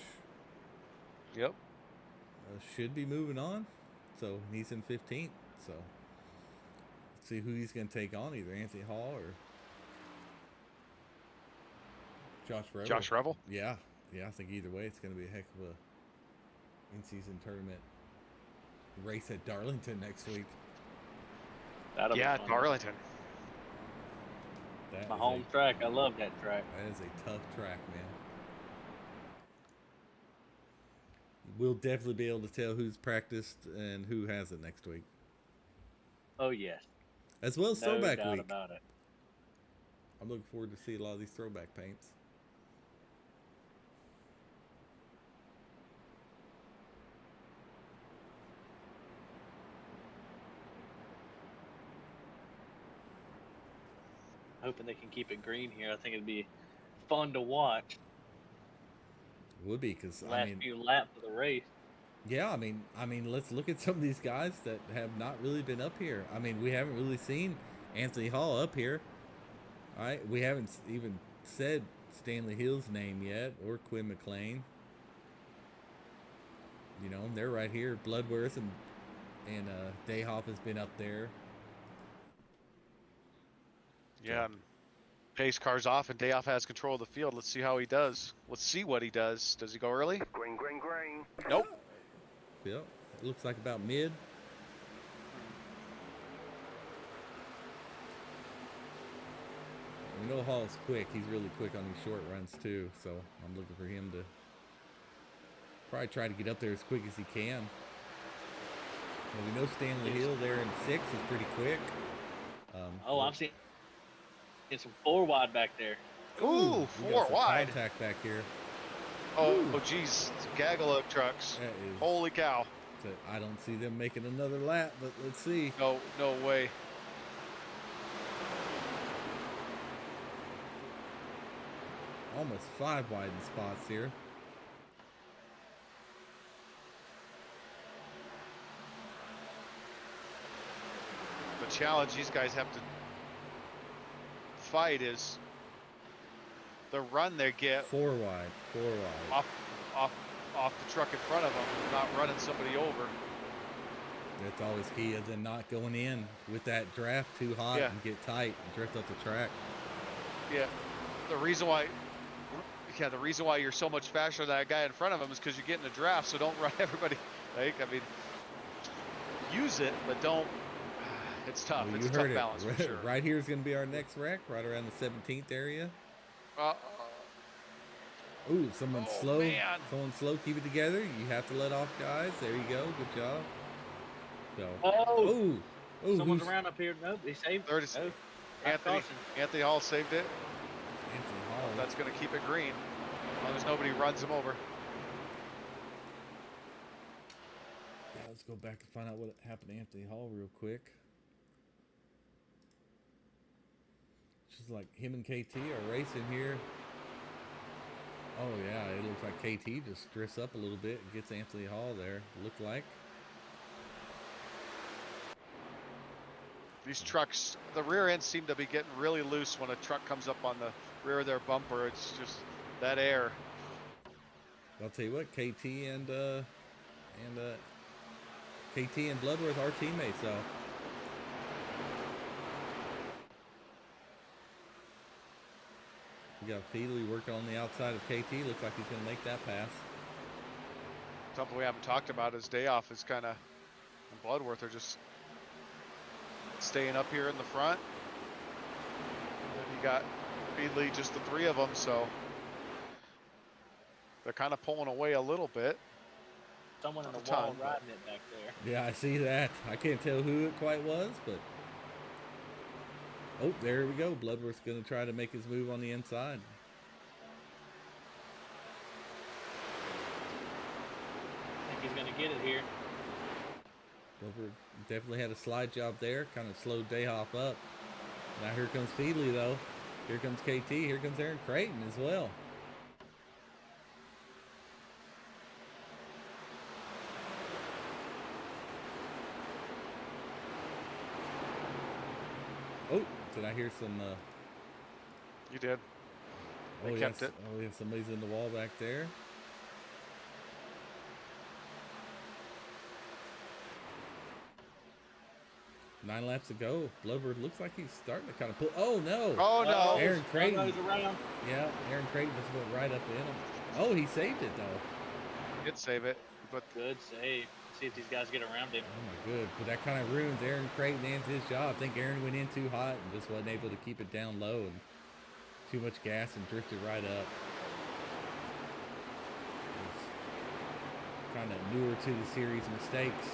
Yep. Should be moving on. So he's in 15th. So let's see who he's going to take on, either Anthony Hall or Josh Rebel. Josh Rebel? Yeah. I think either way, it's going to be a heck of a in-season tournament race at Darlington next week. Yeah, Darlington. My home track. I love that track. That is a tough track, man. We'll definitely be able to tell who's practiced and who hasn't next week. Oh, yes. As well as throwback no doubt week. About it. I'm looking forward to see a lot of these throwback paints. Hoping they can keep it green here. I think it'd be fun to watch. It would be, because last few laps of the race. Yeah, I mean, let's look at some of these guys that have not really been up here. I mean, we haven't really seen Anthony Hall up here. All right, we haven't even said Stanley Hill's name yet, or Quinn McLean. You know, they're right here. Bloodworth and Dayhoff has been up there. Yeah, and pace car's off, and Dayoff has control of the field. Let's see how he does. Let's see what he does. Does he go early? Green. Nope. Yep. It looks like about mid. We know Hall's quick. He's really quick on these short runs too. So I'm looking for him to probably try to get up there as quick as he can. And we know Stanley Hill there in 6 is pretty quick. I'm seeing some 4 wide back there. Ooh, 4 wide. Contact back here. Oh, geez. It's a gaggle of trucks. Holy cow. I don't see them making another lap, but let's see. No way. almost 5 wide in spots here. The challenge these guys have to fight is the run they get 4 wide, 4 wide. off the truck in front of them, not running somebody over. That's always key, is then not going in with that draft too hot Yeah. and get tight and drift up the track. Yeah, the reason why you're so much faster than that guy in front of him is because you're getting a draft. So don't run everybody. Like, I mean, use it, but don't. It's tough. Well, It's you a tough heard it. balance for sure. Right here is going to be our next wreck, right around the 17th area. Ooh, someone slow. Man. Someone slow. Keep it together. You have to let off, guys. There you go. Good job. So. Oh. Oh. Someone's around up here. Nope, he saved. 30. No. Anthony Hall saved it. Anthony Hall. That's going to keep it green, as long as nobody runs him over. Yeah, let's go back and find out what happened to Anthony Hall real quick. Just like him and KT are racing here. Oh yeah, it looks like KT just drifts up a little bit and gets Anthony Hall there. Looked like. These trucks, the rear ends seem to be getting really loose when a truck comes up on the rear of their bumper. It's just that air. I'll tell you what, KT and Bloodworth are teammates though. We got Feedley working on the outside of KT. Looks like he's going to make that pass. Something we haven't talked about is Day Off is kind of, and Bloodworth are just staying up here in the front. And you got Feedley, just the 3 of them, so they're kind of pulling away a little bit. Someone in the Not a wall ton, riding it back there. Yeah, I see that. I can't tell who it quite was, but... Oh, there we go. Bloodworth's going to try to make his move on the inside. I think he's going to get it here. Bloodworth definitely had a slide job there. Kind of slowed Dayhop up. Now here comes Feedley, though. Here comes KT. Here comes Aaron Creighton as well. Oh, did I hear some... You did. They oh, kept yes. it. Oh, yeah, somebody's in the wall back there. Nine laps to go. Bloodworth looks like he's starting to kind of pull. Oh, no. Oh, no. Aaron Creighton. He's around. Yeah, Aaron Creighton just went right up in him. Oh, he saved it, though. Did save it, but Good save. See if these guys get around him. Oh, my good. But that kind of ruins Aaron Creighton and his job. I think Aaron went in too hot and just wasn't able to keep it down low and too much gas and drifted right up. Kind of newer to the series mistakes.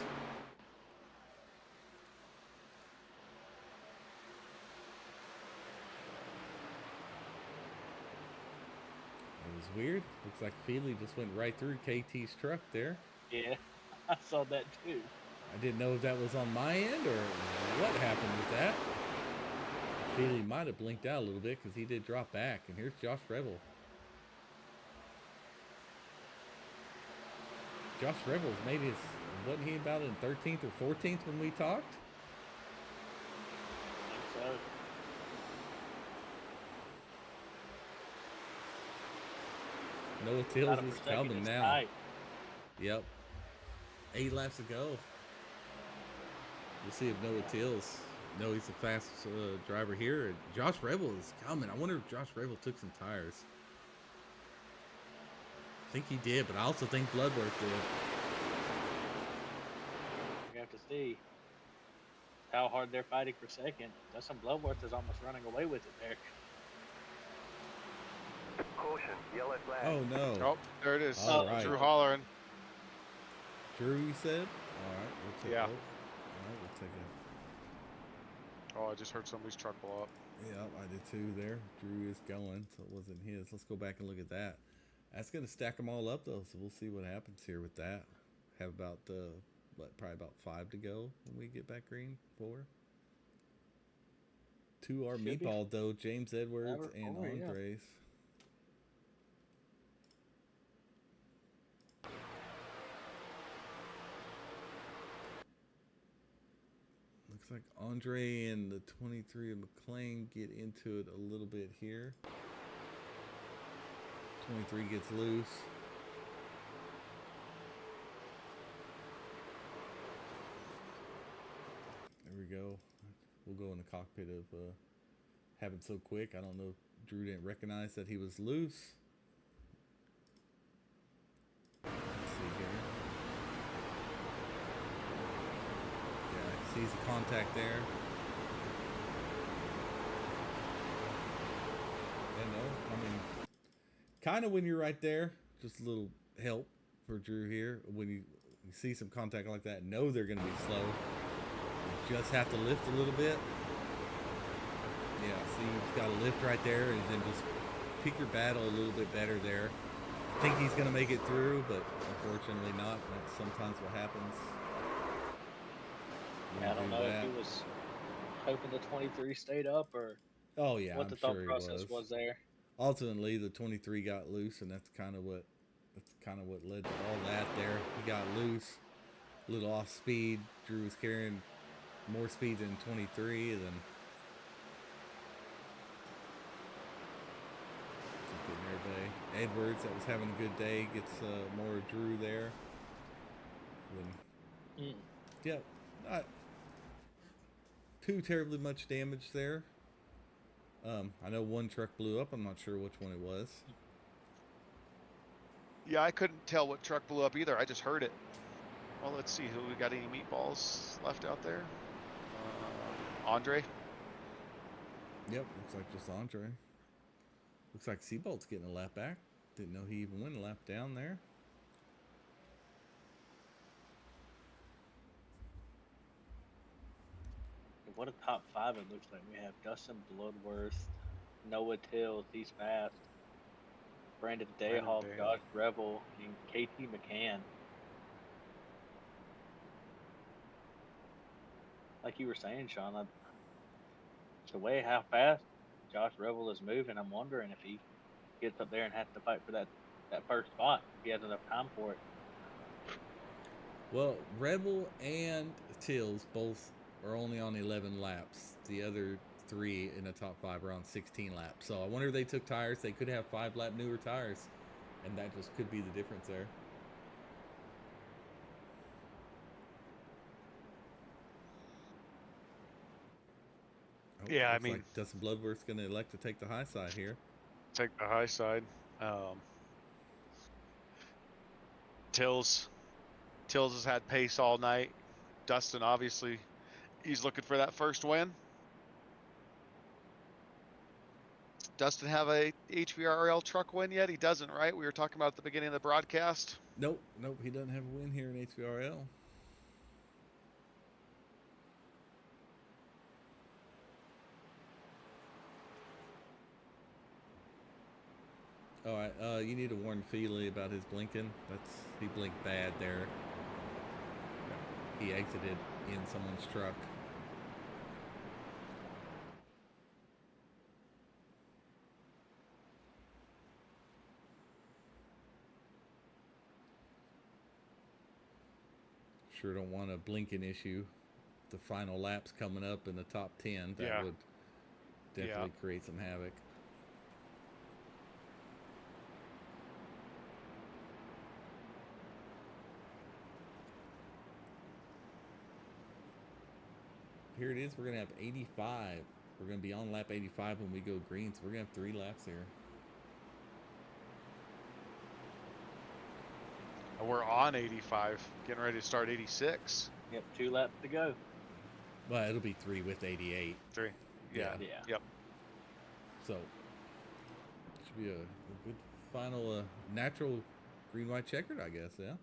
It was weird. Looks like Feely just went right through KT's truck there. Yeah, I saw that too. I didn't know if that was on my end or what happened with that. Feely might have blinked out a little bit because he did drop back. And here's Josh Rebel. Josh Rebels made his, wasn't he about in 13th or 14th when we talked? I think so. Noah About Tills a is per second, coming it's now. tight. Yep. 8 laps to go. We'll see if Noah Tills, no, he's the fastest driver here. And Josh Rebel is coming. I wonder if Josh Rebel took some tires. I think he did, but I also think Bloodworth did. We have to see how hard they're fighting for second. Dustin Bloodworth is almost running away with it there. Caution, yellow flag. Oh, no. oh, there it is. All right. Drew hollering. Drew, you said? All right, we'll take Yeah. it. All right, we'll take it. Oh, I just heard somebody's truck blow up. Yeah, I did too there. Drew is going, so it wasn't his. Let's go back and look at that. That's going to stack them all up, though, so we'll see what happens here with that. Have about, probably about 5 to go when we get back green. 4. 2 are Should be meatball, though. James Edwards and 4, yeah. Andres. like Andre and the 23 of McLean get into it a little bit here. 23 gets loose. There we go. We'll go in the cockpit of having so quick. I don't know if Drew didn't recognize that he was loose. Let's see here. Yeah, sees the contact there. And no, I mean, kind of when you're right there, just a little help for Drew here. When you see some contact like that, know they're going to be slow. You just have to lift a little bit. Yeah, see, you've got to lift right there and then just pick your battle a little bit better there. I think he's going to make it through, but unfortunately not. That's sometimes what happens. I don't know if he was hoping the 23 stayed up or what the thought process was there. Ultimately, the 23 got loose, and that's kind of what led to all that there. He got loose, a little off speed. Drew was carrying more speed than 23, and then getting everybody. Edwards, that was having a good day, gets more of Drew there. Yeah, not too terribly much damage there. I know one truck blew up. I'm not sure which one it was. Yeah, I couldn't tell what truck blew up either. I just heard it. Well, let's see. Who we got? Any meatballs left out there? Andre. Yep, looks like just Andre. Looks like Seabolt's getting a lap back. Didn't know he even went a lap down there. What a top five it looks like. We have Dustin Bloodworth, Noah Tills, he's fast, Brandon Dayhawk, Josh Revel, and KT McCann. Like you were saying, Sean, the way how fast Josh Revel is moving, I'm wondering if he gets up there and has to fight for that first spot, if he has enough time for it. Well, Revel and Tills both are only on 11 laps. The other three in the top five are on 16 laps. So I wonder if they took tires. They could have 5-lap newer tires, and that just could be the difference there. Oh, yeah, I mean, like Dustin Bloodworth's going to elect to take the high side here. Take the high side. Tills has had pace all night. Dustin, obviously, he's looking for that first win. Dustin have a HVRL truck win yet? He doesn't, right? We were talking about at the beginning of the broadcast. Nope, he doesn't have a win here in HVRL. All right, you need to warn Feely about his blinking. He blinked bad there. He exited in someone's truck. Sure don't want a blinking issue. The final laps coming up in the top 10. That would definitely create some havoc. Here it is. We're going to have 85. We're going to be on lap 85 when we go green, so we're going to have 3 laps here. We're on 85, getting ready to start 86. Yep, 2 laps to go. Well, it'll be 3 with 88. 3. Yeah. Yep. So, should be a good final natural green-white checkered, I guess, yeah?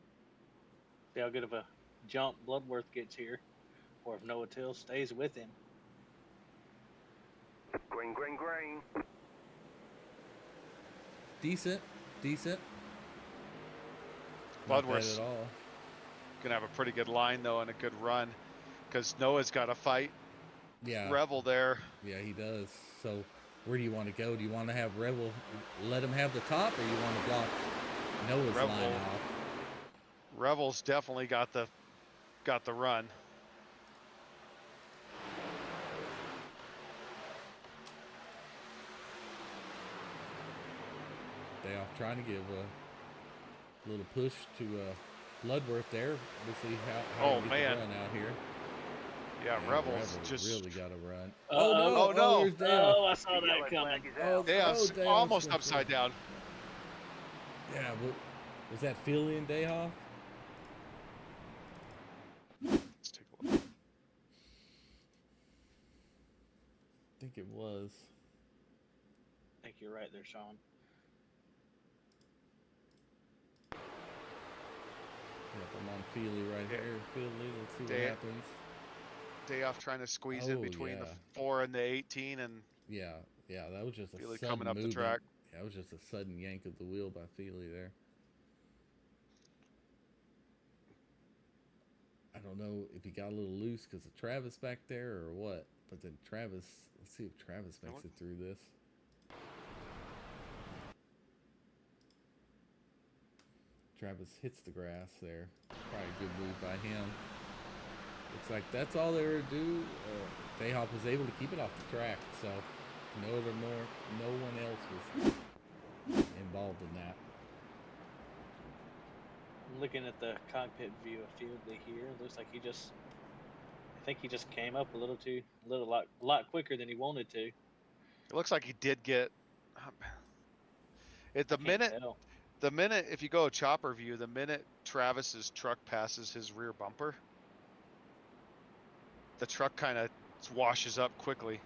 See how good of a jump Bloodworth gets here, or if Noah Till stays with him. Green, green, green. Decent. Bloodworth's gonna have a pretty good line though and a good run, because Noah's got to fight. Yeah. Revel there. Yeah, he does. So, where do you want to go? Do you want to have Revel let him have the top, or you want to block Noah's line off? Revel's definitely got the run. Day off trying to give a little push to Bloodworth there. We'll see how Oh, he gets man. the run out here. Yeah, And Rebels just really got to run. Oh, no. There's Day Off. Oh, I saw The that yellow coming. flag is Oh, out. Day Off's Day Off's almost gonna upside fly. down. Yeah, was that Philly and Dayhoff? Let's take a look. I think it was. I think you're right there, Sean. Yep, I'm on Feely right Yeah. here. Feely, let's see what Day- happens. Day Off trying to squeeze in Oh, between the yeah. 4 and the 18, and Yeah, that was just a Feely sudden coming up the movement. track. Yeah, it was just a sudden yank of the wheel by Feely there. I don't know if he got a little loose because of Travis back there or what, but then Travis, let's see if Travis makes it through this. Travis hits the grass there. Probably a good move by him. Looks like that's all they were to do. Dayhop was able to keep it off the track, so no one else was involved in that. Looking at the cockpit view of Fieldley here, looks like I think he just came up a lot quicker than he wanted to. It looks like he did get. At the I can't minute, tell. if you go chopper view, the minute Travis's truck passes his rear bumper, the truck kind of washes up quickly.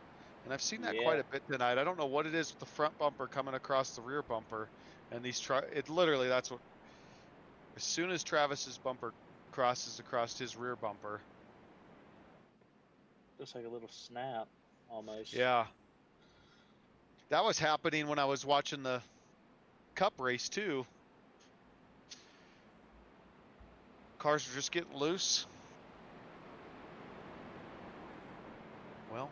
And I've seen that quite a bit tonight. I don't know what it is with the front bumper coming across the rear bumper, and these it literally, that's what. As soon as Travis's bumper crosses across his rear bumper, Looks like a little snap, almost. yeah. That was happening when I was watching the Cup race too. Cars were just getting loose. Well,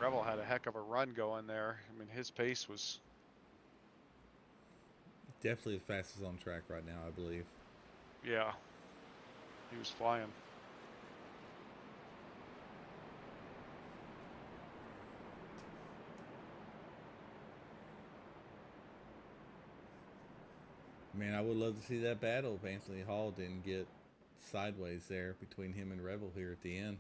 Rebel had a heck of a run going there. I mean, his pace was Definitely the fastest on track right now, I believe. yeah. He was flying. Man, I would love to see that battle if Anthony Hall didn't get sideways there between him and Rebel here at the end.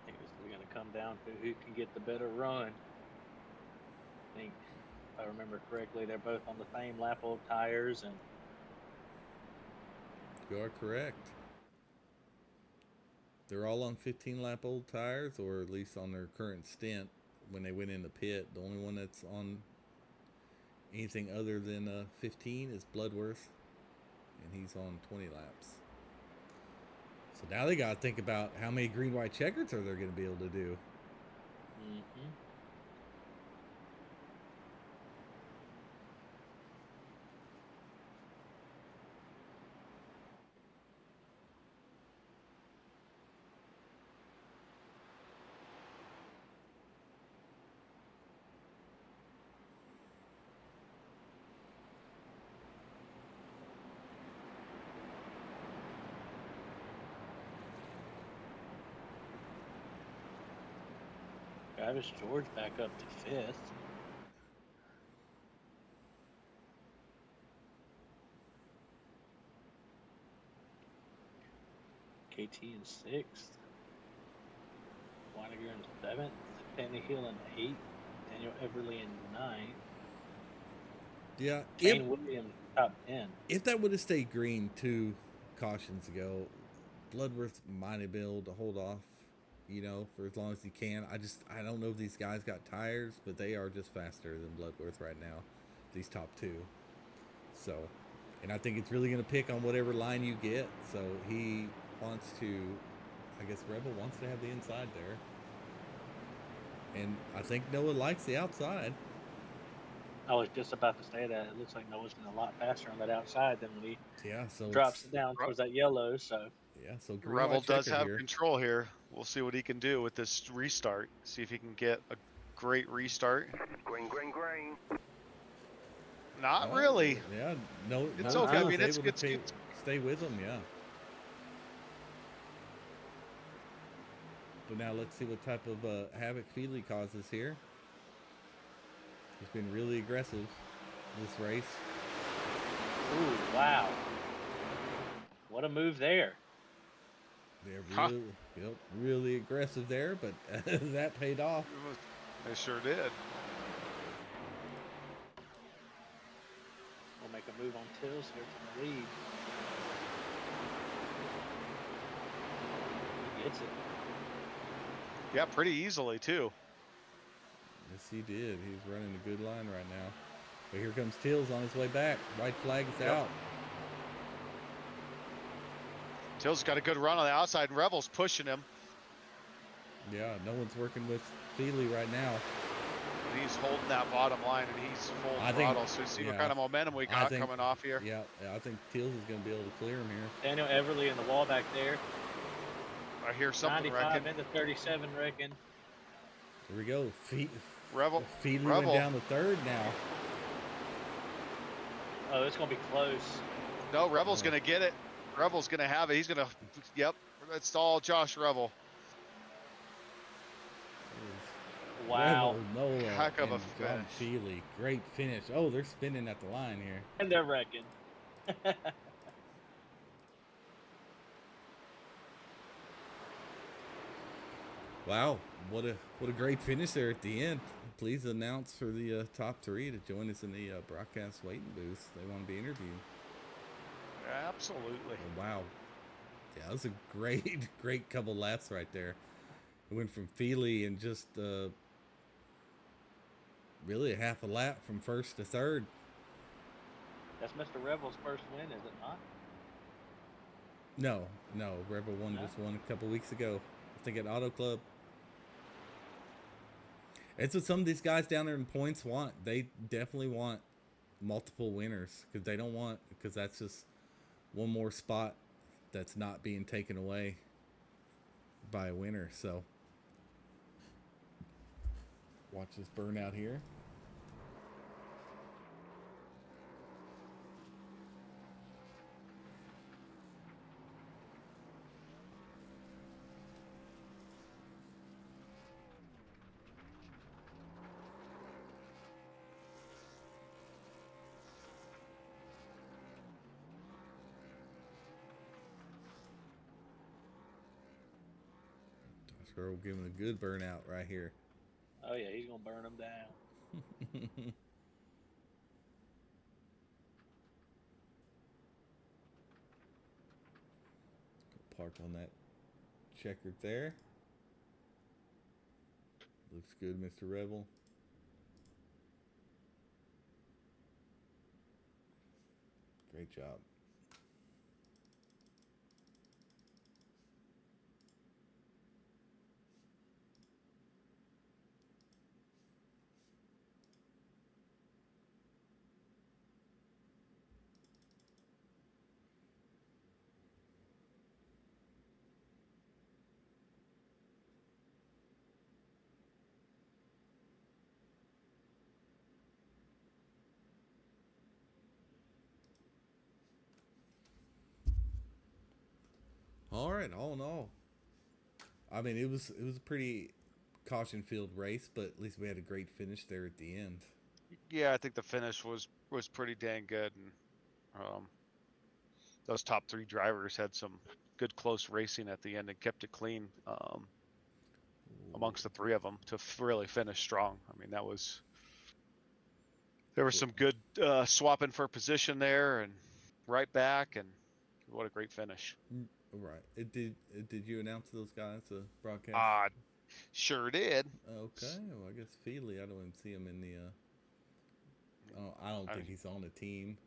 I think it's going to come down to who can get the better run. I think, if I remember correctly, they're both on the same lap old tires, and You are correct. They're all on 15 lap old tires, or at least on their current stint when they went in the pit. The only one that's on anything other than 15 is Bloodworth, and he's on 20 laps. So now they got to think about how many green white checkers are they going to be able to do. Travis George back up to 5th. KT in 6th. Weiniger in 7th. Tannehill in 8th. Daniel Everly in 9th. Yeah, Shane Williams top 10. if that would have stayed green 2 cautions ago, Bloodworth might have been able to hold off, for as long as he can. I don't know if these guys got tires, but they are just faster than Bloodworth right now, these top 2. So, and I think it's really going to pick on whatever line you get. So he wants to, I guess Rebel wants to have the inside there. And I think Noah likes the outside. I was just about to say that. It looks like Noah's been a lot faster on that outside than when he So drops it down towards that yellow. So so green Rebel white does checker have here. control here. We'll see what he can do with this restart. See if he can get a great restart. Green, green, green. Not really. Yeah, no, It's no, okay. I Phil mean, was able to it's stay with them, yeah. But now let's see what type of havoc Feely causes here. He's been really aggressive this race. Ooh, wow. What a move there. They're really, really aggressive there, but that paid off. They sure did. We'll make a move on Tills here to the lead. He gets it. Yeah, pretty easily too. Yes, he did. He's running a good line right now. But here comes Tills on his way back. White flag is out. Till's got a good run on the outside, and Rebel's pushing him. Yeah, no one's working with Feely right now. And he's holding that bottom line, and he's full throttle. So see what kind of momentum we got coming off here. Yeah, I think Tills is going to be able to clear him here. Daniel Everly in the wall back there. I hear something 95 wrecking. into 37 wrecking. Here we go. Rebel. Feely went down the third now. Oh, it's going to be close. No, Rebel's going to get it. Rebel's going to have it. He's going to, yep, that's all Josh Rebel. Wow. Rebel, Nola, Heck of a and John finish. Feely. Great finish. Oh, they're spinning at the line here. And they're wrecking. Wow, what a great finish there at the end. Please announce for the top three to join us in the broadcast waiting booth. They want to be interviewed. Absolutely. Oh, wow. Yeah, that was a great couple laps right there. It went from Feely and just really a half a lap from first to third. That's Mr. Rebel's first win, is it not? No, Rebel just won a couple weeks ago. I think at Auto Club. It's what some of these guys down there in points want. They definitely want multiple winners because that's just one more spot that's not being taken away by a winner. So watch this burnout here. We'll give him a good burnout right here. Oh, yeah, he's going to burn them down. Park on that checkered there. Looks good, Mr. Rebel. Great job. All right, all in all, I mean, it was a pretty caution-filled race, but at least we had a great finish there at the end. Yeah, I think the finish was pretty dang good, and those top three drivers had some good close racing at the end and kept it clean amongst the three of them to really finish strong. I mean, there was some good swapping for position there and right back, and what a great finish. Right. Did you announce those guys the broadcast? Sure did. Okay. Well, I guess Feely, I don't even see him in the. I don't think he's on the team.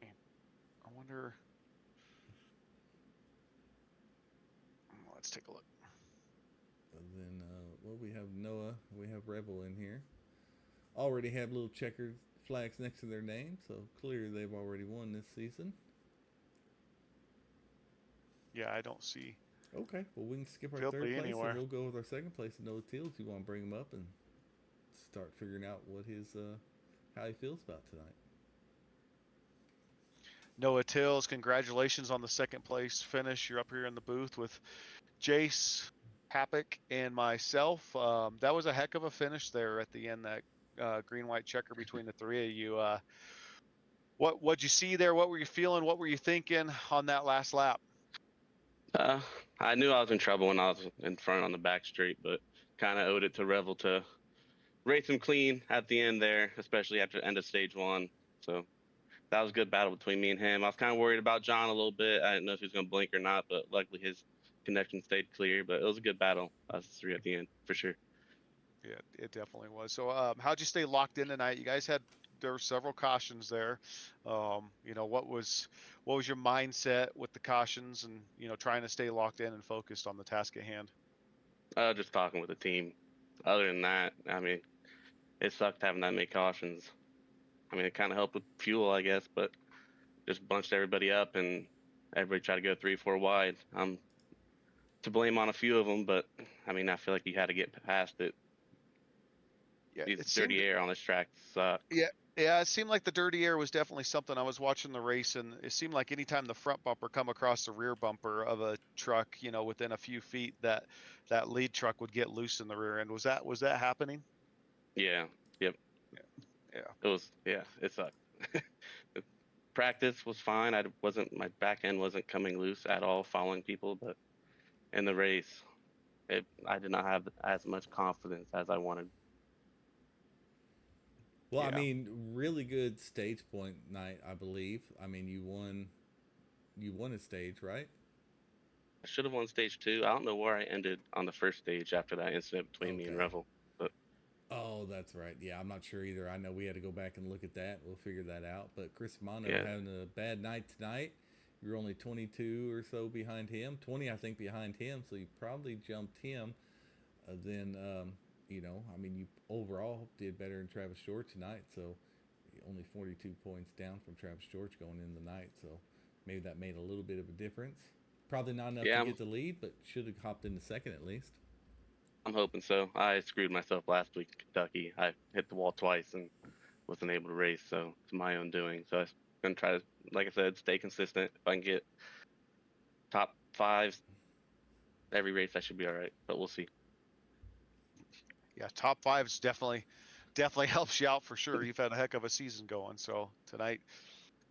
I wonder. Let's take a look. And then, we have Noah. We have Rebel in here. Already have little checkered flags next to their name, so clearly they've already won this season. Yeah, I don't see. Okay, well we can skip our He'll third be place anywhere. and we'll go with our second place and Noah Teal if you want to bring him up and start figuring out what his how he feels about tonight. Noah Tills, congratulations on the second place finish. You're up here in the booth with Jace, Happick, and myself. That was a heck of a finish there at the end. That green-white checker between the three of you. What'd you see there? What were you feeling? What were you thinking on that last lap? I knew I was in trouble when I was in front on the back straight, but kind of owed it to Revel to race him clean at the end there, especially after the end of stage one. So that was a good battle between me and him. I was kind of worried about John a little bit. I didn't know if he was going to blink or not, but luckily his connection stayed clear. But it was a good battle, us three at the end, for sure. Yeah, it definitely was. So, how'd you stay locked in tonight? You guys there were several cautions there. What was your mindset with the cautions and trying to stay locked in and focused on the task at hand? Just talking with the team. Other than that, I mean, it sucked having that many cautions. I mean, it kind of helped with fuel, I guess, but just bunched everybody up and everybody tried to go 3-4 wide. I'm to blame on a few of them, but I mean, I feel like you had to get past it. Yeah, These dirty air on this track suck. Yeah, it seemed like the dirty air was definitely something. I was watching the race, and it seemed like anytime the front bumper come across the rear bumper of a truck, within a few feet, that lead truck would get loose in the rear end. Was that happening? Yeah. Yep. Yeah. It was. Yeah. It sucked. Practice was fine. My back end wasn't coming loose at all following people, but in the race, I did not have as much confidence as I wanted. Well, I Yeah. mean, really good stage point night, I believe. I mean, you won a stage, right? I should have won stage 2. I don't know where I ended on the first stage after that incident between me and Revel. But oh, that's right. Yeah, I'm not sure either. I know we had to go back and look at that. We'll figure that out. But Chris Mono having a bad night tonight. You're only 22 or so behind him, 20 I think behind him. So you probably jumped him. Then I mean, you overall did better than Travis George tonight. So only 42 points down from Travis George going in the night. So maybe that made a little bit of a difference. Probably not enough to get the lead, but should have hopped into second at least. I'm hoping so. I screwed myself last week in Kentucky. I hit the wall twice and wasn't able to race, so it's my own doing. So I'm going to try to, like I said, stay consistent. If I can get top 5 every race, I should be all right, but we'll see. Yeah, top 5's definitely helps you out for sure. You've had a heck of a season going, so tonight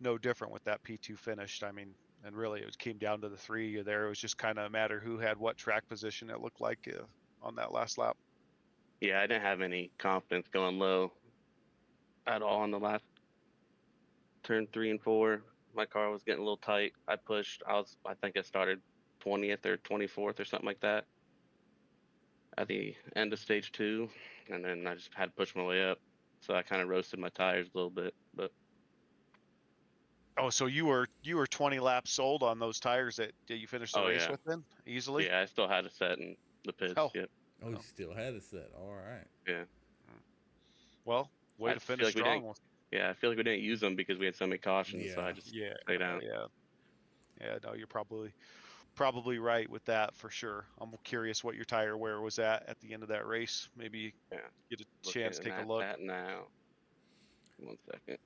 no different with that P2 finished. I mean, and really it came down to the 3 there. It was just kind of a matter who had what track position, it looked like, on that last lap. Yeah, I didn't have any confidence going low at all on the last turn 3 and 4. My car was getting a little tight. I pushed. I think I started 20th or 24th or something like that at the end of stage 2, and then I just had to push my way up. So I kind of roasted my tires a little bit, but. Oh, so you were 20 laps sold on those tires that you finished the race with then easily? Yeah, I still had a set in the pits. Oh, yep. You still had a set. All right. Yeah. Well, way to finish strong. I feel like we didn't use them because we had so many cautions. So I just stayed out. Yeah, no, you're probably right with that for sure. I'm curious what your tire wear was at the end of that race. Maybe get a chance to take a look. That now. 1 second.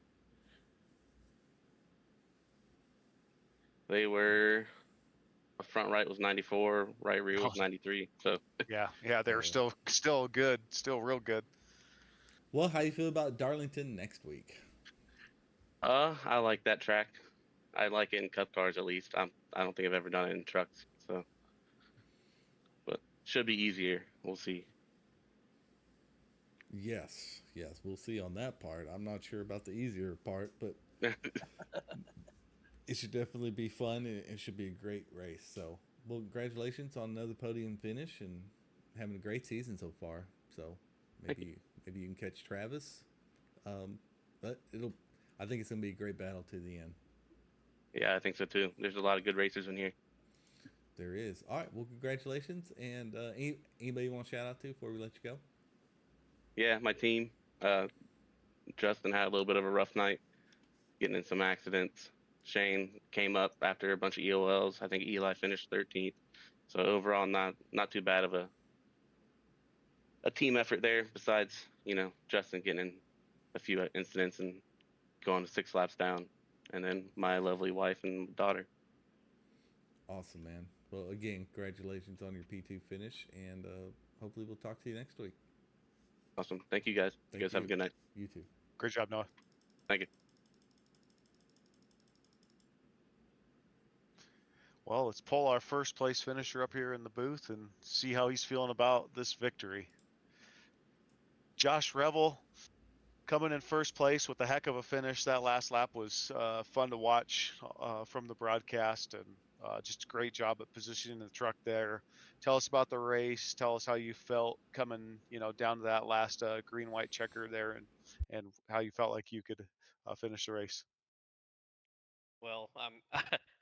They were, front right was 94, right rear was 93. So yeah, they were still good, still real good. Well, how do you feel about Darlington next week? I like that track. I like it in cup cars at least. I don't think I've ever done it in trucks, so but should be easier. We'll see. Yes, we'll see on that part. I'm not sure about the easier part, but it should definitely be fun. It should be a great race. So, well, congratulations on another podium finish and having a great season so far. So maybe you can catch Travis. But I think it's gonna be a great battle to the end. Yeah, I think so too. There's a lot of good racers in here. There is. All right. Well, congratulations. And anybody you want to shout out to before we let you go? Yeah, my team. Justin had a little bit of a rough night, getting in some accidents. Shane came up after a bunch of EOLs. I think Eli finished 13th. So overall, not too bad of a team effort there. Besides, Justin getting in a few incidents and going to 6 laps down, and then my lovely wife and daughter. Awesome, man. Well, again, congratulations on your P2 finish, and hopefully we'll talk to you next week. Awesome. Thank you, guys. You guys have a good night. You too. Great job, Noah. Thank you. Well, let's pull our first place finisher up here in the booth and see how he's feeling about this victory. Josh Revel coming in first place with a heck of a finish. That last lap was fun to watch from the broadcast, and just a great job at positioning the truck there. Tell us about the race. Tell us how you felt coming, down to that last green-white checker there, and how you felt like you could finish the race. Well,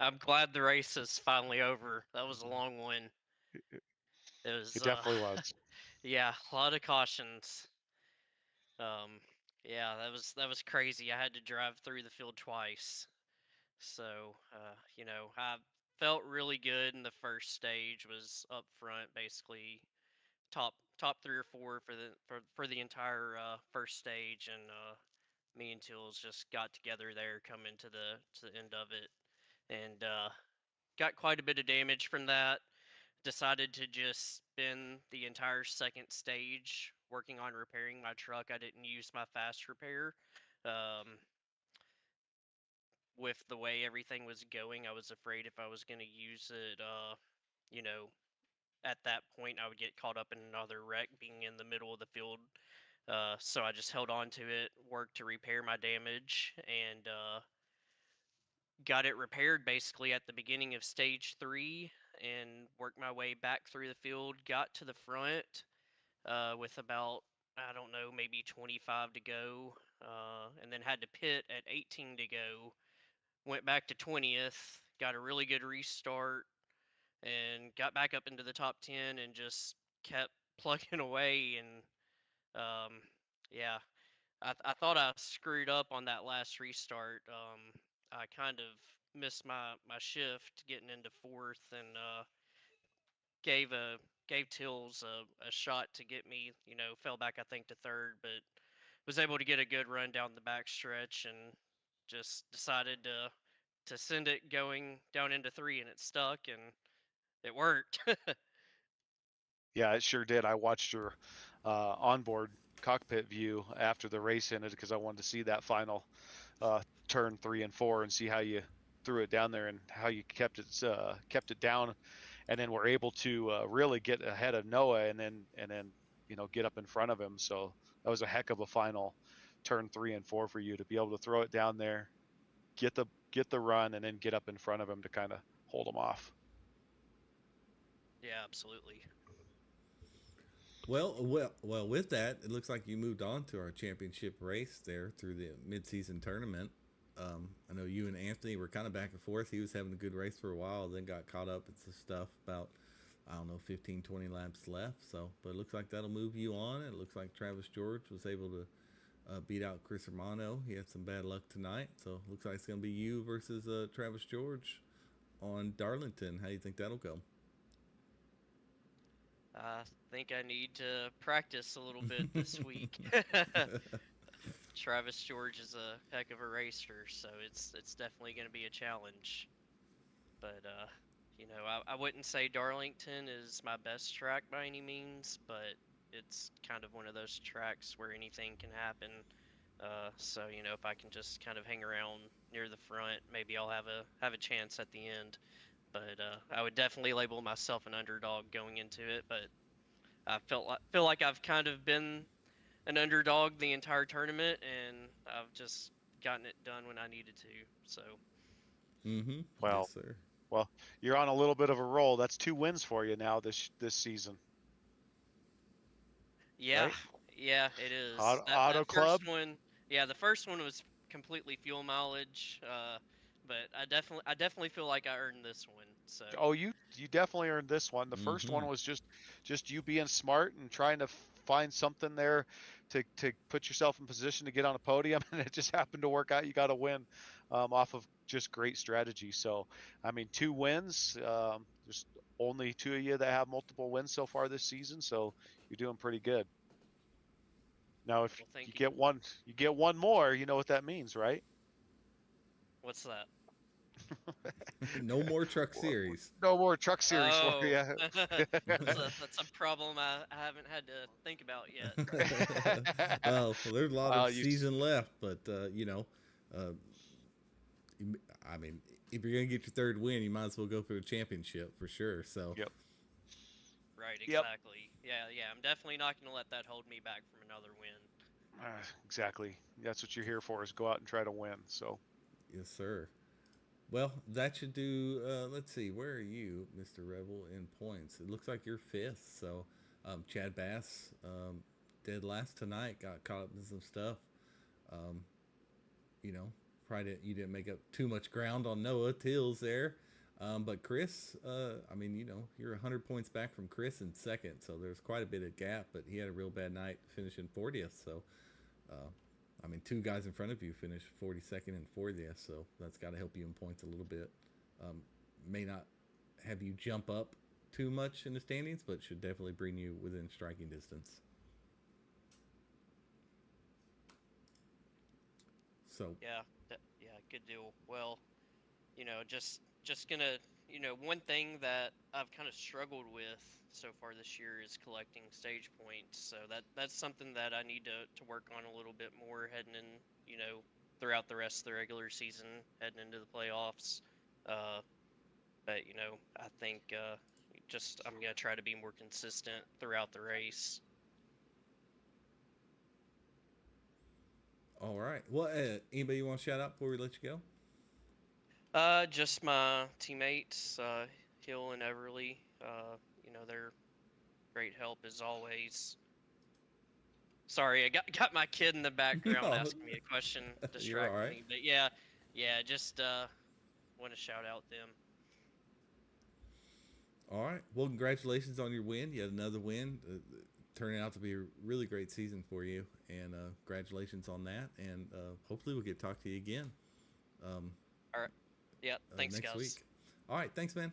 I'm glad the race is finally over. That was a long one. It was. It definitely was. Yeah, a lot of cautions. Yeah, that was crazy. I had to drive through the field twice. So, I felt really good in the first stage. Was up front, basically top 3 or 4 for the entire first stage, and me and Tills just got together there coming to the end of it, and got quite a bit of damage from that. Decided to just spend the entire second stage working on repairing my truck. I didn't use my fast repair. Um, with the way everything was going, I was afraid if I was going to use it, you know, at that point I would get caught up in another wreck being in the middle of the field. So I just held on to it, worked to repair my damage, and got it repaired basically at the beginning of stage 3, and worked my way back through the field. Got to the front with about, I don't know, maybe 25 to go, and then had to pit at 18 to go. Went back to 20th, got a really good restart, and got back up into the top 10 and just kept plugging away. And yeah, I thought I screwed up on that last restart. I kind of missed my shift getting into 4th, and gave a gave Tills a shot to get me. Fell back I think to 3rd, but was able to get a good run down the back stretch, and just decided to send it going down into 3, and it stuck, and it worked. Yeah, it sure did. I watched your onboard cockpit view after the race ended because I wanted to see that final turn 3 and 4 and see how you threw it down there and how you kept it down, and then were able to really get ahead of Noah and then get up in front of him. So that was a heck of a final turn 3 and 4 for you to be able to throw it down there, get the run, and then get up in front of him to kind of hold him off. Yeah, absolutely. Well, with that, it looks like you moved on to our championship race there through the mid-season tournament. I know you and Anthony were kind of back and forth. He was having a good race for a while, then got caught up in some stuff about, I don't know, 15, 20 laps left. So, but it looks like that'll move you on. It looks like Travis George was able to beat out Chris Romano. He had some bad luck tonight. So it looks like it's going to be you versus Travis George on Darlington. How do you think that'll go? I think I need to practice a little bit this week. Travis George is a heck of a racer, so it's definitely going to be a challenge. But I wouldn't say Darlington is my best track by any means, but it's kind of one of those tracks where anything can happen. So if I can just kind of hang around near the front, maybe I'll have a chance at the end. But I would definitely label myself an underdog going into it. But I feel like I've kind of been an underdog the entire tournament, and I've just gotten it done when I needed to. So. Well, yes, sir. Well, you're on a little bit of a roll. That's 2 wins for you now this season. Yeah, right? Yeah, it is. Auto Club. The first one was completely fuel mileage. But I definitely feel like I earned this one. So. Oh, you definitely earned this one. The first one was just you being smart and trying to find something there to put yourself in position to get on a podium, and it just happened to work out. You got a win off of just great strategy. So, I mean, 2 wins. There's only 2 of you that have multiple wins so far this season, so you're doing pretty good. Now, if Well, you get one more, you know what that means, right? What's that? No more Truck Series. No more Truck Series for Oh, you. that's a problem I haven't had to think about yet. Well, there's a lot Well, of season left, but you know, uh, I mean, if you're gonna get your 3rd win, you might as well go for the championship for sure. So, Yep. Right, Yep. exactly. Yeah. I'm definitely not going to let that hold me back from another win. Exactly. That's what you're here for, is go out and try to win. So, yes, sir. Well, that should do. Let's see, where are you, Mr. Rebel, in points? It looks like you're 5th. So, Chad Bass dead last tonight, got caught up in some stuff. You know, probably you didn't make up too much ground on Noah Tills there. But Chris, I mean, you know, you're 100 points back from Chris in 2nd, so there's quite a bit of gap. But he had a real bad night, finishing 40th. So, I mean, 2 guys in front of you finished 42nd and 40th, so that's got to help you in points a little bit. May not have you jump up too much in the standings, but should definitely bring you within striking distance. So Yeah, good deal. Well, you know, just gonna, one thing that I've kind of struggled with so far this year is collecting stage points. So that's something that I need to work on a little bit more heading in, throughout the rest of the regular season, heading into the playoffs. But I think I'm gonna try to be more consistent throughout the race. all right. Well, anybody you want to shout out before we let you go? Just my teammates, Hill and Everly. They're great help as always. Sorry, I got my kid in the background No. asking me a question, You're distracting all right. me. But yeah, just want to shout out them. All right. Well, congratulations on your win. Yet another win. Turning out to be a really great season for you, and congratulations on that. And hopefully we'll get to talk to you again. All right. Yeah. Thanks, next guys. week. All right. Thanks, man.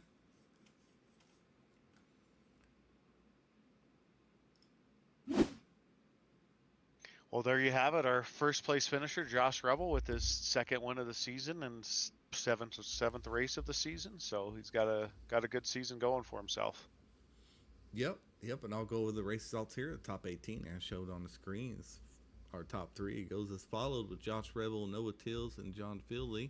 well, there you have it. Our first place finisher, Josh Rebel, with his 2nd win of the season and seventh race of the season. So he's got a good season going for himself. Yep. And I'll go with the race results here. The top 18 as showed on the screens. Our top 3 goes as followed with Josh Rebel, Noah Tills, and John Fieldley.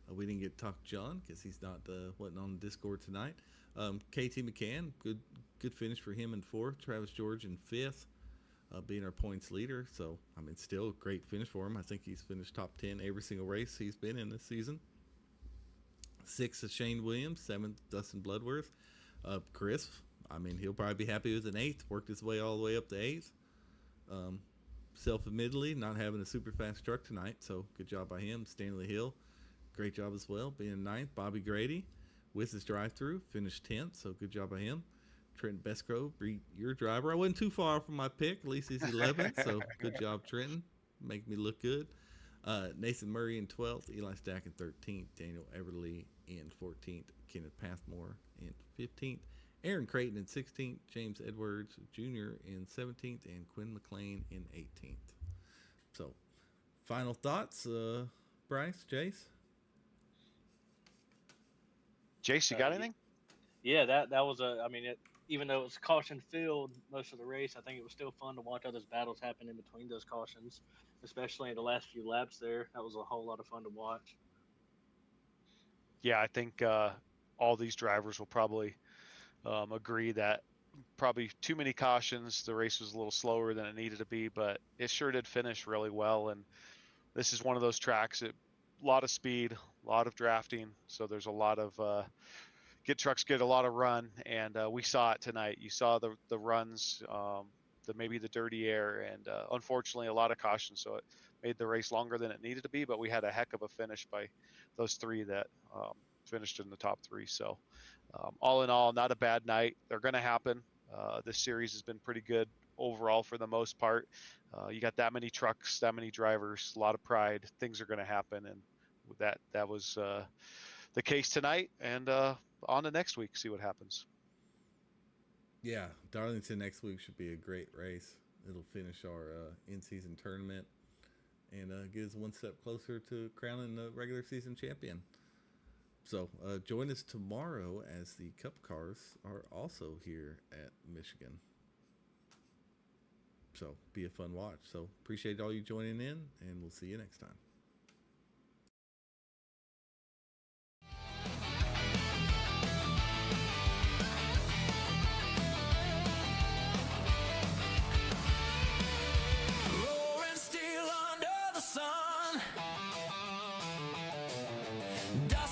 We didn't get to talk to John because he's not wasn't on the Discord tonight. KT McCann, good finish for him in 4th. Travis George in 5th, being our points leader. So, I mean, still a great finish for him. I think he's finished top 10 every single race he's been in this season. 6th is Shane Williams. 7th, Dustin Bloodworth. Chris, I mean, he'll probably be happy with an 8th. Worked his way all the way up to 8th. Self-admittedly, not having a super fast truck tonight, so good job by him. Stanley Hill, great job as well, being 9th. Bobby Grady, with his drive-through, finished 10th, so good job by him. Trenton Besgrove, your driver. I wasn't too far from my pick. At least he's 11th, so good job, Trenton. Make me look good. Nathan Murray in 12th. Eli Stack in 13th. Daniel Everly in 14th. Kenneth Pathmore in 15th. Aaron Creighton in 16th. James Edwards Jr. in 17th. And Quinn McLean in 18th. So, final thoughts, Bryce, Jace? Jace, you got anything? Yeah, that was even though it was caution filled most of the race, I think it was still fun to watch all those battles happen in between those cautions, especially in the last few laps there. That was a whole lot of fun to watch. Yeah, I think all these drivers will probably agree that probably too many cautions. The race was a little slower than it needed to be, but it sure did finish really well. And this is one of those tracks that a lot of speed, a lot of drafting. So there's a lot of trucks get a lot of run, and we saw it tonight. You saw the runs, maybe the dirty air, and unfortunately a lot of caution. So it made the race longer than it needed to be. But we had a heck of a finish by those 3 that finished in the top 3. So all in all, not a bad night. They're going to happen. This series has been pretty good overall for the most part. You got that many trucks, that many drivers, a lot of pride. Things are going to happen, and that was the case tonight. And on to next week, see what happens. Yeah, Darlington next week should be a great race. It'll finish our in-season tournament and get us one step closer to crowning the regular season champion. So join us tomorrow as the Cup cars are also here at Michigan. So be a fun watch. So appreciate all you joining in, and we'll see you next time. Roaring steel under the sun. Dust